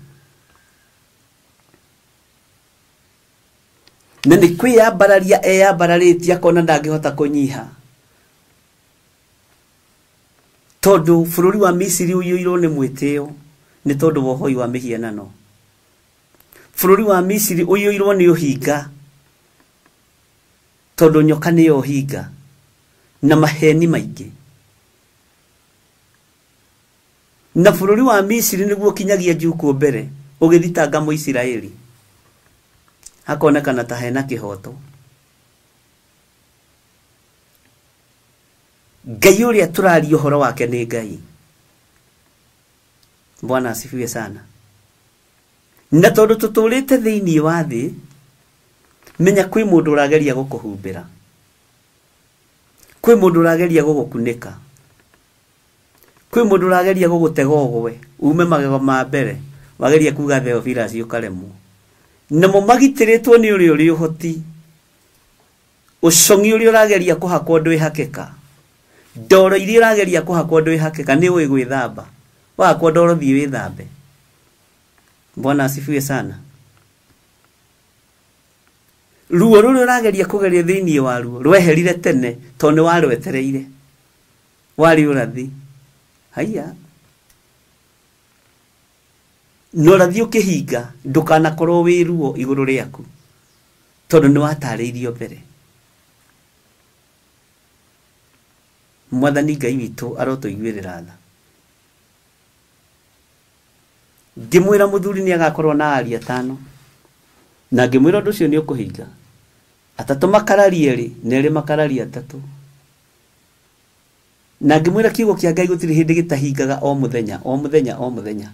Speaker 4: Na nĩ kwĩyambararia eyambararĩtie akona ndangĩhota kũnyiha. Tondũ bũrũri wa Misiri ũiyũirwo nĩ mwĩtĩo nĩ tondũ wa ũhoi wa mĩhianano. Bũrũri wa Misiri ũiyũirwo nĩ ũhinga tondũ nyoka nĩyo ũhinga na maheni maingĩ. Na bũrũri wa Misiri nĩguo kinyagia njuku mbere ũgĩthitanga Mũisiraeli. Hakonekana ta hena kĩhoto. Ngai ũrĩa tũraria ũhoro wake nĩ Ngai. Bwana asifiwe sana. Na tondũ tũtũrĩte thĩinĩ wa thĩ, menya kwĩ mũndũ ũrageria gũkũhumbĩra. Kwĩ mũndũ ũrageria gũgũkunĩka. Kwĩ mũndũ ũrageria gũgũtega ũgwe, ume magego ma mbere, wageria kuga Theophilus ũkaremwo. Namo magitĩrĩtwo nĩ ũrĩa ũrĩ ũhoti. Ũcong'i ũrĩa ũrageria kũhakwo ndwĩhakĩka. Ndoro iria ũrageria kũhakwo ndwĩhakĩka nĩ ũĩ gwĩthamba. Wahakwo ndoro thiĩ wĩthambe. Bwana asifiwe sana. Ruo rũrĩa ũrageria kũgeria thĩinĩ waruo rweherire tene tondũ nĩ warwetereire. Warĩ ũrathi. Haiya. Norathi ũkĩhinga ndũkanakorwo wĩ ruo igũrũ rĩaku tondũ nĩ watarĩirio mbere. Mwathani Ngai witũ arotũiguĩrĩra tha. Ngĩmwĩra mũthuri nĩ agakorwo na ariũ 5 na ngĩmwĩra ũndũ ũcio nĩ ũkũhinga. 3 makararia 2 na 2 makararia 3. Na ngĩmwĩra kiugo kĩa Ngai gũtirĩ hĩndĩ gĩtahingaga o mũthenya o mũthenya o mũthenya.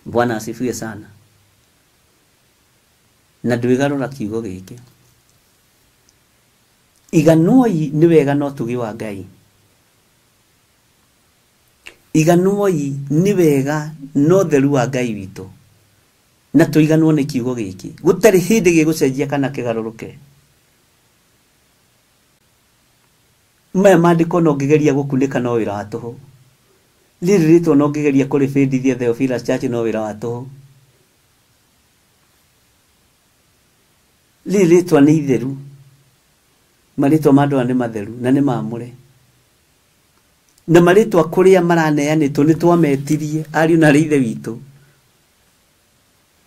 Speaker 4: Bwana asifiwe sana. Na ndwigarũra kiugo gĩkĩ. Iganuoi nĩ wega no tugi wa Ngai. Iganuoi nĩ wega no theru wa Ngai witũ. Na tũiganwo nĩ kiugo gĩkĩ. Gũtarĩ hĩndĩ gĩgũcenjia kana kĩgarũrũke. Maya maandĩko no ngĩgeria gũkunĩka no wĩra wa tũhũ. Rĩrĩ rĩtwa no ngĩgeria kũrĩbĩndithia Theophilus Church no wĩra wa tũhũ. Rĩrĩ rĩtwa nĩ itheru. Marĩtwa ma andũ aya nĩ matheru na nĩ maamũre. Na marĩtwa kũrĩa maraneanĩtwo nĩ twametirie ariũ na arĩ ithe witũ.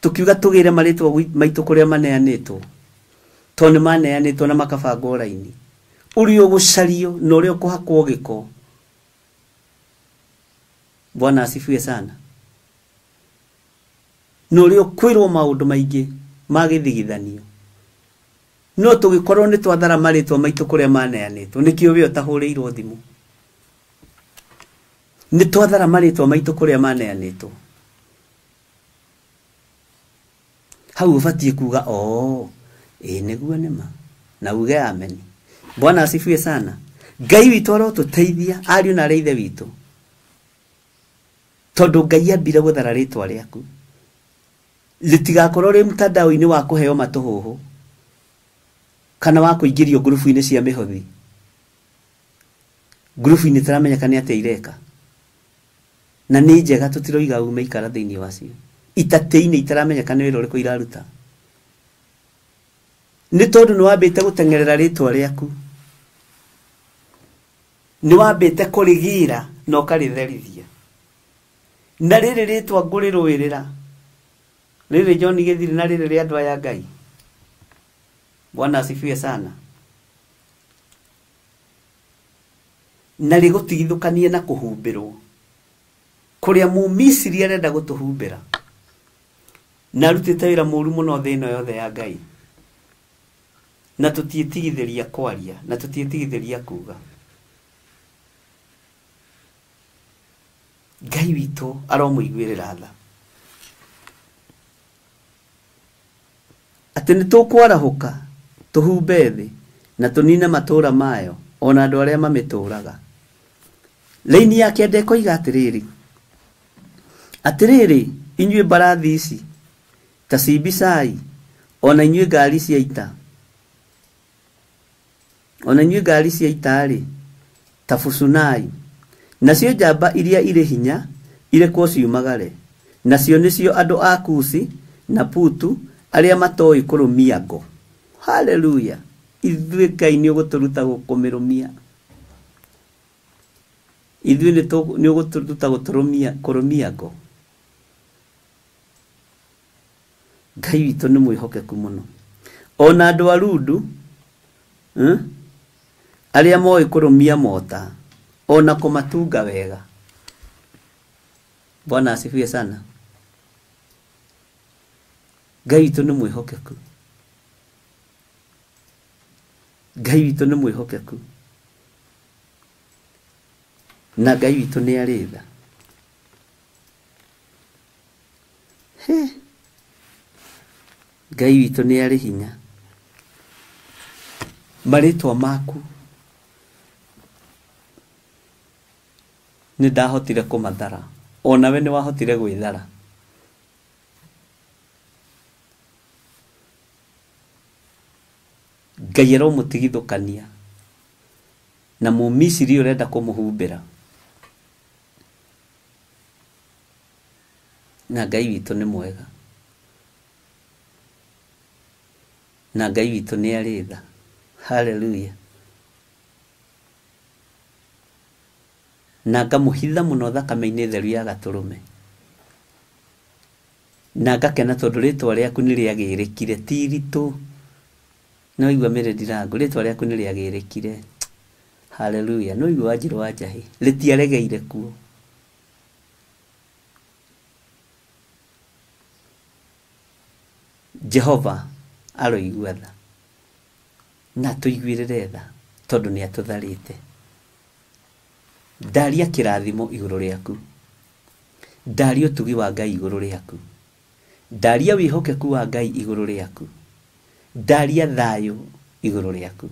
Speaker 4: Tukiuga tũgĩre marĩtwa maitũ kũrĩa maneanĩtwo. Tondũ nĩ maneanĩtwo na makabangwo raini. Ũrĩa ũgũcario na ũrĩa ũkũhakwo gĩko. Bwana asifiwe sana. Na ũrĩa ũkwĩrwo maũndũ maingĩ ma gĩthigithanio. No tũgĩkorwo nĩ twathara marĩtwa maitũ kũrĩa maneanĩtwo nĩkĩo we ũtahũrĩirwo thimũ. Nĩ twathara marĩtwa maitũ kũrĩa maneanĩtwo. Hau ũbatiĩ kuga nĩguo nĩma na uge ameni. Bwana asifiwe sana. Ngai witũ arotũteithia ariũ na arĩ ithe witũ. Tondũ Ngai ambire gũthara rĩtwa rĩaku. litigakorwo ri mtandao-ini wa kuheo matuhuhu kana wa kuingirio grupu-ini cia mihothi grupu-ini taramenya ni atia ireka na ni njega tutiroiga ume ikara thiini wacio itatei-ini itaramenya ni wira uriku iraruta ni tondu ni wambite gutengerera ritwa riaku ni wambite kurigira na ukaritherithia na riri ritwa ngurirwirira riri John Githiri na riri ri andu aya Ngai. Bwana asifiwe sana. Na rigutigithukanie na kuhumbirwo kuria mu Misiri arenda gutuhumbira na rutite wira muru muno thino yothe ya Ngai na tutietigithiria kwaria na tutietigithiria kuga. Ngai witu aromuiguirira tha ati ni tukwarahuka tuhumbe thi na tunine matura mayo ona andu aria mamituraga. Laini yake ndekoiga atiriri inyue mbarathi ici ta Cibicai ona inyue ngari cia ita ri ta Bucunai nacio njamba iria iri hinya ire kwa ciumagare nacio nicio andu a Kusi na Putu aria matoi kurumia ngo. Haleluya. Ithuĩ Ngai ni uguturuta gukumirumia ithuĩ ni uguturuta kurumia ngo. Ngai witu ni mwihokeku muno ona andu arundu aria moi kurumia mota ona kumatunga wega. Bwana asifiwe sana. Ngai witu ni mwihokeku. Ngai witu ni mwihokeku na Ngai witu ni aritha. Ngai witu ni ari hinya. Maritwa maku ni ndahotire kumathara ona we ni wahotire gwithara. Ngai aromutigithukania na mu Misiri urenda kumuhumbira na Ngai witu ni mwega na Ngai witu ni aritha. Haleluya. Na ngamuhitha muno thakame-ini theru ya gaturume na ngakena tondu ritwa riaku ni riagirikire ti ritu no igwa mere ndirangu ritwa riaku ni riagirikire. Haleluya. No igwa Wanjiru wa Njahi ritiaregeire kuo. Jehova aroigua tha na tuiguirire tha tondu ni atutharite. Ndaria kirathimo iguru riaku, ndaria utugi wa Ngai iguru riaku, ndaria wihokeku wa Ngai iguru riaku, ndaria thayo iguru riaku,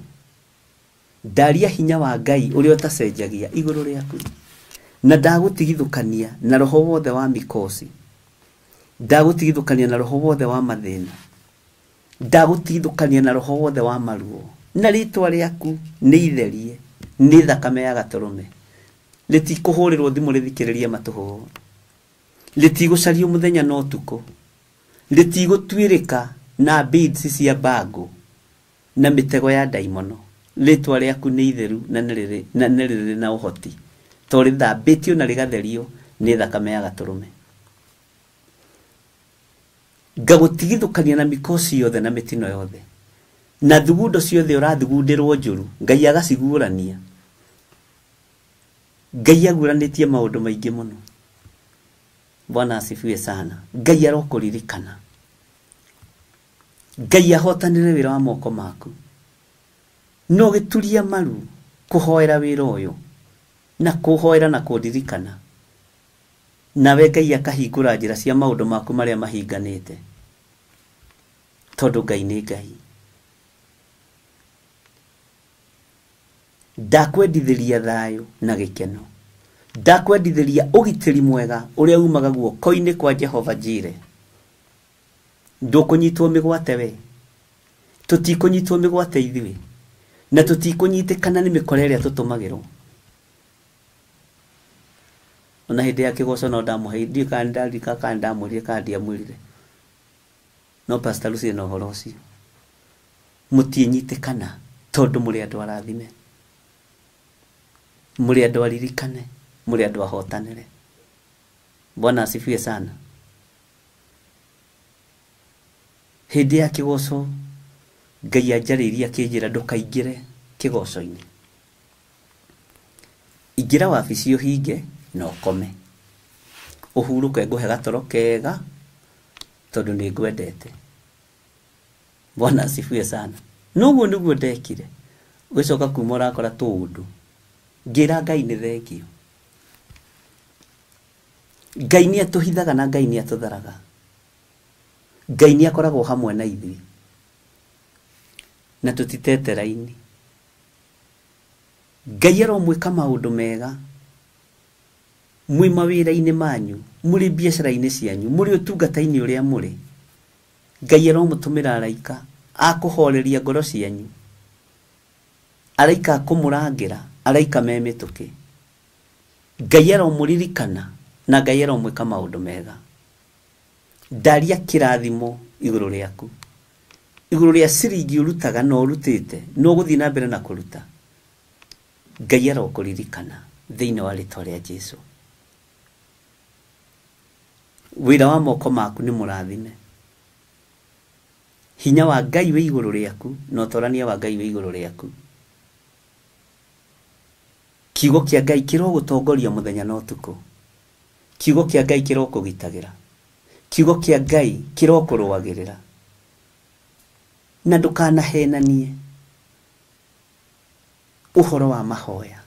Speaker 4: ndaria hinya wa Ngai uria utacenjagia iguru riaku. Na ndagutigithukania na roho wothe wa mikosi, ndagutigithukania na roho wothe wa mathina, ndagutigithukania na roho wothe wa maruo na ritwa riaku ni itherie ni thakame ya gaturume litikuhurirwo thimu rithikiririe matuhu litigucario muthenya no tuko litigutwirika na beads cia bango na mitego ya daimono. Ritwa riaku ni itheru na niriri na uhoti tori thambitio na rigatherio ni thakame ya gaturume. Ngagutigithukania na mikosi yothe na mitino yothe na thugundo ciothe urathugundirwo njuru Ngai agacigurania. Ngai aguranitie maundu maingi muno. Bwana asifiwe sana. Ngai arokuririkana. Ngai ahotanire wira wa moko maku no gituria maru kuhoera wira uyu na kuhoera na kuririkana nawe Ngai akahingura njira cia maundu maku maria mahinganite tondu Ngai ni Ngai. Ndakwendithiria thayo na gikeno, ndakwendithiria ugitiri mwega uria umaga guoko-ini kwa Jehova Jire. ndukunyitwo migwate we tutikunyitwo migwate ithuĩ na tutikunyitĩkana nĩ mĩkora ĩrĩa tũtũmagĩrwo. Ona hĩndĩ ya kĩgoco no ndamũhe ndiĩ kana ndarika kana ndamũrire kana ndiamwĩrire no Pastor Lucy no ũhoro ũcio mũtiĩnyitĩkana tondũ mũrĩ andũ arathime, mũrĩ andũ aririkane, mũrĩ andũ ahotanĩre. Bwana asifiwe sana. Hĩndĩ ya kĩgoco Ngai anjarĩirie akĩnjĩra ndũkaingĩre kĩgoco-inĩ, ingĩra wabici ũhinge na ũkome ũhurũke ngũhe gatoro kega tondũ nĩ ngwendete. Bwana asifiwe sana. Noguo nĩguo ndekire. Gũcoka kuma ũrakora tũũndũ ngĩra Ngai nĩ thengio. Ngai nĩ atũhithaga na Ngai nĩ atũtharaga. Ngai nĩ akoragwo hamwe na ithuĩ na tũtitete raini. Ngai aromwĩka maũndũ mega mwĩ mawĩra-inĩ manyu, mũrĩ biacara-inĩ cianyu, mũrĩ ũtungata-inĩ ũrĩa mũrĩ. Ngai aromũtũmĩra araika akũhoreria ngoro cianyu, araika akũmũrangĩra, araika me mĩtũkĩ. Ngai aromũririkana na Ngai aromwĩka maũndũ mega. Ndaria kĩrathimo igũrũ rĩaku, igũrũ rĩa ciringi ũrutaga na ũrutĩte no gũthiĩ na mbere na kũruta. Ngai arokũririkana thĩinĩ wa rĩĩtwa rĩa Jesũ. Wĩra wa moko maku nĩ mũrathime. Hinya wa Ngai wĩ igũrũ rĩaku na ũtorania wa Ngai wĩ igũrũ rĩaku. Kiugo kĩa Ngai kĩrogũtongoria mũthenya na ũtukũ. Kiugo kĩa Ngai kĩrokũgitagĩra. Kiugo kĩa Ngai kĩrokũrũagĩrĩra. Na ndũkanahenanie ũhoro wa mahoya,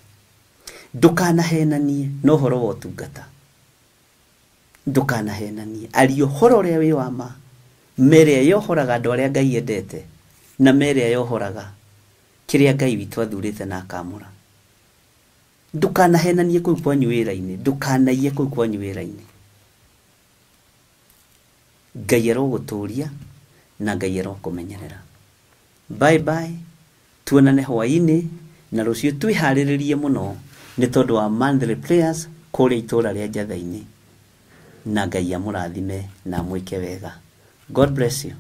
Speaker 4: ndũkanahenanie na ũhoro wa ũtungata, ndũkanahenanie. Aria ũhoro ũrĩa wĩ wa ma, merĩa yohoraga andũ arĩa Ngai endete na merĩa yohoraga kĩrĩa Ngai witũ athurĩte na akamũra. Ndũkanahenanie kũu kwanyu wĩra-inĩ, ndũkanaiye kũu kwanyu wĩra-inĩ. Ngai arogũtũũria na Ngai arokũmenyerera. Bye bye, tuonane hwaĩ-inĩ na rũciũ twĩharĩrĩrie mũno nĩ tondũ wa monthly prayers kũrĩa itũũra rĩa Njatha-inĩ. Na Ngai amũrathime na mwĩke wega. God bless you.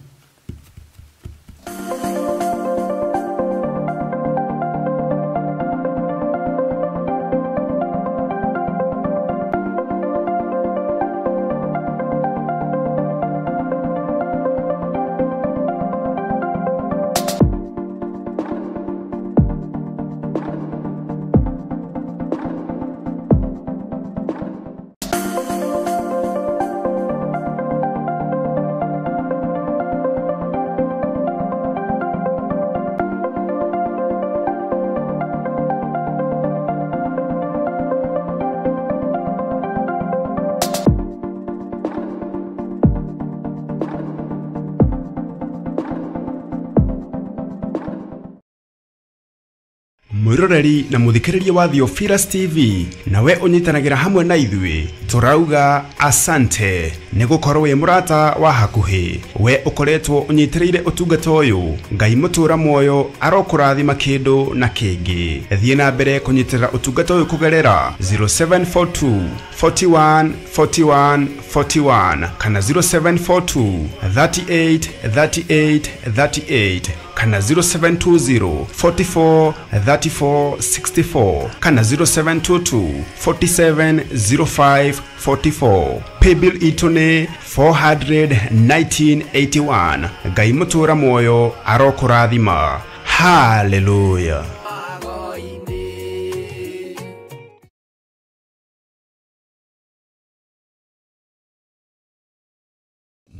Speaker 1: mwiroreri na muthikiriria wa Theophilus TV nawe unyitanagira hamwe na ithuĩ turauga asante nigukorwo wi murata wa hakuhi we ukoretwo unyitirĩire utungata uyu Ngai mutura moyo arokurathima kindu na kingi thie na mbere kunyitirĩra utungata uyu kugerera 0742 41 41 41 kana 0742 38 38 38 kana 0720 44 34 64 kana 0722 47 05 44 paybill itune 41981 Ngai mutura moyo arokurathima. Hallelujah.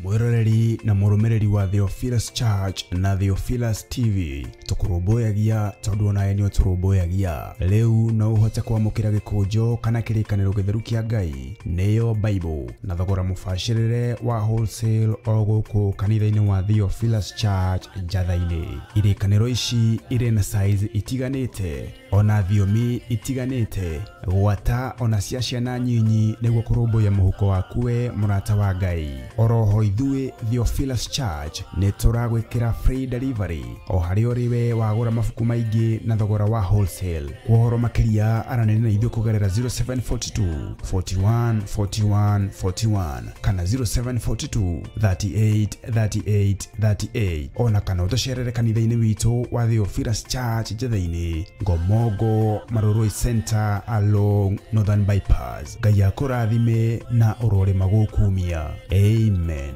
Speaker 1: Mwiroreri na murumiriri wa Theophilus Church na Theophilus TV tukurumbuyagia tondu onaye ni uturumbuyagia riu no uhote kwamukira gikunjo kana kirikaniro githeru kia Ngai neyo Bible na thogora mubashirire wa wholesale o guku kanitha-ini wa Theophilus Church Njatha-ini. Irikaniro ici iri na size itiganite ona thiomi itiganite gwata ona cia ciana nyinyi niguo kurumbuya muhuko waku we murata wa Ngai. Oroho ithuĩ Theophilus Church nĩ tũragwĩkĩra free delivery o harĩa ũrĩwe wagũra mabuku maingĩ na thogora wa wholesale. Kuhoro makĩria aranĩria na ithuĩ kũgerera 0742 41 41 41 kana 0742 38 38 38 ona kana ũtũcerere kanitha-inĩ witũ wa Theophilus Church Njethĩ-inĩ Ngomongo Maroroi Center along Northern Bypass. Ngai akũrathime na ũrore magũkumia. Amen.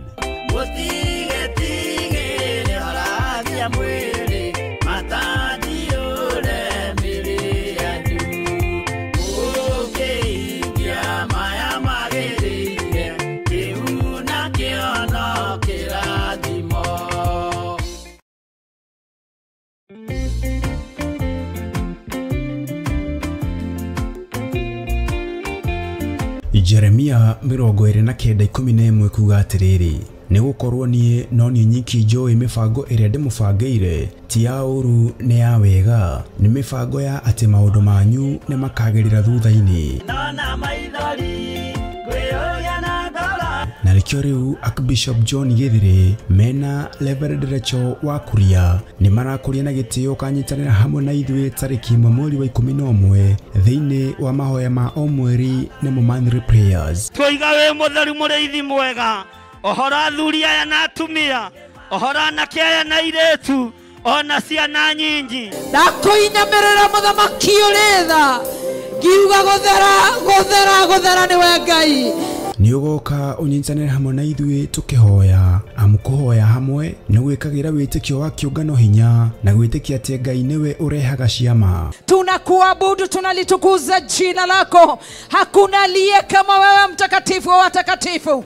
Speaker 1: Jeremia 29:11 kuga atĩrĩrĩ, nĩgũkorwo niĩ no niĩ nyiki njũĩ mĩbango ĩrĩa ndĩmũbangĩire ti ya ũru nĩ ya wega, nĩ mĩbango ya atĩ maũndũ manyu nĩ makagĩrĩra thutha-inĩ. Na rĩkĩo rĩu Archbishop John Gĩthĩrĩ mena Reverend Rachel wa Kuria nĩ marakũria na gĩtĩo kanyitanĩra hamwe na ithuĩ tarĩki 11 thĩinĩ wa mahoya ma o mweri nĩmo monthly prayers.
Speaker 2: Tũiga wĩ mũtheru mũrĩithi mwega, ohora athuri aya na atumia, ohora anake aya na airĩtu, ona ciana nyingi.
Speaker 3: Ndakũinamĩrĩra mũthamaki ũrĩ tha, ngiuga gũthera nĩwe Ngai.
Speaker 1: Nĩ ũgoka ũnyitanĩre hamwe na ithuĩ tũkĩhoya, amũkũhoya hamwe na gwĩkagĩra wĩtĩkio wa kĩũngano hinya na gwĩtĩkia atĩ Ngai nĩwe ũrehaga ciama.
Speaker 3: Tunakuabudu, tunalitukuza jina lako. Hakuna aliye kama wewe, mtakatifu wa watakatifu.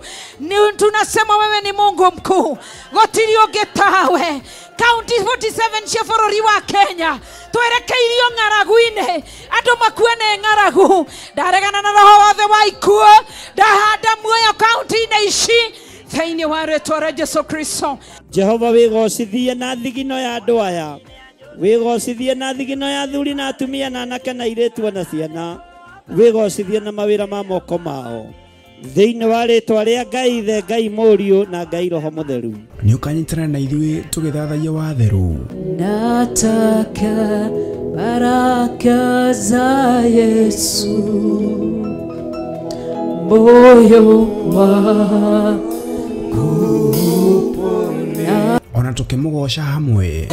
Speaker 3: Tunasema wewe ni Mungu mkuu. Gotiri ogetawe. County 47 cia bũrũri wa Kenya twerekeirio ng'aragu-inĩ, andũ makuene ng'aragu. Ndaregana na roho wothe wa ikuũ, ndahanda muoyo county-inĩ ici thĩinĩ wa rĩĩtwa rĩa Jesũ Kristo.
Speaker 2: Jehova wĩgocithie na thigino ya andũ aya, wĩgocithie na thigino ya athuri na atumia na anake na airĩtu na ciana, wĩgocithie na mawĩra ma moko mao thĩinĩ wa rĩĩtwa rĩa Ngai Ithe, Ngai Mũriũ na Ngai Roho Mũtheru.
Speaker 1: Nĩ ũkanyitanĩra na ithuĩ tũgĩthathaiya watheru.
Speaker 3: Nataka baraka za Yesu moyo wangu,
Speaker 1: ona tũkĩmũgoca hamwe.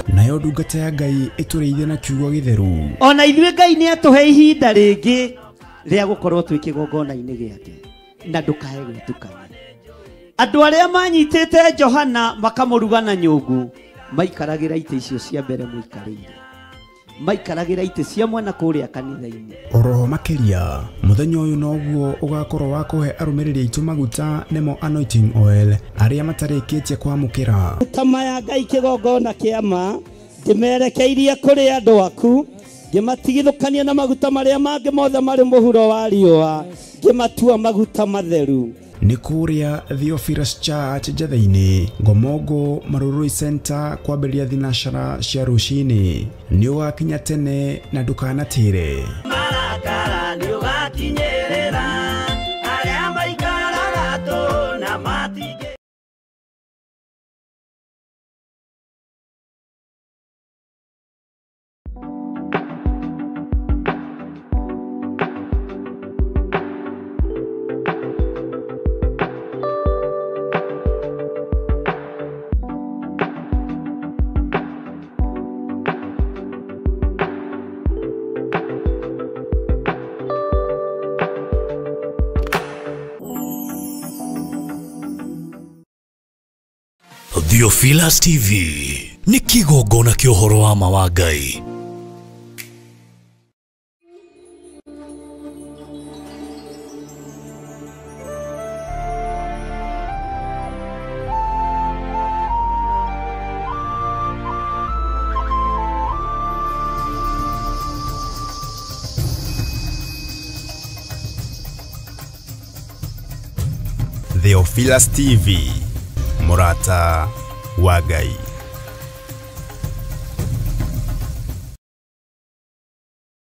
Speaker 1: Nayo ndungata ya Ngai ĩtũrĩithie na kiugo gĩtheru.
Speaker 2: Ona ithuĩ Ngai nĩ atũhe ihinda rĩngĩ rĩa gũkorwo twĩ kĩgongona-inĩ gĩake na ndũkae gwĩtukania. Andũ arĩa manyitĩte Johana makamũruga na nyũngũ maikaragĩra itĩ icio cia mbere mũikarĩire, maikaragĩra itĩ cia mwena kũrĩa kanitha-inĩ.
Speaker 1: Oroho makĩria mũthenya ũyũ noguo ũgakorwo wa kũhe arũmĩrĩri aitũ maguta nĩmo anointing oil arĩa matarĩkĩtie kwamũkĩra.
Speaker 2: Tama ya Ngai kĩgongona kĩama ndĩmerekeirie kũrĩ andũ aku, ngĩmatigithũkania na maguta marĩa mangĩ mothe marĩ mũhuro wa riũa, ngĩmatua maguta matheru.
Speaker 1: Nĩ kũrĩa Theophilus Church Njethĩ-inĩ Ngomongo Maroroi Center kwambĩrĩria thinacara cia rũcinĩ. Nĩ ũgakinya tene na ndũkanatĩre.
Speaker 2: Marakara nĩ ũgakinyĩrĩra arĩa maikaraga tũ na matigĩ.
Speaker 5: Theophilus TV nĩ kĩgongona kĩa ũhoro wa ma wa Ngai.
Speaker 1: Theophilus TV, Murata wa Ngai.